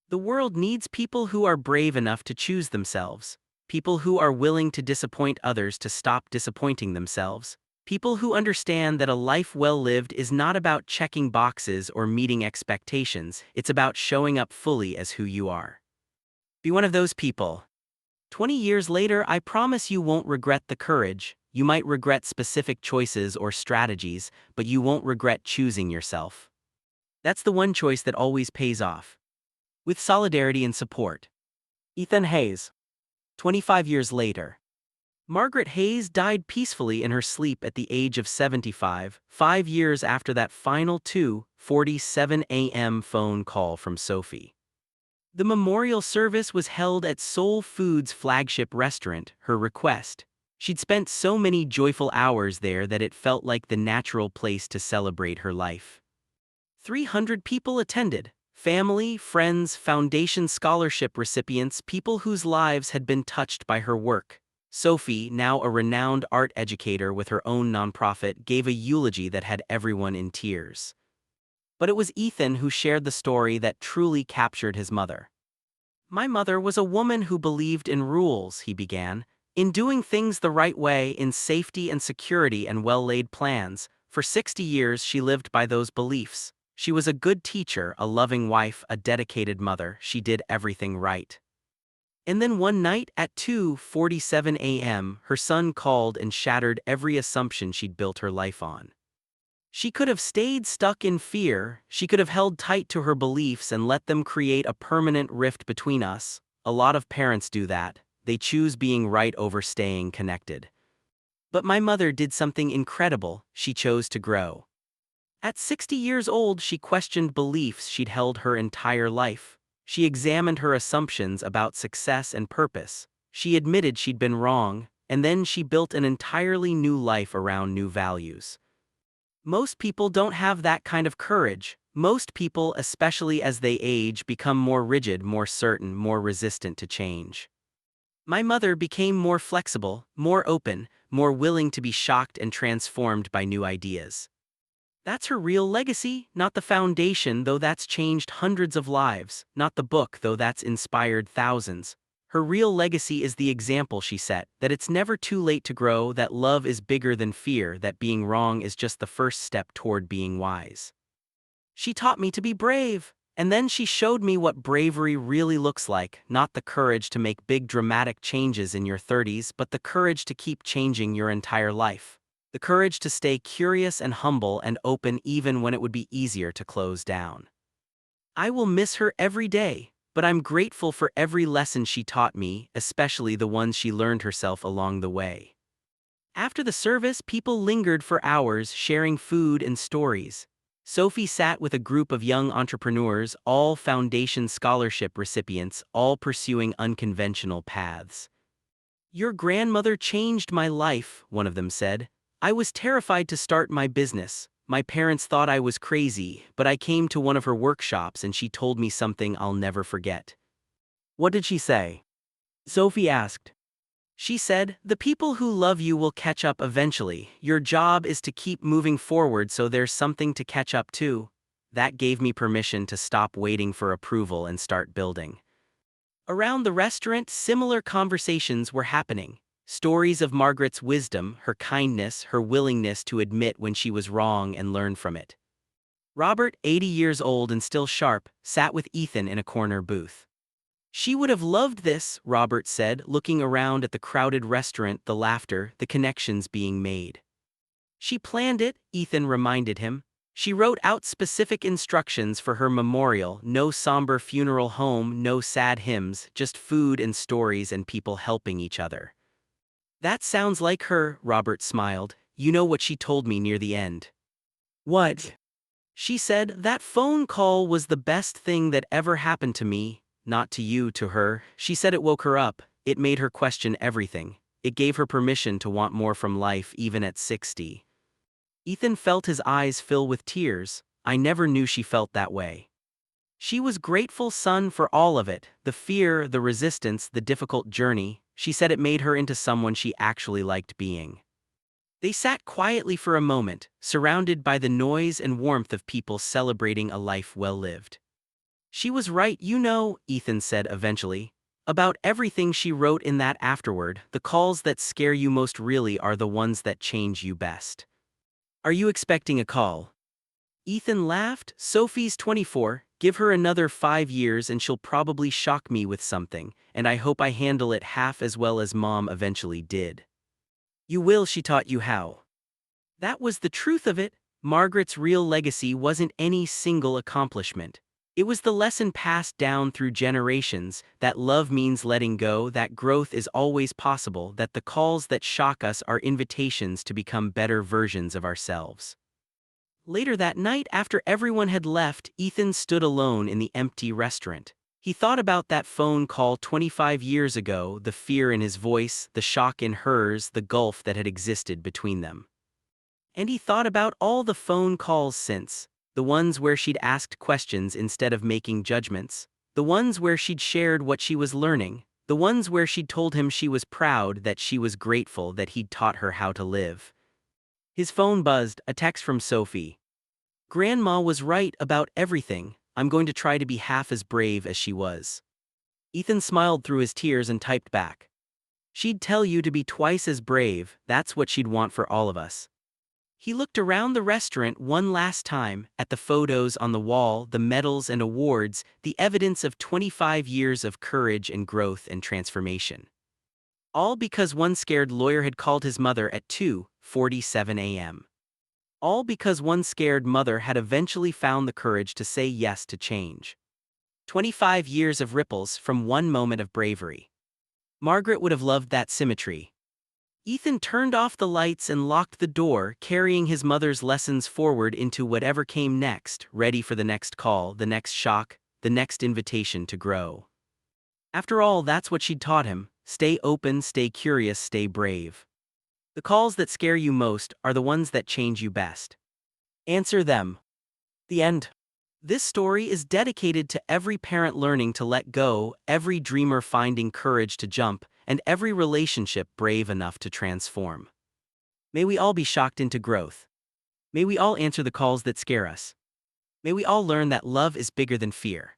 The world needs people who are brave enough to choose themselves. People who are willing to disappoint others to stop disappointing themselves. People who understand that a life well lived is not about checking boxes or meeting expectations, it's about showing up fully as who you are. Be one of those people. 20 years later, I promise you won't regret the courage. You might regret specific choices or strategies, but you won't regret choosing yourself. That's the one choice that always pays off. With solidarity and support. Ethan Hayes. 25 years later. Margaret Hayes died peacefully in her sleep at the age of 75, 5 years after that final 2:47 a.m. phone call from Sophie. The memorial service was held at Soul Food's flagship restaurant, her request. She'd spent so many joyful hours there that it felt like the natural place to celebrate her life. 300 people attended. Family, friends, foundation scholarship recipients, people whose lives had been touched by her work. Sophie, now a renowned art educator with her own nonprofit, gave a eulogy that had everyone in tears. But it was Ethan who shared the story that truly captured his mother. My mother was a woman who believed in rules, he began, in doing things the right way, in safety and security and well-laid plans. For 60 years she lived by those beliefs. She was a good teacher, a loving wife, a dedicated mother. She did everything right. And then one night at 2:47 a.m., her son called and shattered every assumption she'd built her life on. She could have stayed stuck in fear, she could have held tight to her beliefs and let them create a permanent rift between us. A lot of parents do that. They choose being right over staying connected. But my mother did something incredible. She chose to grow. At 60 years old, she questioned beliefs she'd held her entire life. She examined her assumptions about success and purpose. She admitted she'd been wrong, and then she built an entirely new life around new values. Most people don't have that kind of courage. Most people, especially as they age, become more rigid, more certain, more resistant to change. My mother became more flexible, more open, more willing to be shocked and transformed by new ideas. That's her real legacy, not the foundation, though that's changed hundreds of lives, not the book, though that's inspired thousands. Her real legacy is the example she set, that it's never too late to grow, that love is bigger than fear, that being wrong is just the first step toward being wise. She taught me to be brave, and then she showed me what bravery really looks like, not the courage to make big dramatic changes in your 30s, but the courage to keep changing your entire life. The courage to stay curious and humble and open even when it would be easier to close down. I will miss her every day, but I'm grateful for every lesson she taught me, especially the ones she learned herself along the way. After the service, people lingered for hours sharing food and stories. Sophie sat with a group of young entrepreneurs, all foundation scholarship recipients, all pursuing unconventional paths. "Your grandmother changed my life," one of them said. "I was terrified to start my business. My parents thought I was crazy, but I came to one of her workshops and she told me something I'll never forget." "What did she say?" Sophie asked. "She said, 'The people who love you will catch up eventually. Your job is to keep moving forward so there's something to catch up to.' That gave me permission to stop waiting for approval and start building." Around the restaurant, similar conversations were happening. Stories of Margaret's wisdom, her kindness, her willingness to admit when she was wrong and learn from it. Robert, 80 years old and still sharp, sat with Ethan in a corner booth. "She would have loved this," Robert said, looking around at the crowded restaurant, the laughter, the connections being made. "She planned it," Ethan reminded him. "She wrote out specific instructions for her memorial, no somber funeral home, no sad hymns, just food and stories and people helping each other." "That sounds like her," Robert smiled. "You know what she told me near the end?" "What?" "She said, 'That phone call was the best thing that ever happened to me.' Not to you, to her. She said it woke her up, it made her question everything. It gave her permission to want more from life even at 60. Ethan felt his eyes fill with tears. "I never knew she felt that way." She was grateful, son, for all of it, the fear, the resistance, the difficult journey. She said it made her into someone she actually liked being. They sat quietly for a moment, surrounded by the noise and warmth of people celebrating a life well lived. "She was right, you know," Ethan said eventually. "About everything she wrote in that afterward. The calls that scare you most really are the ones that change you best." "Are you expecting a call?" Ethan laughed. "Sophie's 24, give her another 5 years and she'll probably shock me with something, and I hope I handle it half as well as Mom eventually did." "You will, she taught you how." That was the truth of it. Margaret's real legacy wasn't any single accomplishment. It was the lesson passed down through generations, that love means letting go, that growth is always possible, that the calls that shock us are invitations to become better versions of ourselves. Later that night, after everyone had left, Ethan stood alone in the empty restaurant. He thought about that phone call 25 years ago, the fear in his voice, the shock in hers, the gulf that had existed between them. And he thought about all the phone calls since, the ones where she'd asked questions instead of making judgments, the ones where she'd shared what she was learning, the ones where she'd told him she was proud, that she was grateful that he'd taught her how to live. His phone buzzed, a text from Sophie. "Grandma was right about everything. I'm going to try to be half as brave as she was." Ethan smiled through his tears and typed back. "She'd tell you to be twice as brave, that's what she'd want for all of us." He looked around the restaurant one last time, at the photos on the wall, the medals and awards, the evidence of 25 years of courage and growth and transformation. All because one scared lawyer had called his mother at 2:47 a.m. All because one scared mother had eventually found the courage to say yes to change. 25 years of ripples from one moment of bravery. Margaret would have loved that symmetry. Ethan turned off the lights and locked the door, carrying his mother's lessons forward into whatever came next, ready for the next call, the next shock, the next invitation to grow. After all, that's what she'd taught him: stay open, stay curious, stay brave. The calls that scare you most are the ones that change you best. Answer them. The end. This story is dedicated to every parent learning to let go, every dreamer finding courage to jump, and every relationship brave enough to transform. May we all be shocked into growth. May we all answer the calls that scare us. May we all learn that love is bigger than fear.